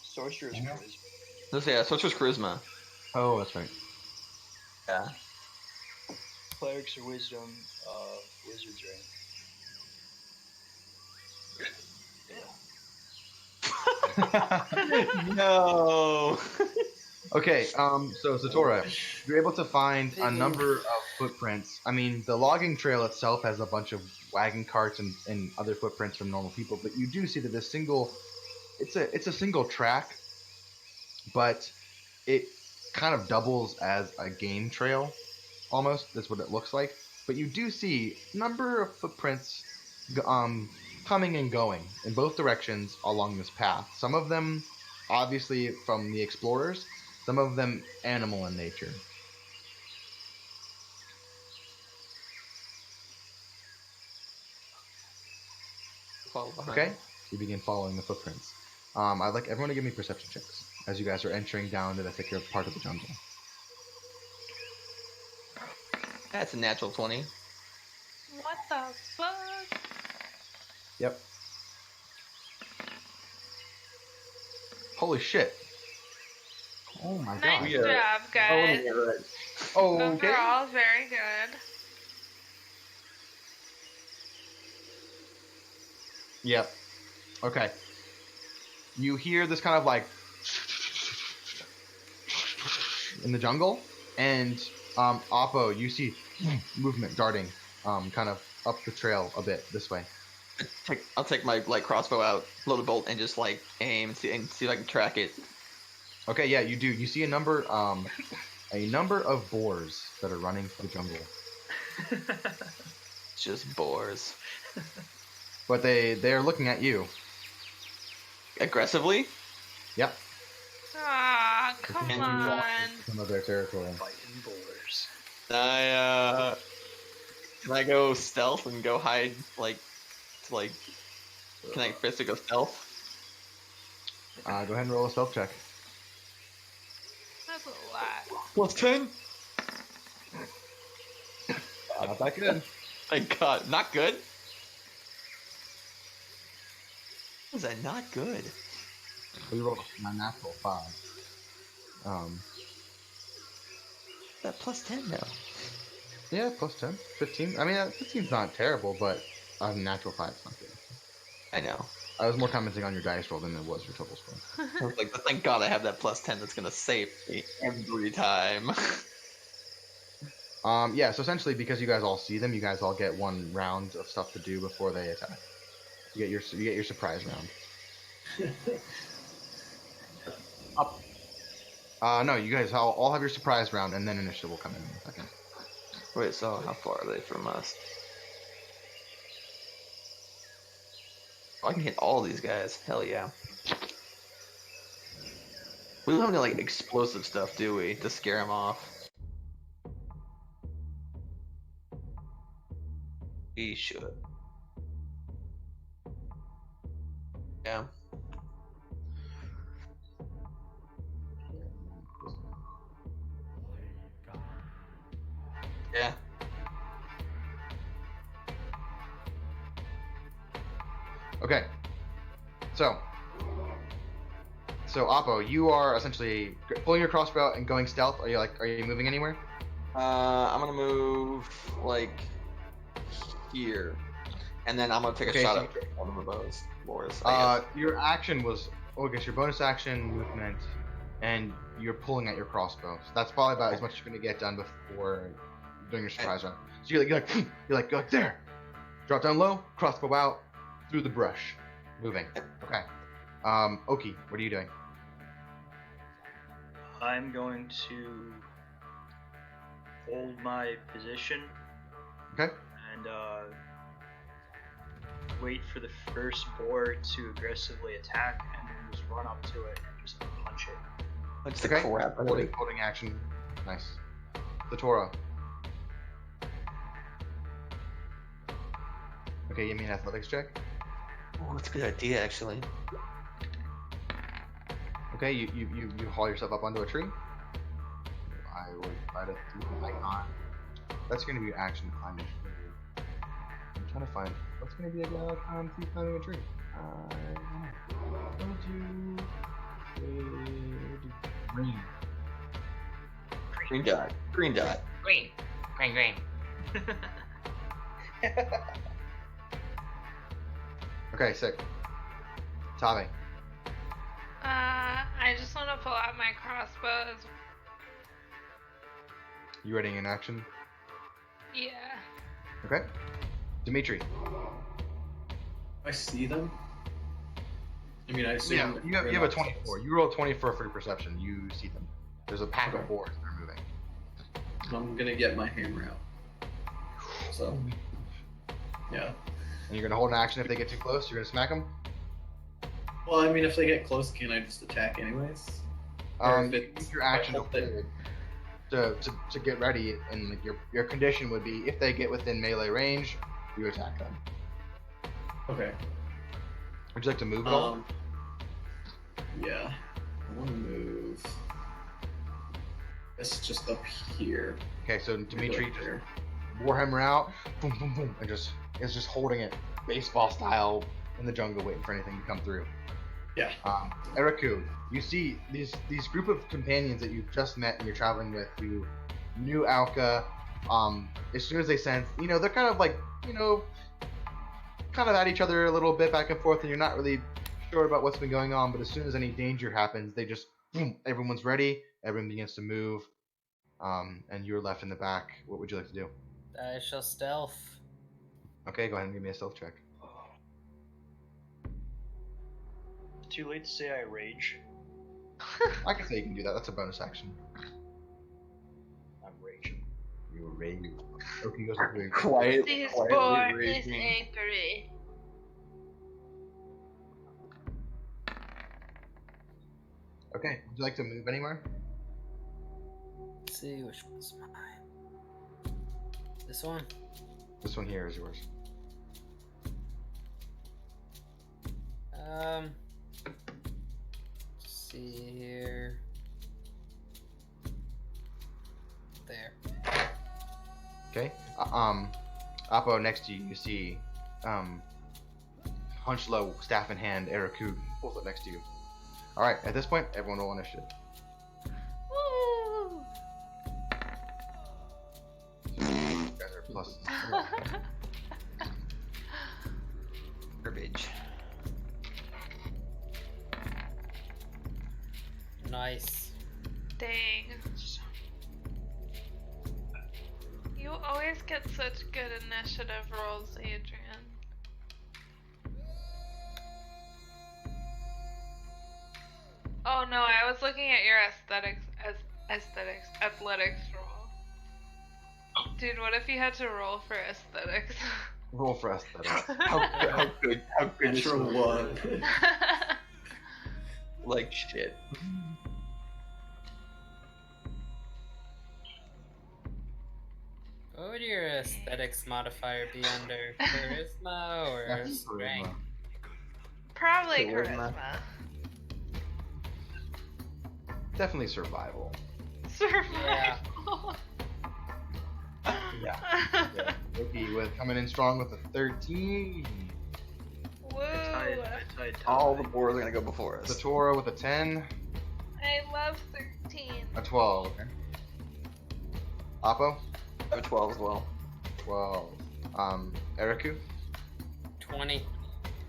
Sorcerer's Yeah. charisma. Let's say, yeah, Sorcerer's Charisma. Oh, that's right. Yeah. Clerics are wisdom, wizards are No. Okay, so Satora, you're able to find a number of footprints. I mean, the logging trail itself has a bunch of wagon carts and other footprints from normal people, but you do see that this single, it's a single track, but it kind of doubles as a game trail, almost. That's what it looks like. But you do see a number of footprints, coming and going in both directions along this path. Some of them, obviously, from the explorers. Some of them animal in nature. Follow behind. Okay, you begin following the footprints. I'd like everyone to give me perception checks as you guys are entering down to the thicker part of the jungle. That's a natural 20. What the fuck? Yep. Holy shit. Oh my Nice god. Yeah. job, guys. Oh, Those okay. are all very good. Yep. Okay. You hear this kind of like in the jungle, and Appo, you see movement darting, kind of up the trail a bit this way. I'll take my crossbow out, load a bolt, and just aim and see if I can track it. Okay, yeah, you do. You see a number of boars that are running through the jungle, It's just boars. but they are looking at you. Aggressively? Yep. Ah, come And on. Some of their territory. Fighting boars. Can I go stealth and go hide can I basically go stealth? Go ahead and roll a stealth check. That's a lot. Plus 10? Not that good. Thank God. Not good? Was that not good? You rolled a natural 5. That plus 10 now. Yeah, plus 10. 15. I mean, 15's not terrible, but a natural 5 is not good. I know. I was more commenting on your dice roll than it was your total score. I was but thank God I have that plus 10 that's gonna save me every time. Yeah, so essentially, because you guys all see them, you guys all get one round of stuff to do before they attack. You get your surprise round. Up. No, you guys all have your surprise round, and then initiative will come in a second. Wait, so how far are they from us? Oh, I can hit all these guys. Hell yeah. We don't have any like explosive stuff, do we, to scare them off? We should. Yeah. Yeah. Okay. So Appo, you are essentially pulling your crossbow and going stealth. Are you moving anywhere? I'm gonna move like here, and then I'm gonna take a Okay, shot so at one of the bows. Your action was your bonus action movement, and you're pulling at your crossbow. So that's probably about as much as you're gonna get done before doing your surprise round. So you're like there, drop down low, crossbow out, through the brush, moving. Okay. Ohkee, what are you doing? I'm going to hold my position. Okay. And wait for the first boar to aggressively attack, and then just run up to it and just punch it. Punch the Okay. crap out of it. Holding action. Nice. Satora. Okay, give me an athletics check. Oh, that's a good idea, actually. Okay, you haul yourself up onto a tree. I would try to do an icon. That's going to be your action to climb a tree. I'm trying to find what's going to be a good icon for climbing a tree. We'll do green. Green dot. Green dot. Green. Okay, sick. Tavi. I just want to pull out my crossbows. You ready in action? Yeah. Okay. Dimitri. I see them. I mean, I see Yeah, them. you have a 24. You roll 24 for your perception. You see them. There's a pack of boars that are moving. I'm gonna get my hammer out. So, yeah. And you're gonna hold an action if they get too close. You're gonna smack them. Well, I mean, if they get close, can I just attack anyways? Or if it's- Use your action I hope that- to get ready, and like your condition would be if they get within melee range, you attack them. Okay. Would you like to move at all? Yeah. I want to move. It's just up here. Okay, so Dimitri Right just there. warhammer out, boom, boom, boom, and is just holding it baseball style in the jungle, waiting for anything to come through. Yeah. Ereku, you see these group of companions that you've just met and you're traveling with who knew Alka. As soon as they sense, they're kind of like, kind of at each other a little bit back and forth, and you're not really sure about what's been going on. But as soon as any danger happens, they just, boom, everyone's ready. Everyone begins to move, and you're left in the back. What would you like to do? I shall stealth. Okay, go ahead and give me a stealth check. Too late to say I rage. I can say you can do that. That's a bonus action. I'm raging. You rage. Ohkee goes up to you. This quietly boar is raging. angry. Okay, would you like to move anywhere? Let's see which one's mine. This one? This one here is yours. Let's see here. There. Okay. Appo, next to you, you see, hunched low, staff in hand, Ereku pulls up next to you. All right. At this point, everyone roll initiative. Woo! You guys are plus. Garbage. Nice. Dang. You always get such good initiative rolls, Adrian. Oh no, I was looking at your athletics roll. Dude, what if you had to roll for aesthetics? Roll for aesthetics. How good is Natural it? one. Like shit. What would your aesthetics modifier be under? Charisma or That's strength? charisma. Probably Charisma. charisma. Definitely survival. Survival. Yeah. Ohkee with coming in strong with a 13. Woo! I All the boars are gonna go before us. Satora with a 10. I love 13. A 12. Okay. Appo? I have a 12 as well. 12. Ereku? 20.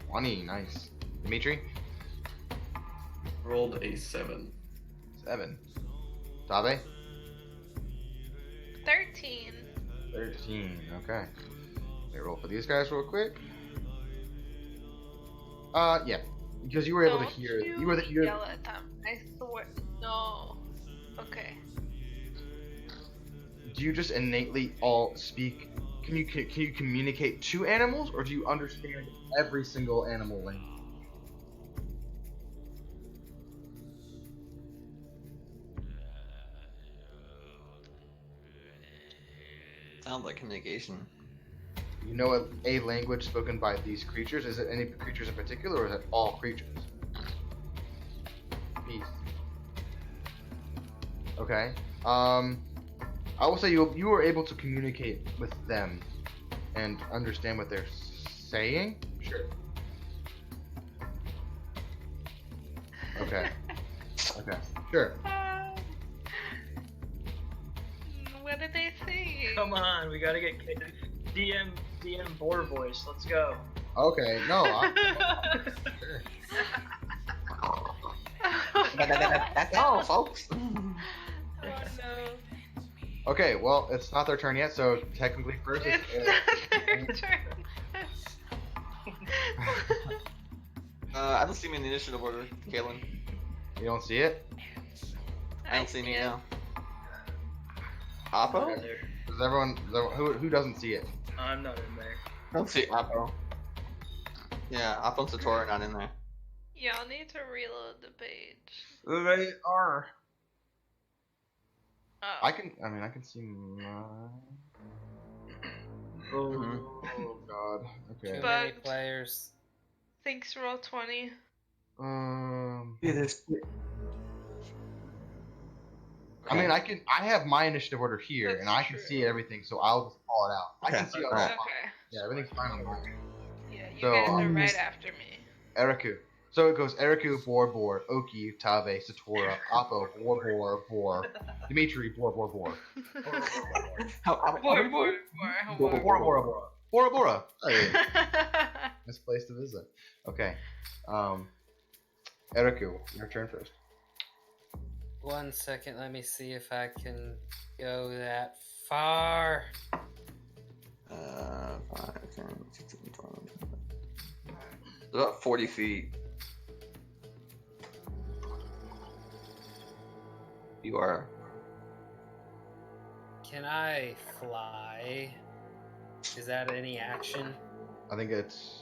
20. Nice. Dimitri? Rolled a 7. 7. Tabe? 13. 13. Okay. Let me roll for these guys real quick. Yeah. Because you were able to Don't hear. You You were the hear. yell at them. I swear. No. Okay. Do you just innately all speak? Can you communicate to animals, or do you understand every single animal language? Sounds like communication. You know a language spoken by these creatures? Is it any creatures in particular, or is it all creatures? Peace. Okay. I will say you were able to communicate with them and understand what they're saying. Sure. Okay. Okay. Sure. What did they say? Come on, we gotta get DM boar voice. Let's go. Okay. No. That's all, folks. Oh no. Okay. Well, it's not their turn yet, so technically first It's it's. not their turn. I don't see me in the initiative order, Kaylin. You don't see it? I don't see me it. now. Appo? Okay. Does everyone? Who doesn't see it? I'm not in there. I don't see Appo. Yeah, Appo and Satora are not in there. Y'all need to reload the page. They are. Oh. I can see mine. Oh God. Okay. Too many Bugged. players. Thanks, roll 20. Yeah, there's. I mean, I have my initiative order here, That's and I can true. see everything, so I'll just call it out. I can Okay. see all Alright. that. Okay. Yeah, everything's fine on the Yeah, you So, guys are um, right after me. Ereku. So it goes Ereku, Bor, Ohkee, Tabe, Satora, Appo, Bor, Dimitri, Bor. How More. Bora. Hey, nice place to visit. Okay. Ereku, your turn first. 1 second, let me see if I can go that far. 5, 10, 16, 12. About 40 feet. You are. Can I fly? Is that any action? I think it's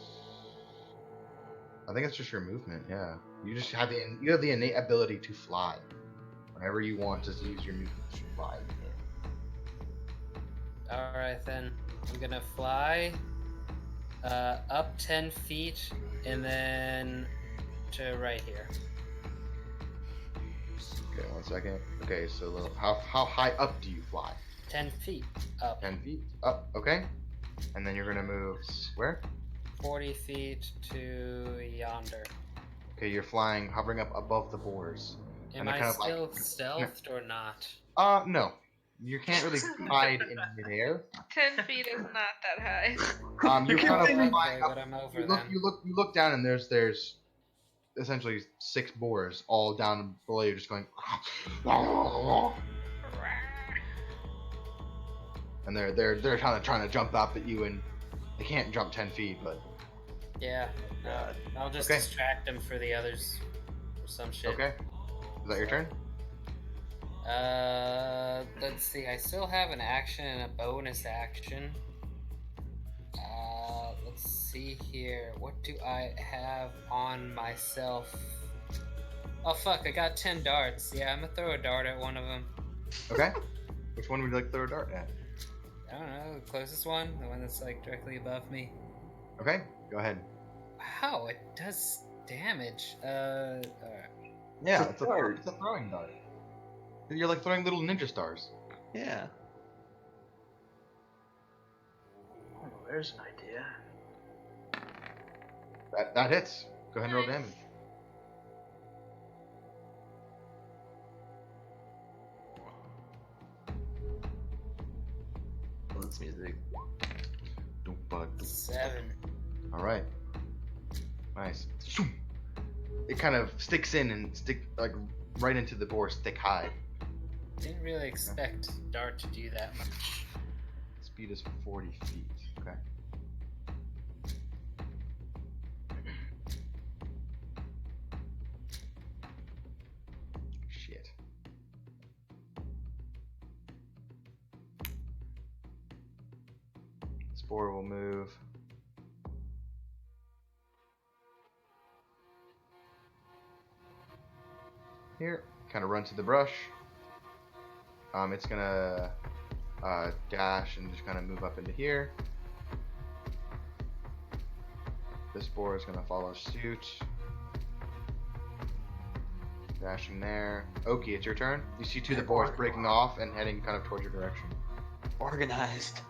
just your movement. Yeah, you just have the innate ability to fly. Whenever you want to use your movement to fly. Alright then. I'm gonna fly up 10 feet and then to right here. Okay, 1 second. Okay, so how high up do you fly? 10 feet up. 10 feet up. Okay, and then you're gonna move where? 40 feet to yonder. Okay, you're hovering up above the boars. Am And they're I kind of still like- stealthed or not? No. You can't really hide in midair. 10 feet is not that high. You're kind of Okay, flying but up. I'm over You then. look down, and there's essentially 6 boars all down below you, just going. And they're kind of trying to jump up at you, and they can't jump 10 feet, but Yeah. I'll just Okay. distract them for the others or some shit. okay. Is that your turn? Let's see. I still have an action and a bonus action. Let's see here. What do I have on myself? Oh fuck! I got 10 darts. Yeah, I'm gonna throw a dart at one of them. Okay. Which one would you like to throw a dart at? I don't know, the closest one, the one that's like directly above me. Okay, go ahead. Wow, it does damage. Alright. Yeah, It's a dart. it's a throwing dart. You're like throwing little ninja stars. Yeah. Oh, there's an idea. That hits. Go ahead and roll Nice. damage. Well, it's music. 7. All right. Nice. It kind of sticks in and like right into the boar's thick hide. Didn't really expect dart to do that much. Speed is 40 feet. Okay. Shit. Spore will move. Here, kind of run to the brush. It's gonna dash and just kind of move up into here. This boar is gonna follow suit. Dashing there. Ohkee, it's your turn. You see two of the boars breaking off and heading kind of towards your direction. Organized.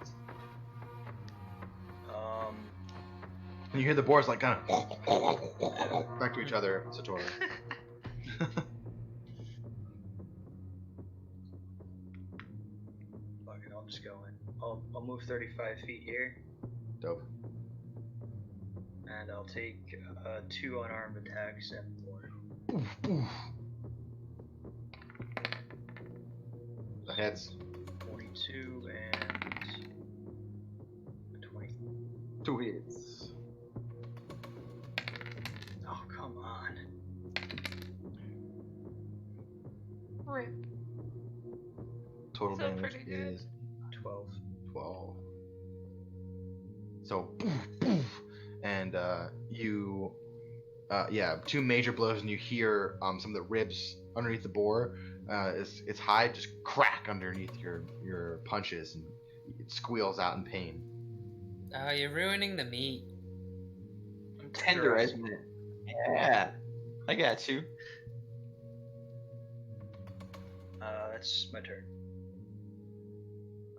And you hear the boars like kind of back to each other, Satora. Fuck it, I'll just go in. I'll move 35 feet here, Dope. and I'll take 2 unarmed attacks and 4. That hits. 22 and 20. 2 hits. Oh, come on. Rip. Total So damage pretty good. is 12. 12. So, poof, poof, and you, yeah, 2 major blows, and you hear some of the ribs underneath the boar, its hide just crack underneath your punches, and it squeals out in pain. Oh, you're ruining the meat. I'm Tenderizing it. Yeah. I got you. That's my turn.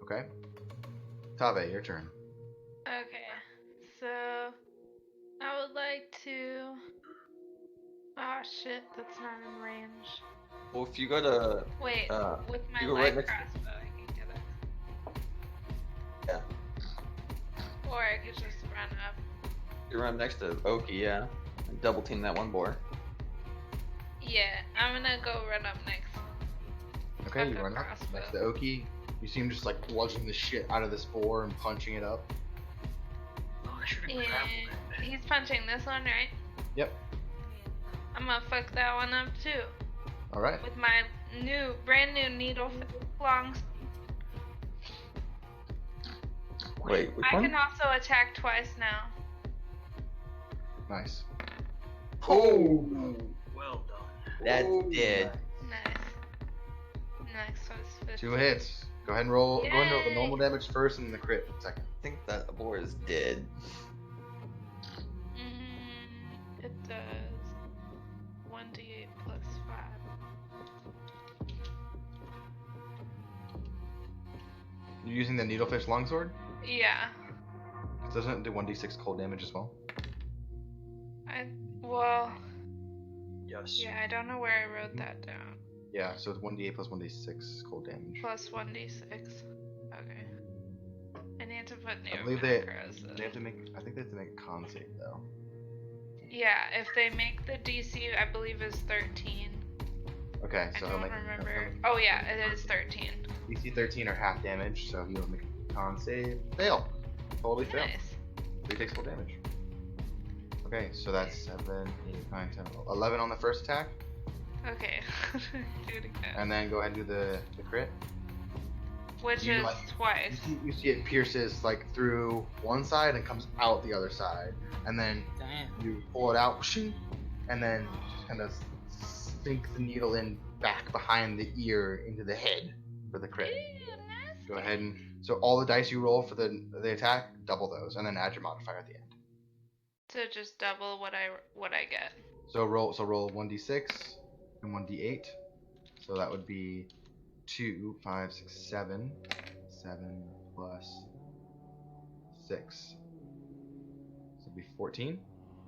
Okay. Tave, your turn. Okay, so I would like to. Oh shit, that's not in range. Well, if you go to Wait, with my you go light right next- crossbow, I can get it. Yeah. Or I could just run up. you run next to Ohkee, yeah, and double team that one boar. Yeah, I'm gonna go run up next. Okay, you Got the run up crossbow. next to Ohkee. You see him just like bludgeoning the shit out of this boar and punching it up. Oh, I should have And grappled it. he's punching this one, right? Yep. I'm gonna fuck that one up too. All right. With my brand new needle long. Wait, which I one? can also attack twice now. Nice. Oh, Well done. that's dead. Nice. Next one's 15. 2 hits. Go ahead and roll. Go ahead and roll the Yay. normal damage first, and then the crit second. I think that boar is dead. It does 1d8 plus 5. You're using the needlefish longsword. Yeah. Doesn't it do 1d6 cold damage as well? Well, Yes. yeah, I don't know where I wrote that down. Yeah, so it's 1d8 plus 1d6 cold damage. Plus 1d6. Okay. I need to put new I believe they macros in. they have to make. I think they have to make a con save though. Yeah, if they make the DC, I believe is 13. Okay, I so he'll don't make. remember. Oh yeah, it is 13. DC 13 or half damage, so he'll make a con save. Fail. Totally fail. Nice. So he takes full damage. Okay, so that's 7, 8, 9, 10, 11 on the first attack. Okay. Do it again. And then go ahead and do the crit. Which you is like- twice. You see it pierces like through one side and comes out the other side, and then Damn. you pull it out, whooshing, and then just kind of sink the needle in back behind the ear into the head for the crit. Ew, nasty. Go ahead and so all the dice you roll for the attack, double those, and then add your modifier at the end. So just double what I get. So roll 1d6 and 1d8. So that would be 2, 5, 6, 7. 7 plus 6. So it'd be 14.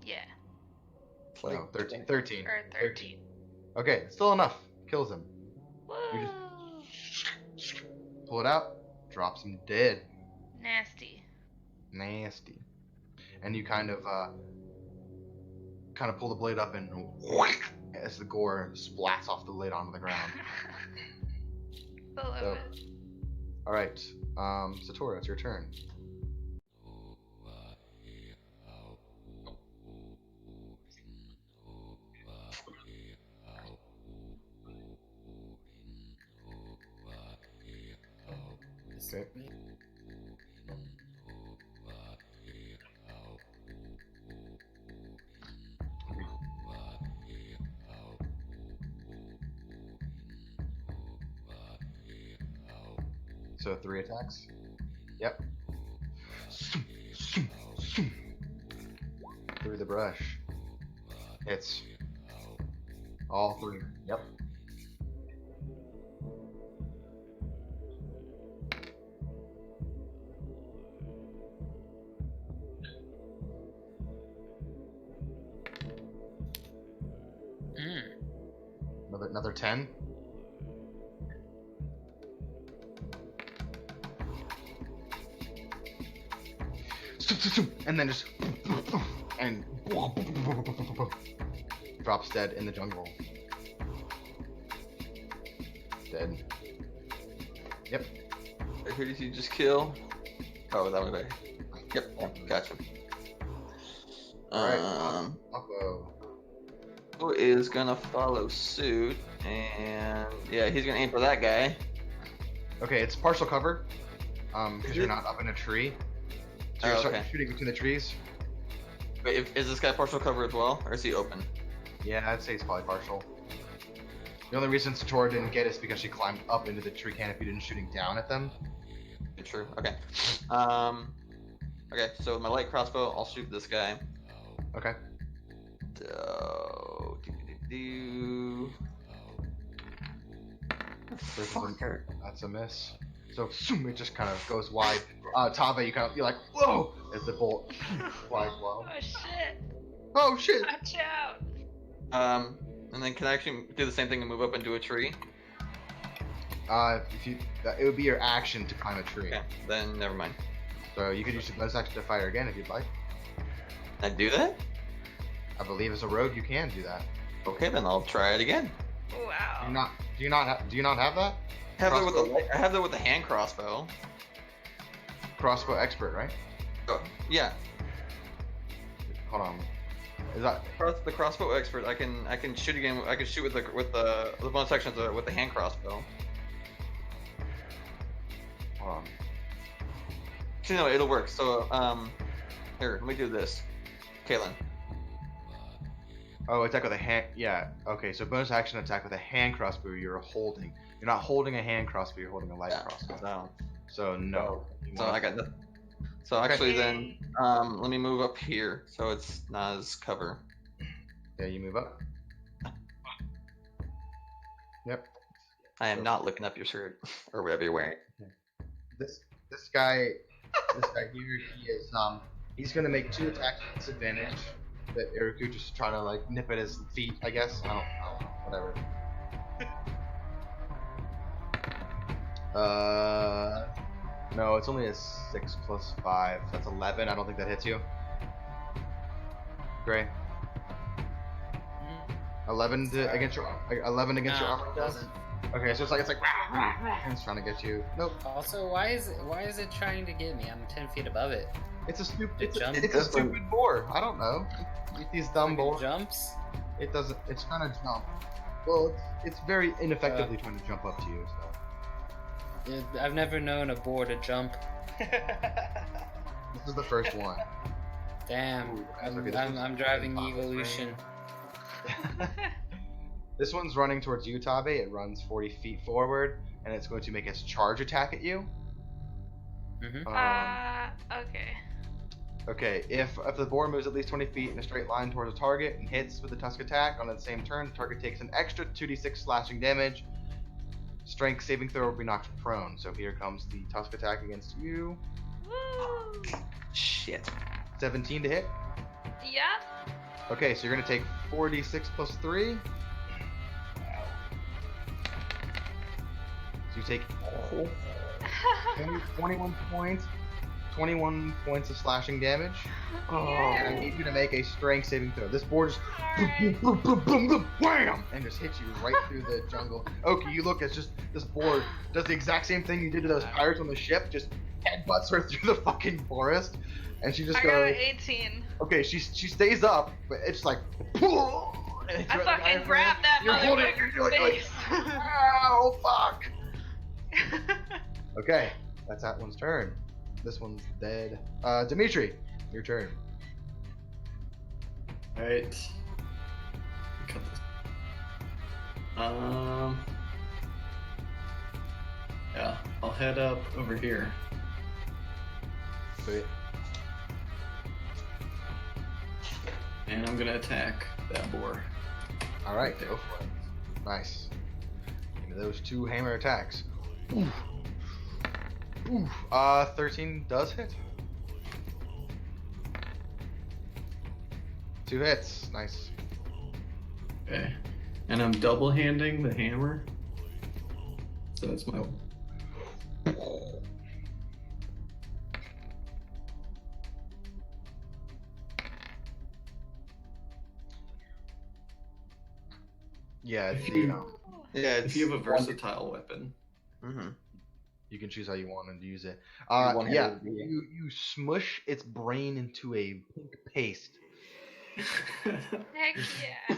Yeah. No, 13. 13. Or 13. Okay, still enough. Kills him. Whoa. You pull it out, drops him dead. Nasty. Nasty. And you kind of pull the blade up and as the gore splats off the blade onto the ground. I love So- it. All right, Satora, it's your turn. Okay. So 3 attacks. Yep. Through the brush. Hits. All 3. Yep. Another 10. And then just and drops dead in the jungle. Dead. Yep. Who did you just kill? Oh, that one there. Yep, yeah, gotcha. Alright. Appo Appo. is gonna follow suit, and yeah, he's gonna aim for that guy. Okay, it's partial cover. Because you're not up in a tree. So you're Oh, starting okay. shooting between the trees. Wait, is this guy partial cover as well, or is he open? Yeah, I'd say it's probably partial. The only reason Satora didn't get is because she climbed up into the tree canopy and shooting down at them. True. Okay. Okay. So with my light crossbow, I'll shoot this guy. Okay. So, Fucker. That's a miss. So it just kind of goes wide. Tava, you're like, whoa, as the bolt flies low. Oh shit! Oh shit! Watch out! And then can I actually do the same thing and move up and do a tree? If you, it would be your action to climb a tree. Okay. Then never mind. So you could use your bonus action to fire again if you'd like. Can I do that? I believe as a rogue you can do that. Okay, then I'll try it again. Wow. Do you not have that? I have that with Crossbow? I have that with the hand crossbow. Crossbow expert, right? Oh, yeah. Hold on. Is that The crossbow expert. I can shoot again. I can shoot with the bonus action with the hand crossbow. hold on. Actually, no, it'll work. So here, let me do this. Kaylin. Oh, attack with a hand. Yeah. Okay. So bonus action attack with a hand crossbow. You're holding. You're not holding a hand crossbow. You're holding a light crossbow. So, So no. You so want- I got that. So actually, then let me move up here so it's not as cover. Yeah, you move up. Yep. I am not looking up your shirt or whatever you're wearing. This guy here, he is he's gonna make 2 attacks with disadvantage. That Ereku just trying to like nip at his feet, I guess. I don't know. Whatever. No, it's only a 6 plus 5. That's 11. I don't think that hits you. Gray. 11 against your 11 against your armor it class? doesn't. Okay, so it's like and it's trying to get you. Nope. Also, why is it trying to get me? I'm 10 feet above it. It's a stupid. It jumps. It's a stupid boar. I don't know. These dumb boars. Jumps. It doesn't. It's gonna jump. Well, it's very ineffectively trying to jump up to you. So I've never known a boar to jump. this is the first one. Damn, Ooh, I'm, okay, this I'm, one's I'm driving in Bob's evolution. This one's running towards you, Tabe. It runs 40 feet forward, and it's going to make its charge attack at you. Mm-hmm. Okay. Okay, if the boar moves at least 20 feet in a straight line towards a target and hits with a tusk attack on its same turn, the target takes an extra 2d6 slashing damage. Strength saving throw will be knocked prone. So here comes the tusk attack against you. Woo! Shit. 17 to hit. Yeah. Okay, so you're going to take 4d6 plus 3. So you take 21 points. 21 points of slashing damage. And I need you to make a strength saving throw. This board just boom, boom, boom, boom, boom, wham, and just hits you right through the jungle. Ohkee, you look, it's just this board does the exact same thing you did to those pirates on the ship, just headbutts her through the fucking forest, and she just I goes. got an 18. Okay, she stays up, but it's like. And I fucking grabbed that You're holding it. motherfucker's You're like, face. oh fuck. Okay, that's that one's turn. This one's dead. Dimitri, your turn. Alright. Cut this. Yeah, I'll head up over here. Sweet. And I'm gonna attack that boar. All right, go for it. Nice. Give me those 2 hammer attacks. Oof. Oof. 13 does hit. 2 hits. Nice. Okay. And I'm double handing the hammer. So that's my. Yeah, If the, you- Yeah, If you have a versatile weapon. Mm-hmm. you can choose how you want to use it. One-handed Yeah, would be- you smush its brain into a pink paste, Heck yeah.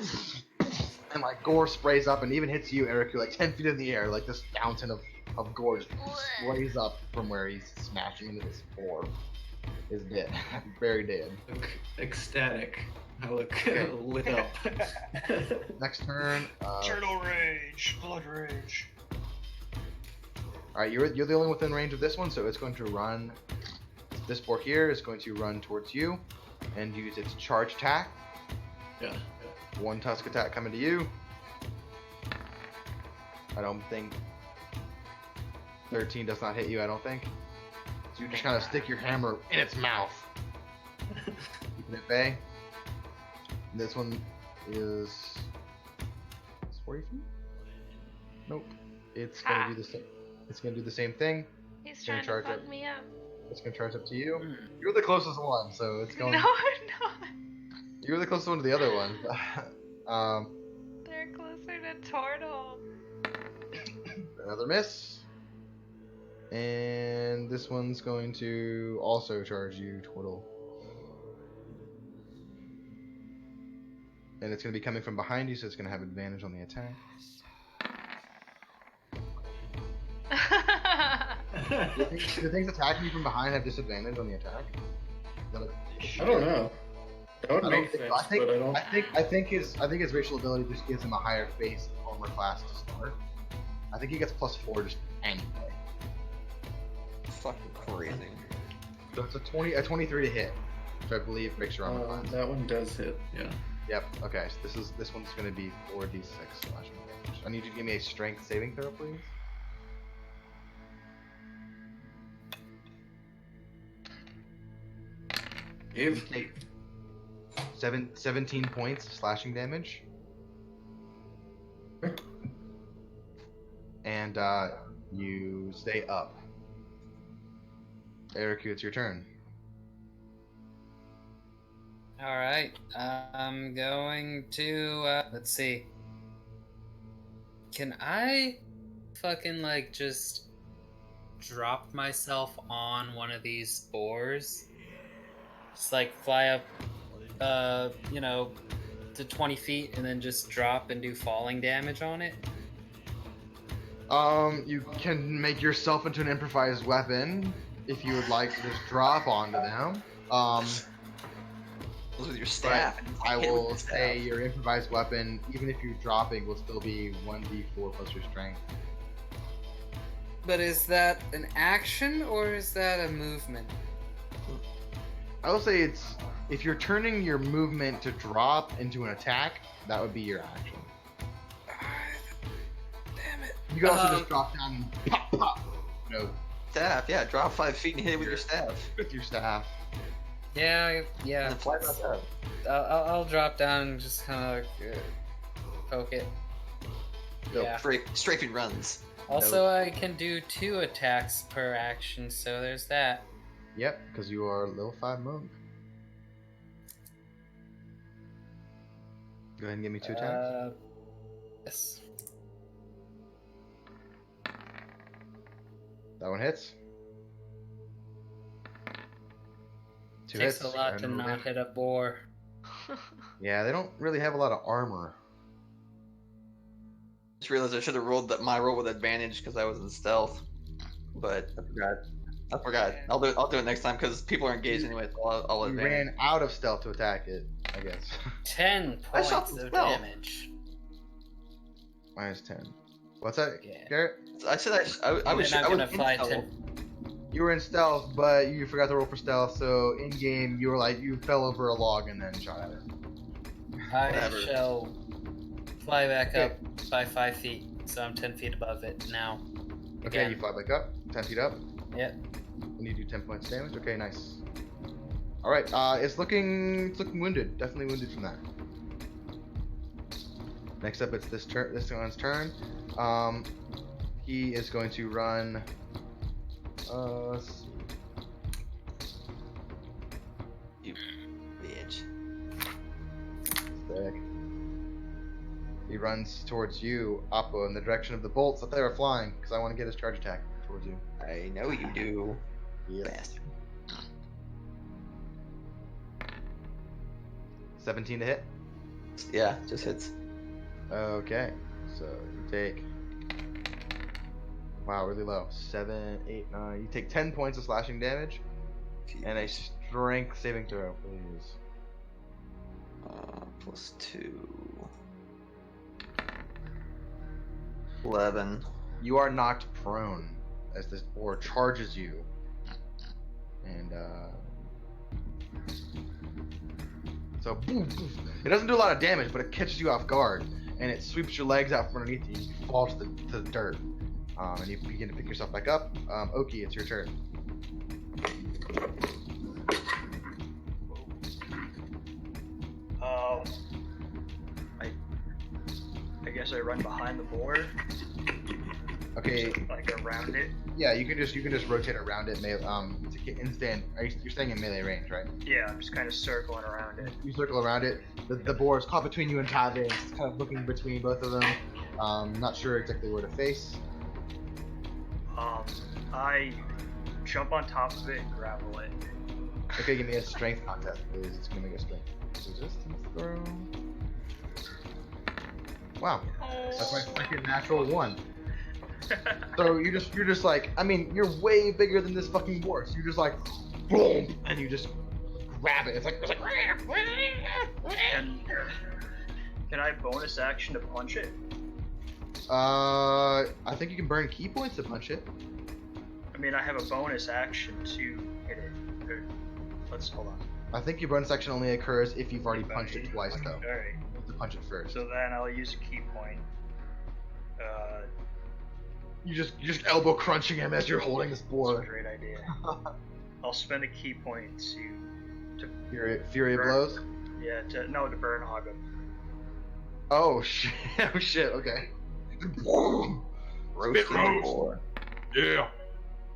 and like gore sprays up and even hits you, Ereku, like 10 feet in the air, like this fountain of gore just sprays up from where he's smashing into this boar. Is dead, very dead. Look ecstatic. I look Okay. lit up. Next turn. Turtle rage, blood rage. All right, you're the only one within range of this one, so it's going to run. This boar here is going to run towards you, and use its charge attack. Yeah. 1 tusk attack coming to you. I don't think 13 does not hit you. I don't think. So you just kind of stick your hammer in its mouth, keeping it at bay. And this one is 40 feet. Nope. It's gonna do the same. It's gonna do the same thing. He's Gonna trying to charge fuck up. me up. It's gonna charge up to you. Hmm. You're the closest one, so it's going. No, I'm not. You're the closest one to the other one. They're closer to Tortle. Another miss. And this one's going to also charge you, Tortle. And it's going to be coming from behind you, so it's going to have advantage on the attack. Do things attacking you from behind have disadvantage on the attack? Is that a- I don't know. That would I make don't sense, think, but I don't. I think his racial ability just gives him a higher base armor class to start. I think he gets +4 just anyway. Fucking crazy. So it's a 23 to hit, which I believe breaks your armor class. That one does hit. Yeah. Yep. Okay. So this one's going to be 4d6 slashing damage. I need you to give me a strength saving throw, please. You take 17 points of slashing damage. And you stay up. Ereku, it's your turn. All right, I'm going to let's see. Can I fucking like just drop myself on one of these boars? Just like fly up, to 20 feet and then just drop and do falling damage on it? You can make yourself into an improvised weapon if you would like to just drop onto them. With your staff. But I will say your improvised weapon, even if you're dropping, will still be 1d4 plus your strength. But is that an action or is that a movement? I will say it's if you're turning your movement to drop into an attack, that would be your action. Damn it. You can also just drop down and pop, pop. No, Staff, yeah, drop 5 feet and hit it with your staff. with your staff. Yeah. And then fly back up. I'll drop down and just kind of poke it. Go. Yeah. Strafing runs. Also, I can do 2 attacks per action, so there's that. Yep, because you are a level 5 monk. Go ahead and give me 2 attacks. Yes. That one hits. 2 Takes hits. a lot and to roll not damage. hit a boar. Yeah, they don't really have a lot of armor. Just realized I should have rolled my roll with advantage because I was in stealth, but I forgot. I'll do it next time because people are engaged anyway. So I'll You advantage. ran out of stealth to attack it, I guess. 10 I shot points some of spell. damage. Minus 10. What's that, Yeah. Garrett? I said I was. And then I'm I was gonna in fly stealth. 10. You were in stealth, but you forgot to roll for stealth, so in game you were like you fell over a log and then shot at it. I Whatever. shall fly back Okay. up by 5 feet, so I'm 10 feet above it now. Okay, Again. you fly back up, 10 feet up, Yep. and you do 10 points damage. Okay, nice. All right, it's looking wounded. Definitely wounded from that. Next up, it's this one's turn. He is going to run. Let's see. You bitch. Sick. He runs towards you, Appo, in the direction of the bolts that they are flying, because I want to get his charge attack towards you. I know you do, Yes. bastard. 17 to hit. Yeah, just hits. Okay, so you take. Wow, really low. 7, 8, 9. You take 10 points of slashing damage and a strength saving throw, please. Plus 2. 11. You are knocked prone as this boar charges you. And, so, boom, boom. It doesn't do a lot of damage, but it catches you off guard. And it sweeps your legs out from underneath you. You fall to the dirt. And you begin to pick yourself back up. Ohkee, it's your turn. I guess I run behind the boar, Okay, like around it. yeah, you can just rotate around it. To get instant. You're staying in melee range, right? Yeah, I'm just kind of circling around it. You circle around it. The boar is caught between you and Tave. It's kind of looking between both of them. Not sure exactly where to face. I jump on top of it and grapple it. Okay, give me a strength contest, please. It's gonna make a strength resistance throw. Wow, that's my second natural 1. So you're just like, I mean, you're way bigger than this fucking boar. So you're just like, boom, and you just grab it. It's like Can I bonus action to punch it? I think you can burn key points to punch it. I mean, I have a bonus action to hit it. Let's hold on. I think your bonus action only occurs if you've already punched it twice, though. Alright. You have to punch it first. So then I'll use a key point. You just elbow crunching him as you're holding this That's a boar. great idea. I'll spend a key point to Fury of burn- blows. Yeah, to burn hog him. Oh shit! Oh shit! Okay. Roasted roast. boar. Yeah.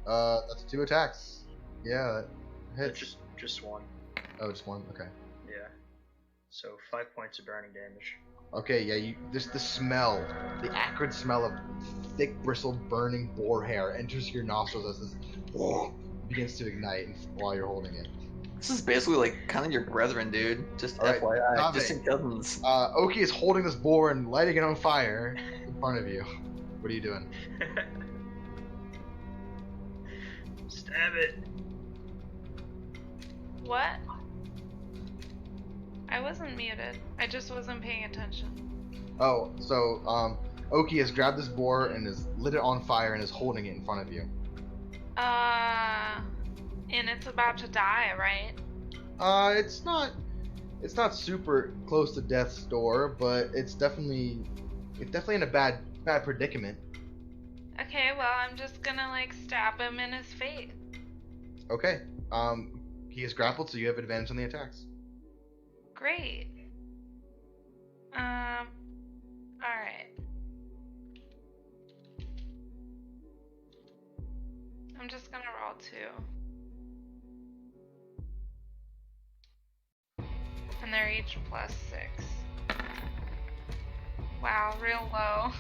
That's 2 attacks. Yeah, that hits. Just one. Oh, just 1. Okay. Yeah. So 5 points of burning damage. Okay. Yeah. You just the smell, the acrid smell of thick, bristled, burning boar hair enters your nostrils as this begins to ignite while you're holding it. This is basically like kind of your brethren, dude. Just All right, FYI, Kave. distant cousins. Ohkee is holding this boar and lighting it on fire in front of you. What are you doing? Stab it. What? I wasn't muted. I just wasn't paying attention. Oh, so Ohkee has grabbed this boar and has lit it on fire and is holding it in front of you. And it's about to die, right? It's not super close to death's door, but it's definitely in a bad predicament. Okay, well, I'm just gonna like stab him in his face. Okay. He is grappled, so you have advantage on the attacks. Great. Alright. I'm just gonna roll 2. And they're each +6. Wow, real low.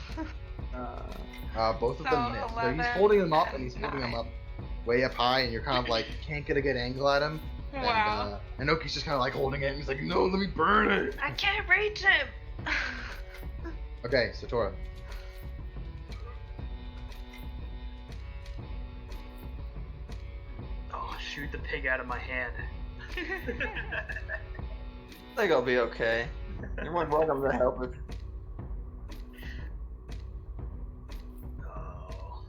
Both of So, them miss. So he's 11 holding them up, and and he's holding them 9. up way up high, and you're kind of like can't get a good angle at him. Wow. And Ohkee's just kind of like holding it, and he's like, "No, let me burn it." I can't reach him! Okay, Satora. Oh, shoot the pig out of my hand. I think I'll be okay. You're more than welcome to help it. Oh.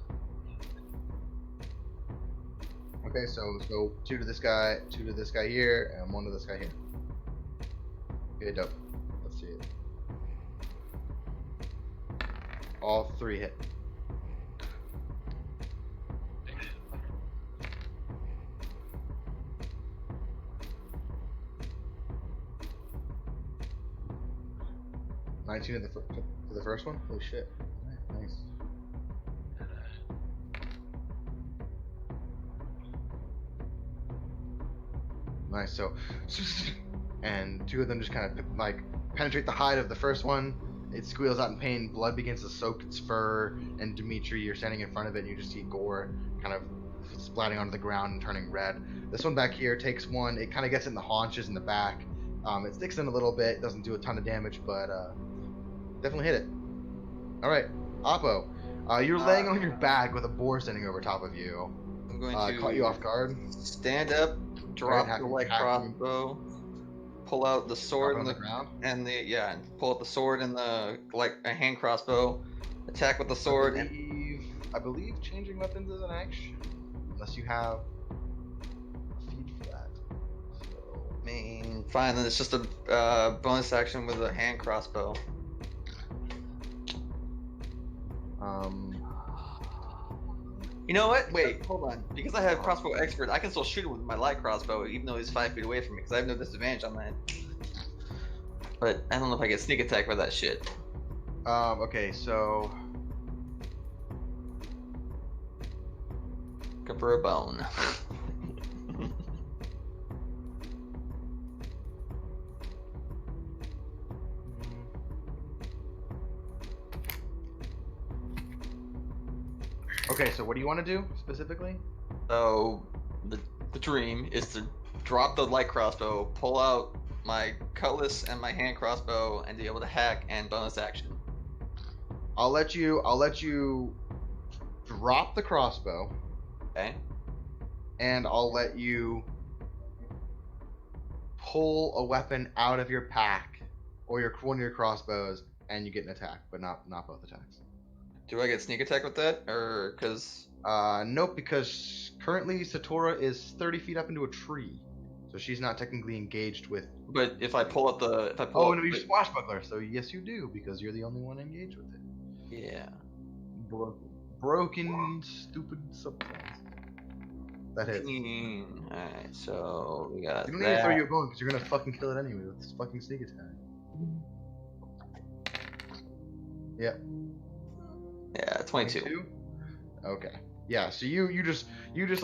Okay, so 2 to this guy, 2 to this guy here, and 1 to this guy here. Okay, dope. Let's see it. All 3 hit. $19 to the first one? Holy shit. Alright, nice. Nice, so and 2 of them just kind of like penetrate the hide of the first one. It squeals out in pain, blood begins to soak its fur, and Dimitri, you're standing in front of it and you just see gore kind of splatting onto the ground and turning red. This one back here takes one, it kind of gets in the haunches in the back. It sticks in a little bit, doesn't do a ton of damage, but definitely hit it. Alright, Appo. You're laying on your back with a boar standing over top of you. I'm going to Caught you off guard. stand up, drop Alright, the light hack- crossbow, pull out the sword on and the the ground. and pull out the sword and the like a hand crossbow, attack with the sword. I believe changing weapons is an action, unless you have a feed for that. So, I mean, fine. Then it's just a bonus action with a hand crossbow. You know what? Wait, hold on. Because I have crossbow expert, I can still shoot him with my light crossbow, even though he's 5 feet away from me, because I have no disadvantage on that. But I don't know if I get sneak attack with that shit. okay, so Go for a bone. okay, so what do you want to do specifically? So the dream is to drop the light crossbow, pull out my cutlass and my hand crossbow, and be able to hack and bonus action. I'll let you drop the crossbow, Okay. and I'll let you pull a weapon out of your pack or one of your crossbows, and you get an attack, but not both attacks. Do I get sneak attack with that, or because? Nope, because currently Satora is 30 feet up into a tree, so she's not technically engaged with. But if I pull out the, Oh, no, you swashbuckler. So yes, you do, because you're the only one engaged with it. Yeah. Broken, stupid subclass. That hits. Alright, so we got You don't need to that. throw you a bone, because you're gonna fucking kill it anyway with this fucking sneak attack. Yep. Yeah, 22. Okay. Yeah. So you just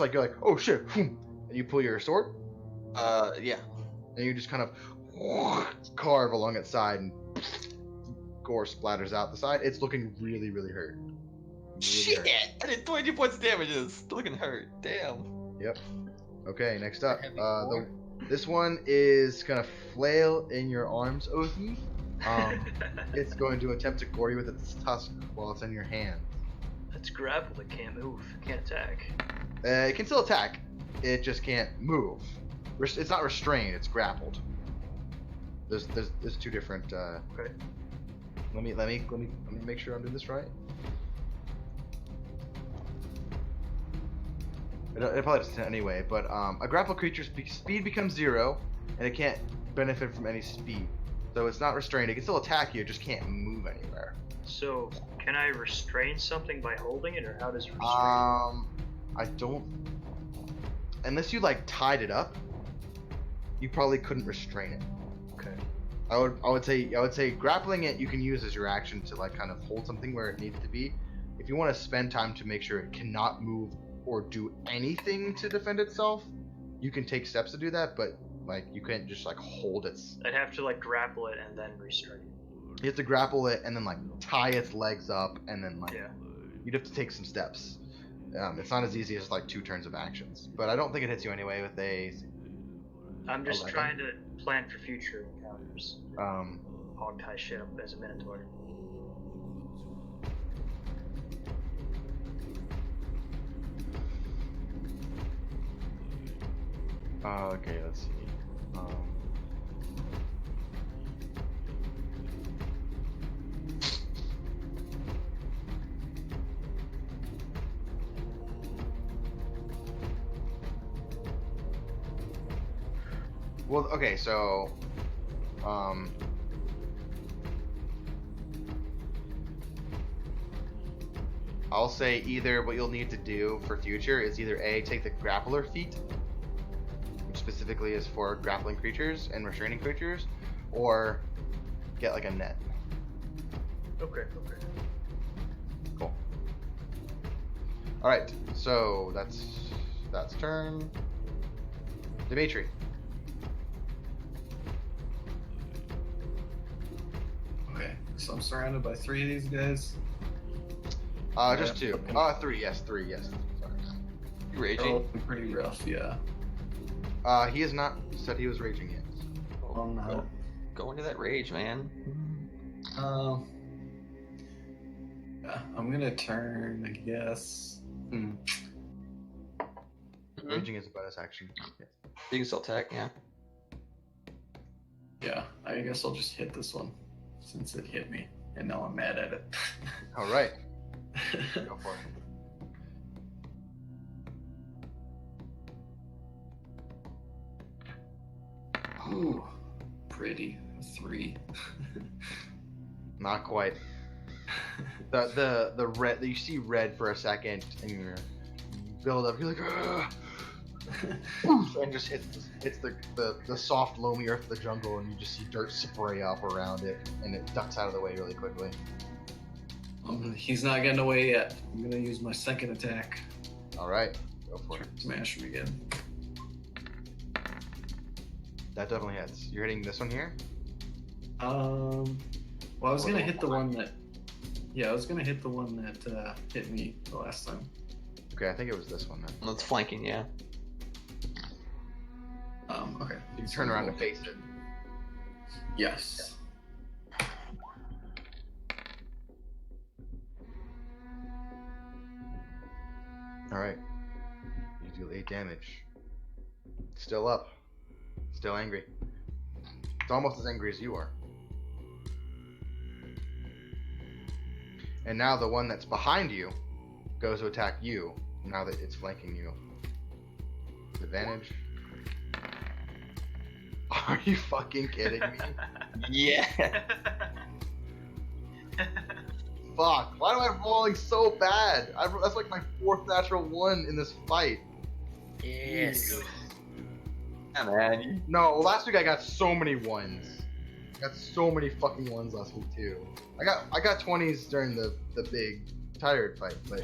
like go like, oh shit, and you pull your sword, Yeah. and you just kind of carve along its side, and gore splatters out the side. It's looking really, really hurt. Really Shit! hurt. I did 22 points of damage. It's still looking hurt. Damn. Yep. Okay. Next up, Heavy the boar? This one is gonna flail in your arms, Ohkee. It's going to attempt to gore you with its tusk while it's in your hand. It's grappled. It can't move. Can't attack. It can still attack. It just can't move. It's not restrained. It's grappled. There's two different. Okay. Let me make sure I'm doing this right. It probably doesn't anyway, but a grappled creature's speed becomes 0, and it can't benefit from any speed. So it's not restrained. It can still attack you. It just can't move anywhere. So, can I restrain something by holding it, or how does restrain? I don't. Unless you like tied it up, you probably couldn't restrain it. Okay. I would say grappling it you can use as your action to like kind of hold something where it needs to be. If you want to spend time to make sure it cannot move or do anything to defend itself, you can take steps to do that, but like you can't just like hold its. I'd have to like grapple it and then restrain. You have to grapple it and then like tie its legs up and then like Yeah. you'd have to take some steps. It's not as easy as like 2 turns of actions, but I don't think it hits you anyway with a. I'm just 11. trying to plan for future encounters. Hog tie shit up as a Minotaur. Okay, let's see. Well, okay, so, I'll say either what you'll need to do for future is either A, take the grappler feat, which specifically is for grappling creatures and restraining creatures, or get like a net. Okay. Cool. Alright, so that's turn. Dimitri. Okay, so I'm surrounded by 3 of these guys. Just 2. 3, yes. Sorry. You They're raging? all pretty rough, yeah. He has not said he was raging yet. Oh, no. Go into that rage, man. Yeah, I'm gonna turn, I guess. Raging is a bonus action. Yes. You can still attack, yeah. Yeah, I guess I'll just hit this one since it hit me, and now I'm mad at it. Alright, go for it. Ooh, pretty. A 3. Not quite. The red, you see red for a second, and you build up. You're like, "Ugh," and just hits the soft, loamy earth of the jungle, and you just see dirt spray up around it, and it ducks out of the way really quickly. He's not getting away yet. I'm gonna use my second attack. All right, go for it. Smash him again. That definitely hits. You're hitting this one here. Well, I was gonna hit the one that. Yeah, I was gonna hit the one that hit me the last time. Okay, I think it was this one then. That's flanking, yeah. Okay. You can turn around to face it. Yes. All right. You deal 8 damage. Still up. Still angry. It's almost as angry as you are. And now the one that's behind you goes to attack you, now that it's flanking you. Advantage. Are you fucking kidding me? Yeah. Fuck. Why am I rolling so bad? That's like my 4th natural 1 in this fight. Yes. Yeah, man. No, last week I got so many 1s. I got so many fucking 1s last week too. I got 20s during the big tired fight, but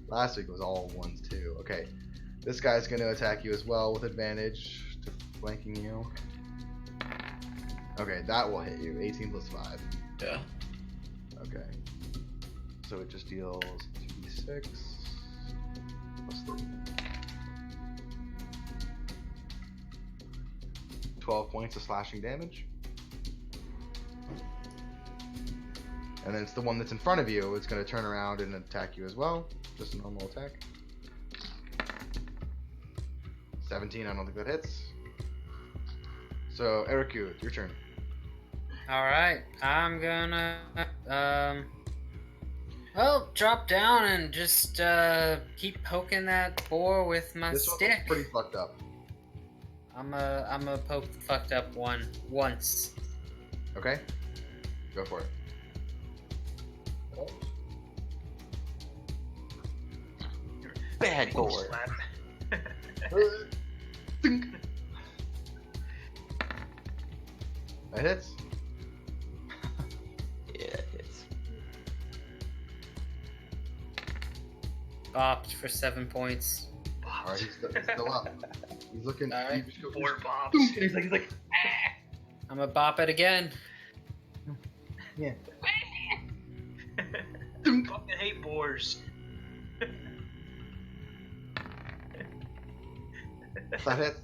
last week was all 1s too. Okay, this guy's gonna attack you as well with advantage to flanking you. Okay, that will hit you. 18 plus 5. Yeah. Okay. So it just deals 2d6 plus 3. 12 points of slashing damage. And then it's the one that's in front of you. It's going to turn around and attack you as well. Just a normal attack. 17, I don't think that hits. So, Ereku, it's your turn. Alright, I'm gonna well, drop down and just keep poking that boar with my This stick. one's pretty fucked up. I'm a poke the fucked up one once. Okay? Go for it. Bad boy. Slap. Dink. That hits. Yeah, it's Bopped for 7 points. Alright, he's still up. He's looking. All right. you just go- 4 pops. Dunk, and he's like, I'm gonna bop it again. yeah. Fucking hate boars. That hits.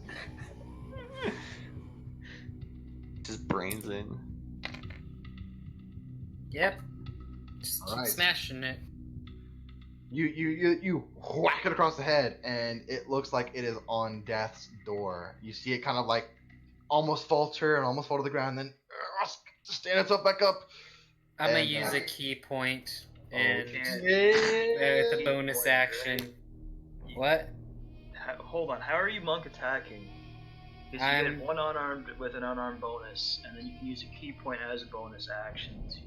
just brains in. Yep. Just keep Alright. smashing it. You whack it across the head, and it looks like it is on death's door. You see it kind of like almost falter and almost fall to the ground, then stand itself back up. I'm gonna And, use a key point Oh, and okay. with the bonus action. What? Hold on, how are you monk attacking? Because you I'm- get one unarmed with an unarmed bonus, and then you can use a key point as a bonus action to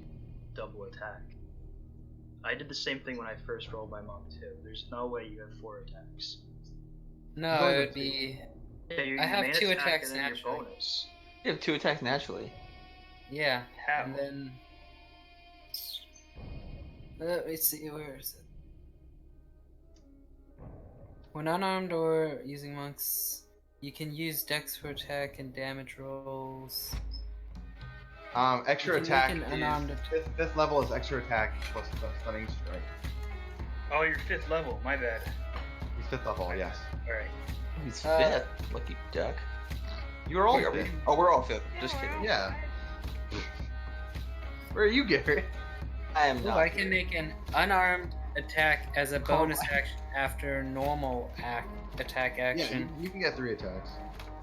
double attack. I did the same thing when I first rolled my monk too. There's no way you have 4 attacks. No, Go it ahead. would be. Yeah, you I have main 2 attack attacks and then your naturally. bonus. You have 2 attacks naturally. Yeah. How? And then. Let me see, where is it? When unarmed or using monks, you can use dex for attack and damage rolls. Extra You can attack make an is unarmed fifth level is extra attack plus stunning strike. Oh, you're 5th level. My bad. He's 5th level, yes. All right. He's Uh, 5th. Lucky duck. You're all Wait, are we? 5th. Oh, we're all 5th. Just kidding. Yeah. Where are you, Gary? I am Ooh, not. I can make an unarmed attack as a bonus action after normal attack Yeah, action. you can get 3 attacks.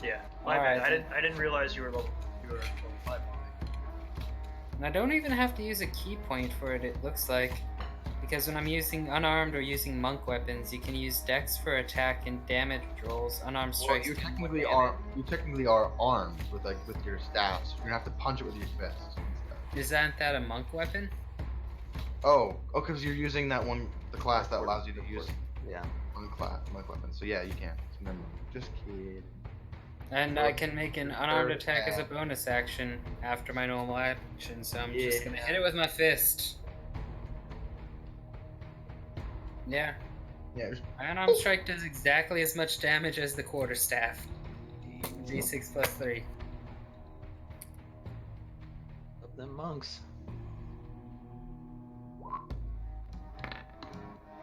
Yeah. My Alright, bad. then. I didn't realize you were level 5. And I don't even have to use a key point for it, it looks like. Because when I'm using unarmed or using monk weapons, you can use dex for attack and damage rolls. Unarmed Well, strikes. you do more technically damage. are armed with with your staffs. You're gonna have to punch it with your fists. Isn't that a monk weapon? Oh, because you're using that one, the class that allows you to use Yeah. monk weapon. So yeah, you can. So never mind. Just kidding. And I can make an unarmed Third attack as a attack. bonus action after my normal action, so I'm just gonna Yeah. hit it with my fist. Yeah. Yeah. Just, My unarmed strike does exactly as much damage as the quarterstaff. D6 plus 3. Love them monks.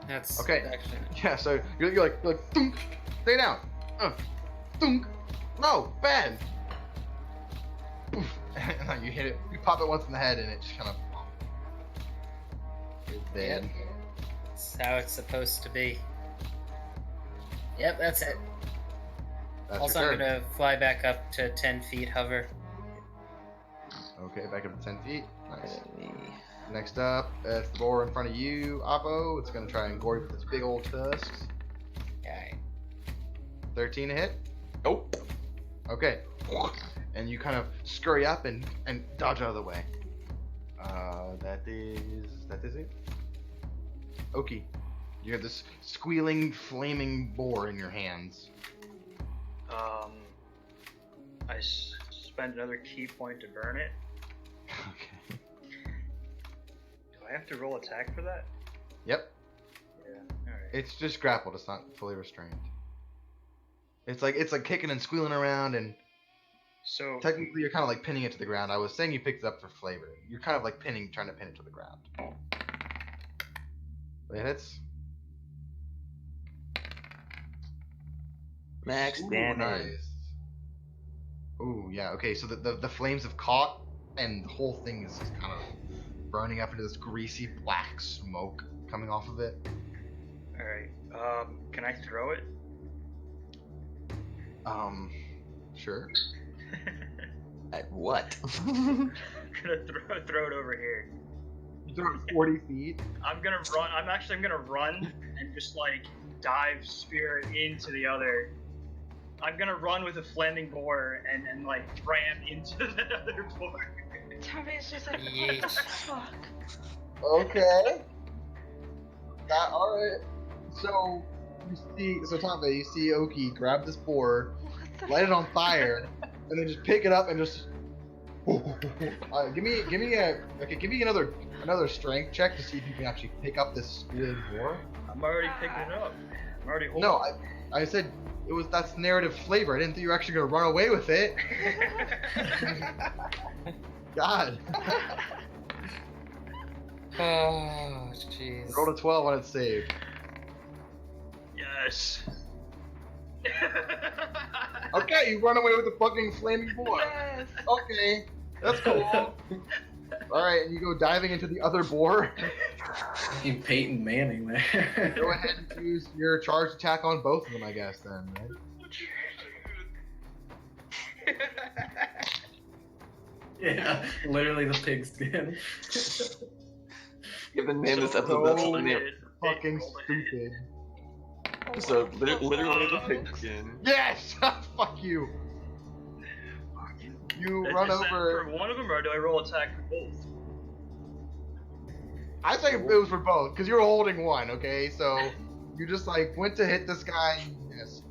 That's Okay. actually. yeah. So you're like thunk, stay down. Thunk. No, bad. Poof. And then you hit it. You pop it once in the head, and it just kind of. It's dead. Yep. That's how it's supposed to be. Yep, that's it. That's Also, your I'm turn. gonna fly back up to 10 feet hover. Okay, back up to 10 feet. Nice. Me. Next up, it's the boar in front of you, Appo. It's gonna try and gore you with its big old tusks. Okay. 13 to hit. Nope. Okay. And you kind of scurry up and dodge out of the way. That is it. Ohkee, you have this squealing, flaming boar in your hands. I spend another key point to burn it. Okay. Do I have to roll attack for that? Yep. Yeah. All right. It's just grappled. It's not fully restrained. It's like kicking and squealing around, and So technically you're kind of like pinning it to the ground. I was saying you picked it up for flavor. You're kind of like trying to pin it to the ground. It hits. Max Ooh, damage. nice. Ooh, yeah. Okay, so the flames have caught, and the whole thing is just kind of burning up into this greasy black smoke coming off of it. Alright, can I throw it? Sure. At what? I'm gonna throw it over here. You throw it 40 feet. I'm gonna run. I'm gonna run and just like dive spear it into the other. I'm gonna run with a flaming boar and like ram into the other boar. Tommy's just like, what the Yeesh. fuck? Okay. Alright. So, Tave, you see Ohkee grab this boar, What the light it on fire, and then just pick it up and just. Give me another strength check to see if you can actually pick up this squid boar. I'm already picking it up. I'm already holding No, I said that's narrative flavor. I didn't think you were actually gonna run away with it. God. Oh, jeez. Rolled a 12 on its save. Yes. Okay, you run away with the fucking flaming boar. Yes. Okay, that's cool. Alright, and you go diving into the other boar. Fucking Peyton Manning there. Go ahead and use your charged attack on both of them, I guess, then, right? Yeah, literally the pigskin. Give the name of this So episode. That's the name. Fucking stupid. So literally the pigskin. Yes! Fuck you! You Is run that over. for one of them, or do I roll attack for both? I think it was for both, because you were holding one, okay? So you just like went to hit this guy, yes.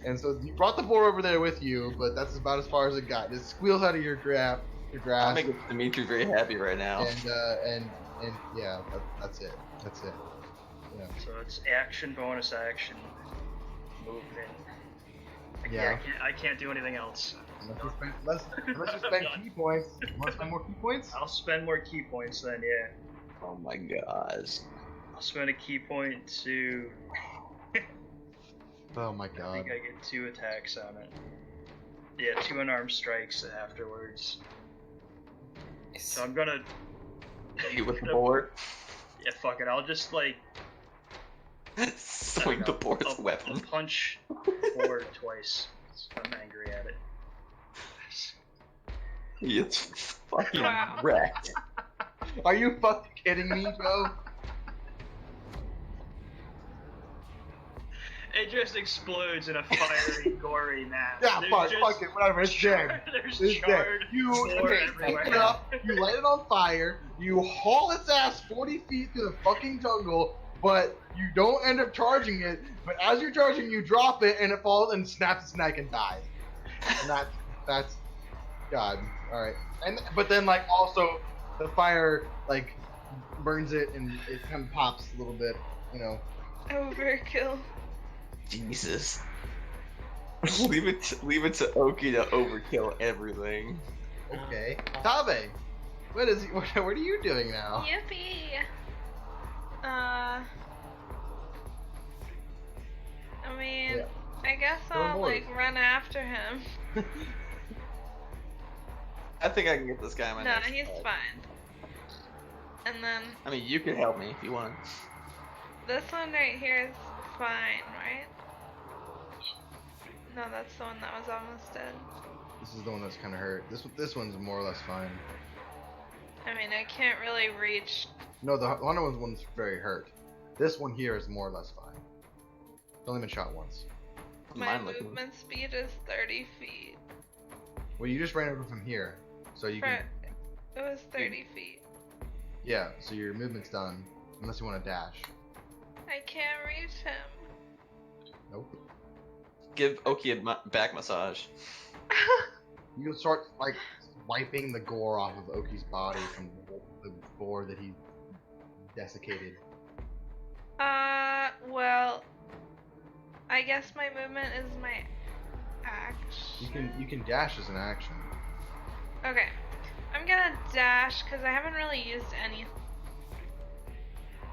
And so you brought the boar over there with you, but that's about as far as it got. It squeals out of your I'm grasp, making Dimitri very happy right now. and yeah, that's it. That's it. Yeah. So it's action, bonus action, movement. Yeah. I can't do anything else. Unless you spend key points. You want to spend more key points? I'll spend more key points then, yeah. Oh my gosh. I'll spend a key point to. Oh my I god. think I get 2 attacks on it. Yeah, 2 unarmed strikes afterwards. So I'm gonna. You with the board? Yeah, fuck it. I'll just like. Swing the board's I'll weapon. punch forward twice. I'm angry at it. It's fucking Wow. wrecked. Are you fucking kidding me, Joe? It just explodes in a fiery, gory mass. Yeah, There's fuck it, whatever, it's dead. There's It's dead. charred You gore pick everywhere. it up, you light it on fire, you haul its ass 40 feet through the fucking jungle, but you don't end up charging it, but as you're charging, you drop it, and it falls and snaps its neck and dies. And that's God. Alright. But then, like, also, the fire, like, burns it, and it kind of pops a little bit, you know. Overkill. Jesus. leave it to Ohkee to overkill everything. Okay. Tave! What are you doing now? Yippee! I mean, Yeah. I guess Go I'll north. like run after him. I think I can get this guy in my No, next he's fight. fine. And then I mean, you can help me if you want. this one right here is fine, right? No, that's the one that was almost dead. This is the one that's kind of hurt. This one's more or less fine. I mean, I can't really reach. No, the Hunter one's very hurt. This one here is more or less fine. It's only been shot once. My Mine looking. movement speed is 30 feet. Well, you just ran over from here, so you can. It was 30 feet. Yeah, so your movement's done, unless you want to dash. I can't reach him. Nope. Give Ohkee a back massage. You can start like wiping the gore off of Ohkee's body from the gore that he desiccated. Well, I guess my movement is my action. You can dash as an action. Okay, I'm gonna dash because I haven't really used any.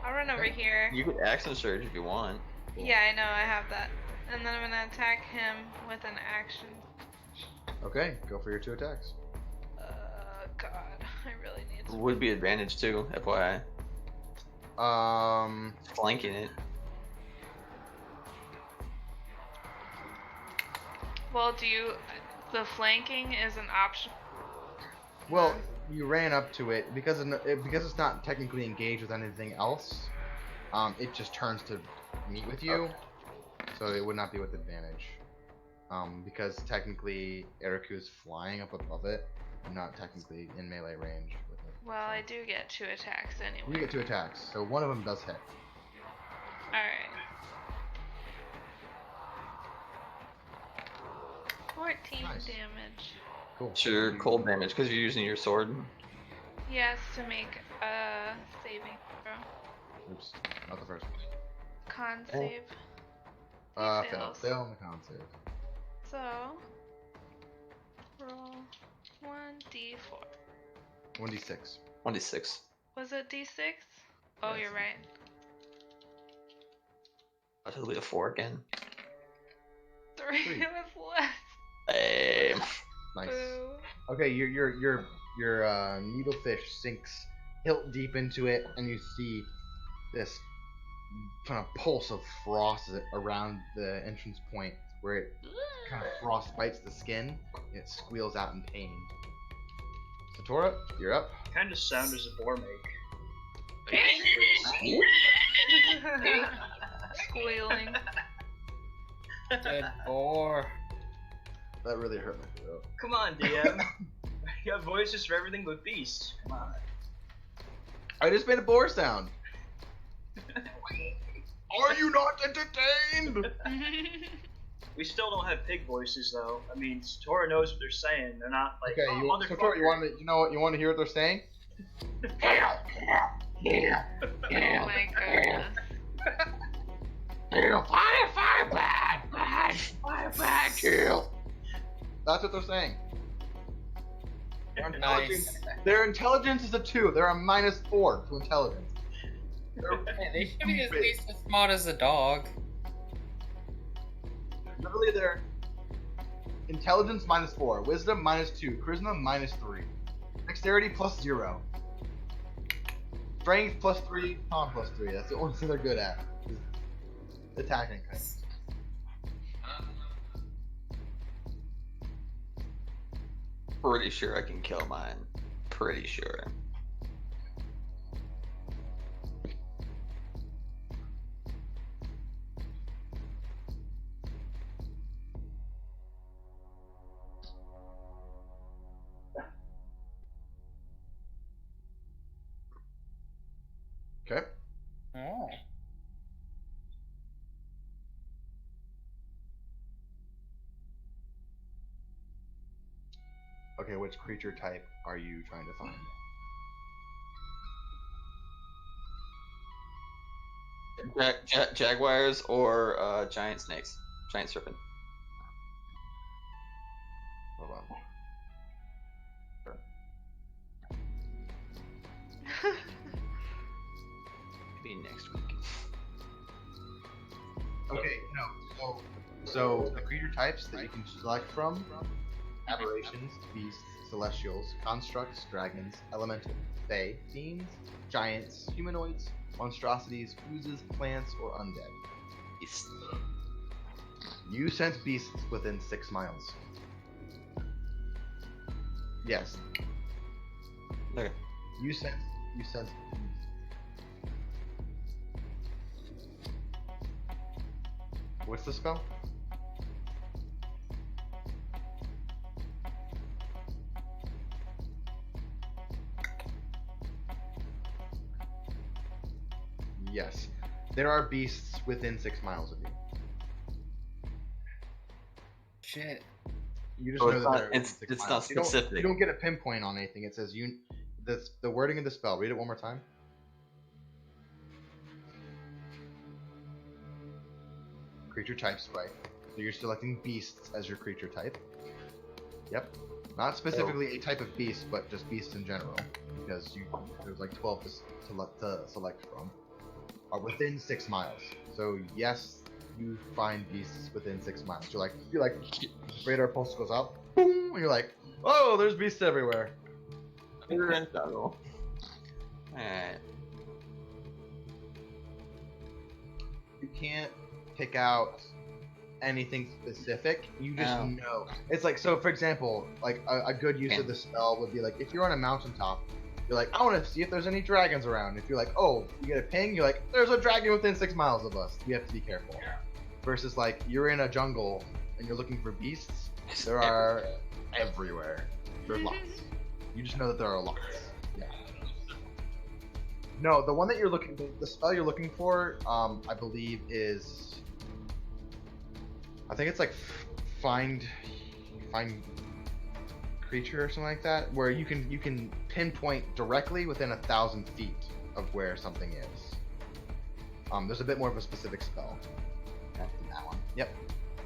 I'll run over here. You could action surge if you want. Yeah, I know, I have that. And then I'm gonna attack him with an action. Okay, go for your 2 attacks. God, I really need to. Would be advantage too, FYI. Flanking it. Well, the flanking is an option. Well, you ran up to it because it's not technically engaged with anything else. It just turns to meet with you, so it would not be with advantage. Because technically Ereku is flying up above it, and not technically in melee range with it. Well, I do get 2 attacks anyway. You get 2 attacks, so one of them does hit. Alright. 14 Nice. damage. Cool. Sure, cold damage because you're using your sword. Yes, to make a saving throw. Oops, not the first one. Con Oh. save. Fail fails. on the con save. So, roll 1d4. 1d6. 1d6. Was it d6? Oh, Yes. you're right. It'll be a 4 again. 3 Three. was less. Same. Nice. Boo. Okay, your needlefish sinks hilt deep into it, and you see this kind of pulse of frost around the entrance point, where it kind of frost bites the skin, and it squeals out in pain. Satora, you're up. What kind of sound does a boar make? Squealing. Dead boar. That really hurt my throat. Come on, DM. You have voices for everything but beasts. Come on. I just made a boar sound. Are you not entertained? We still don't have pig voices though. I mean, Satora knows what they're saying. They're not like, Okay, oh, Satora, motherfucker. you know what? You want to hear what they're saying? Oh my goodness. That's what they're saying. Nice. Their intelligence is a 2. They're a -4 to intelligence. Yeah, they should be at least as smart as a dog. Literally, their intelligence -4, wisdom -2, charisma -3, dexterity +0, strength +3, con +3. That's the only thing they're good at. Is attacking. Pretty sure I can kill mine. Pretty sure. Okay. Oh. Okay, which creature type are you trying to find? Jaguars or giant snakes? Giant serpent. Hold on. Maybe next week. Okay, no. So the creature types that you can select from: aberrations, beasts, celestials, constructs, dragons, elementals, fae, fiends, giants, humanoids, monstrosities, oozes, plants, or undead. Beast. You sense beasts within 6 miles. Yes, Okay. you sense. What's the spell? Yes. There are beasts within 6 miles of you. Shit. You just So know it's that not- they're it's- within 6 it's not miles. specific. You don't get a pinpoint on anything. It says you. The wording of the spell. Read it one more time. Creature types, right? So you're selecting beasts as your creature type. Yep. Not specifically a type of beast, but just beasts in general, because there's like 12 to select from. Are within 6 miles. So yes, you find beasts within 6 miles. You're like, radar pulse goes up, boom, and you're like, oh, there's beasts everywhere. You're in trouble. Alright. You can't pick out anything specific. You just know. It's like, so for example, like a good use of the spell would be like, if you're on a mountaintop, you're like, I want to see if there's any dragons around. If you're like, oh, you get a ping, you're like, there's a dragon within 6 miles of us. We have to be careful. Versus like, you're in a jungle and you're looking for beasts. There are everywhere. There's lots. You just know that there are lots. Yeah. No, the one that you're looking, the spell you're looking for, I believe is, I think it's like find creature or something like that, where you can pinpoint directly within 1,000 feet of where something is. There's a bit more of a specific spell. That's that one. Yep.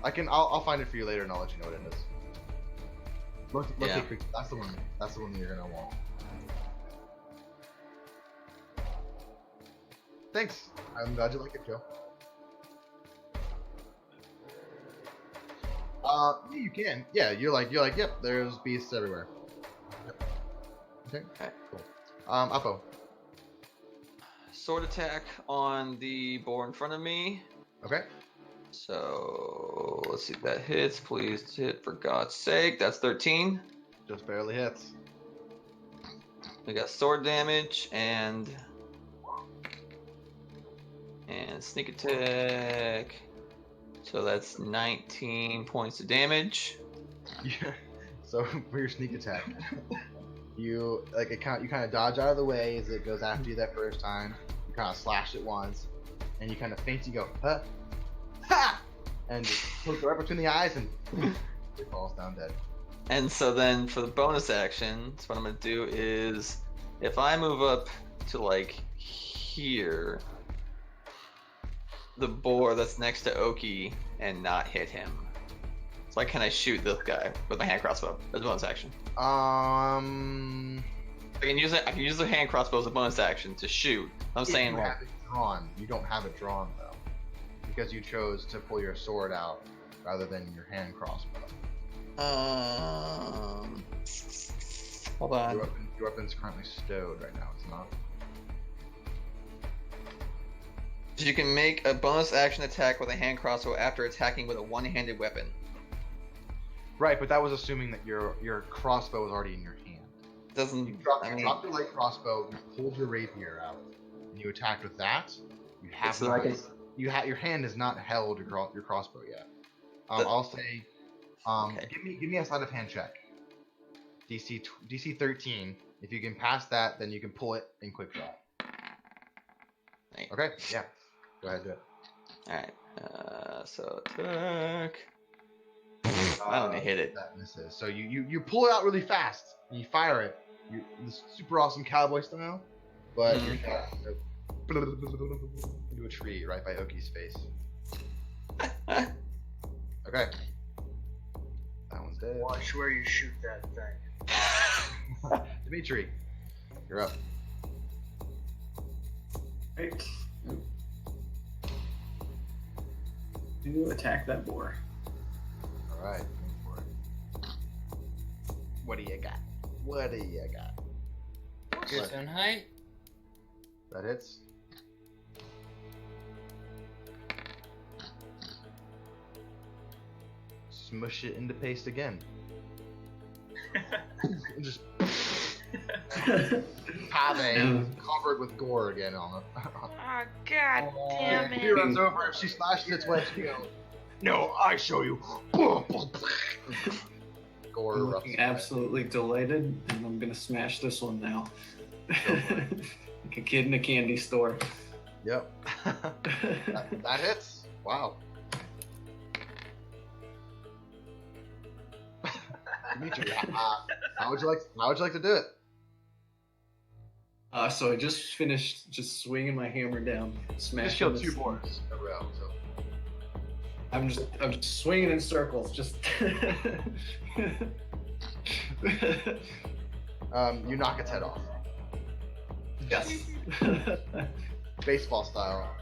I'll find it for you later and I'll let you know what it is. Creature. That's the one. That's the one that you're gonna want. Thanks. I'm glad you like it, Joe. Yeah, you can. Yeah, you're like, yep, there's beasts everywhere. Yep. Okay, cool. Appo. Sword attack on the boar in front of me. Okay. So let's see if that hits. Please hit for God's sake. That's 13. Just barely hits. We got sword damage and sneak attack. So that's 19 points of damage. Yeah. So for your sneak attack, you kind of dodge out of the way as it goes after you that first time. You kind of slash it once, and you kind of feint. You go, huh, ha, and just poke it right between the eyes, and it falls down dead. And so then for the bonus action, so what I'm gonna do is, if I move up to like here, the boar that's next to Ohkee and not hit him. So can I shoot this guy with my hand crossbow as a bonus action? I can use it. I can use the hand crossbow as a bonus action to shoot. I'm saying, you have it drawn. You don't have it drawn though, because you chose to pull your sword out rather than your hand crossbow. Hold on. Your weapon's currently stowed right now. It's not. You can make a bonus action attack with a hand crossbow after attacking with a one-handed weapon. Right, but that was assuming that your crossbow was already in your hand. Doesn't. You dropped your light crossbow, you pulled your rapier out, and you attacked with that. You have So not, your hand is not held your crossbow yet. I'll say, Okay. give me a sleight of hand check. DC 13. If you can pass that, then you can pull it in quick draw. Right. Okay, yeah. Go ahead, do it. Alright, so attack. I don't hit it. That misses. So you pull it out really fast and you fire it. This super awesome cowboy style, but you're shot into a tree right by Ohkee's face. Okay. That one's dead. Watch where you shoot that thing. Dimitri, you're up. Right. To attack that boar. All right. What do you got? What do you got? Good on height. That hits. Smush it into paste again. And just Pave covered with gore again on it. Oh, god damn She it. runs over, she slashes its way, she goes, no, I show you. Gore I'm erupts. looking absolutely delighted, and I'm gonna smash this one now. Like a kid in a candy store. Yep. that hits. Wow. Dimitri, how would you like to do it? So I just finished swinging my hammer down, Just smashing. killed this- 2 boars in a row, so. I'm just swinging in circles, just. You knock its head off. Yes. Baseball style.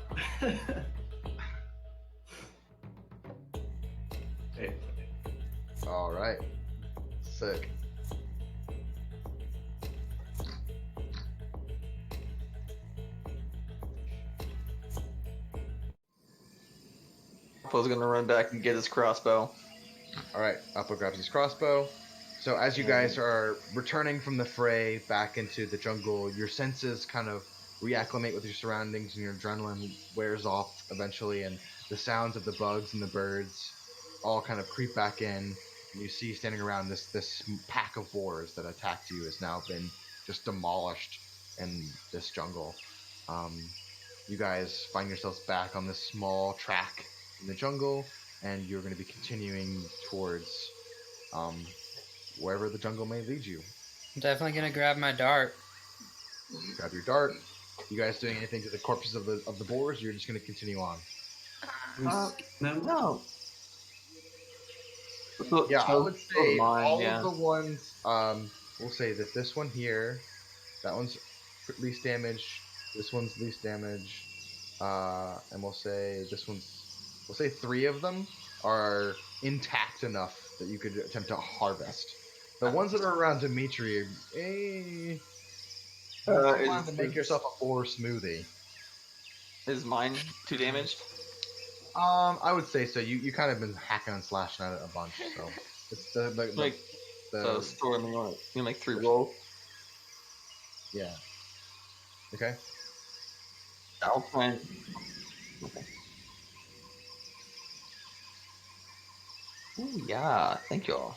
Hey. All right. Sick. Appo's gonna run back and get his crossbow. All right. Appo grabs his crossbow. So as you guys are returning from the fray back into the jungle, your senses kind of reacclimate with your surroundings, and your adrenaline wears off eventually, and the sounds of the bugs and the birds all kind of creep back in. And you see standing around this pack of boars that attacked you has now been just demolished in this jungle. You guys find yourselves back on this small track in the jungle, and you're going to be continuing towards wherever the jungle may lead you. I'm definitely gonna grab my dart. Grab your dart. You guys doing anything to the corpses of the boars? Or you're just going to continue on. No. Yeah, I would say mine, all yeah. of the ones. We'll say that this one here, that one's least damage. This one's least damage. And we'll say this one's. We'll say 3 of them are intact enough that you could attempt to harvest. The ones that are around Dimitri, you want to make yourself a boar smoothie. Is mine 2 damaged? I would say so. You kind of been hacking and slashing at it a bunch, so it's So store me on it. You make 3 rolls. Yeah. Okay. I'll try and... Ooh, yeah, thank you all.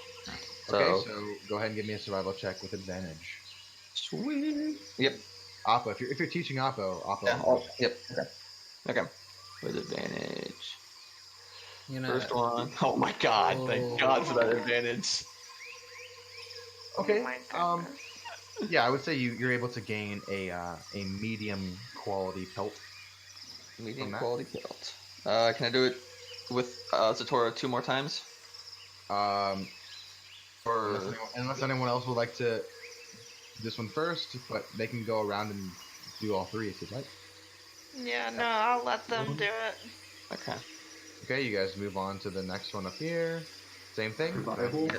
Okay, so go ahead and give me a survival check with advantage. Sweet. Yep. Appo, if you're teaching Appo. Yeah, yep. Okay. With advantage. First one. Oh my god, thank God for that advantage. Okay. Oh my goodness. Yeah, I would say you're able to gain a medium quality pelt. Medium quality pelt. Can I do it with Satora 2 more times? Unless anyone else would like to do this one first, but they can go around and do all 3 if you'd like. Yeah, no, I'll let them do it. Okay. Okay, you guys move on to the next one up here. Same thing. Survival.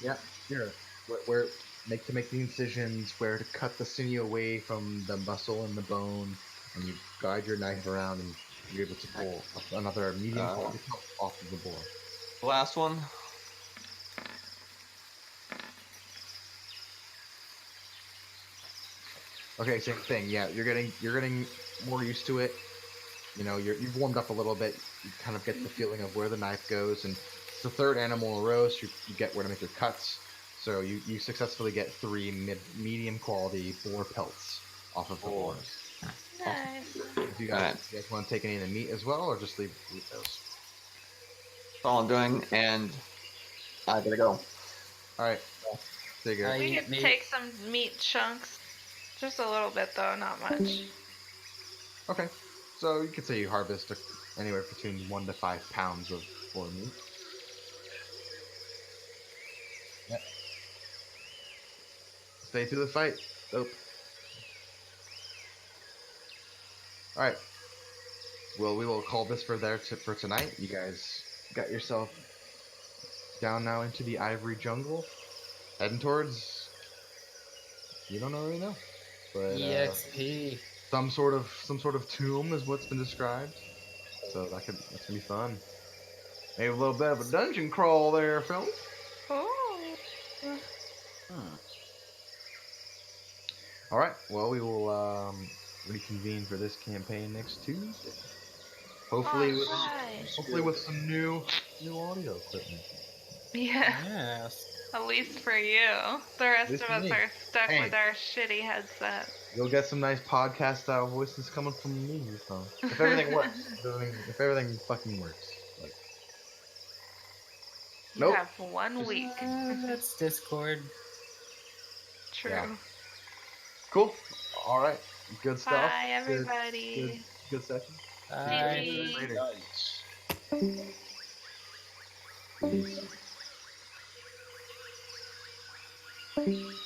Yeah, here. Where make the incisions, where to cut the sinew away from the muscle and the bone, and you guide your knife around, and you're able to pull another medium quality pelt off of the boar. The last one. Okay, same thing. Yeah, you're getting more used to it. You know, you've warmed up a little bit. You kind of get the feeling of where the knife goes, and it's the 3rd animal in a row, so you get where to make your cuts. So you successfully get 3 medium quality boar pelts off of the boars. Nice. If you guys want to take any of the meat as well, or just leave those? That's all I'm doing, and I gotta go. All right. There you go. We could take some meat chunks. Just a little bit though, not much. Okay. So you could say you harvest anywhere between 1 to 5 pounds of boar meat. Yep. Stay through the fight. Dope. Alright. Well, we will call this for tonight. You guys got yourself down now into the ivory jungle. Heading towards... You don't really know. But, EXP. some sort of tomb is what's been described. So that's gonna be fun. Maybe a little bit of a dungeon crawl there, Phil. Oh. All right. Well, we will reconvene for this campaign next Tuesday. Hopefully, with some new audio equipment. Yeah. Yes. At least for you. The rest At least of for us me. are stuck Hey. with our shitty headset. You'll get some nice podcast style voices coming from me. So if everything works, if everything fucking works. Like, You Nope. have 1 week. That's Discord. True. Yeah. Cool. All right. Good stuff. Bye, everybody. Good session. GG. Later. Peace.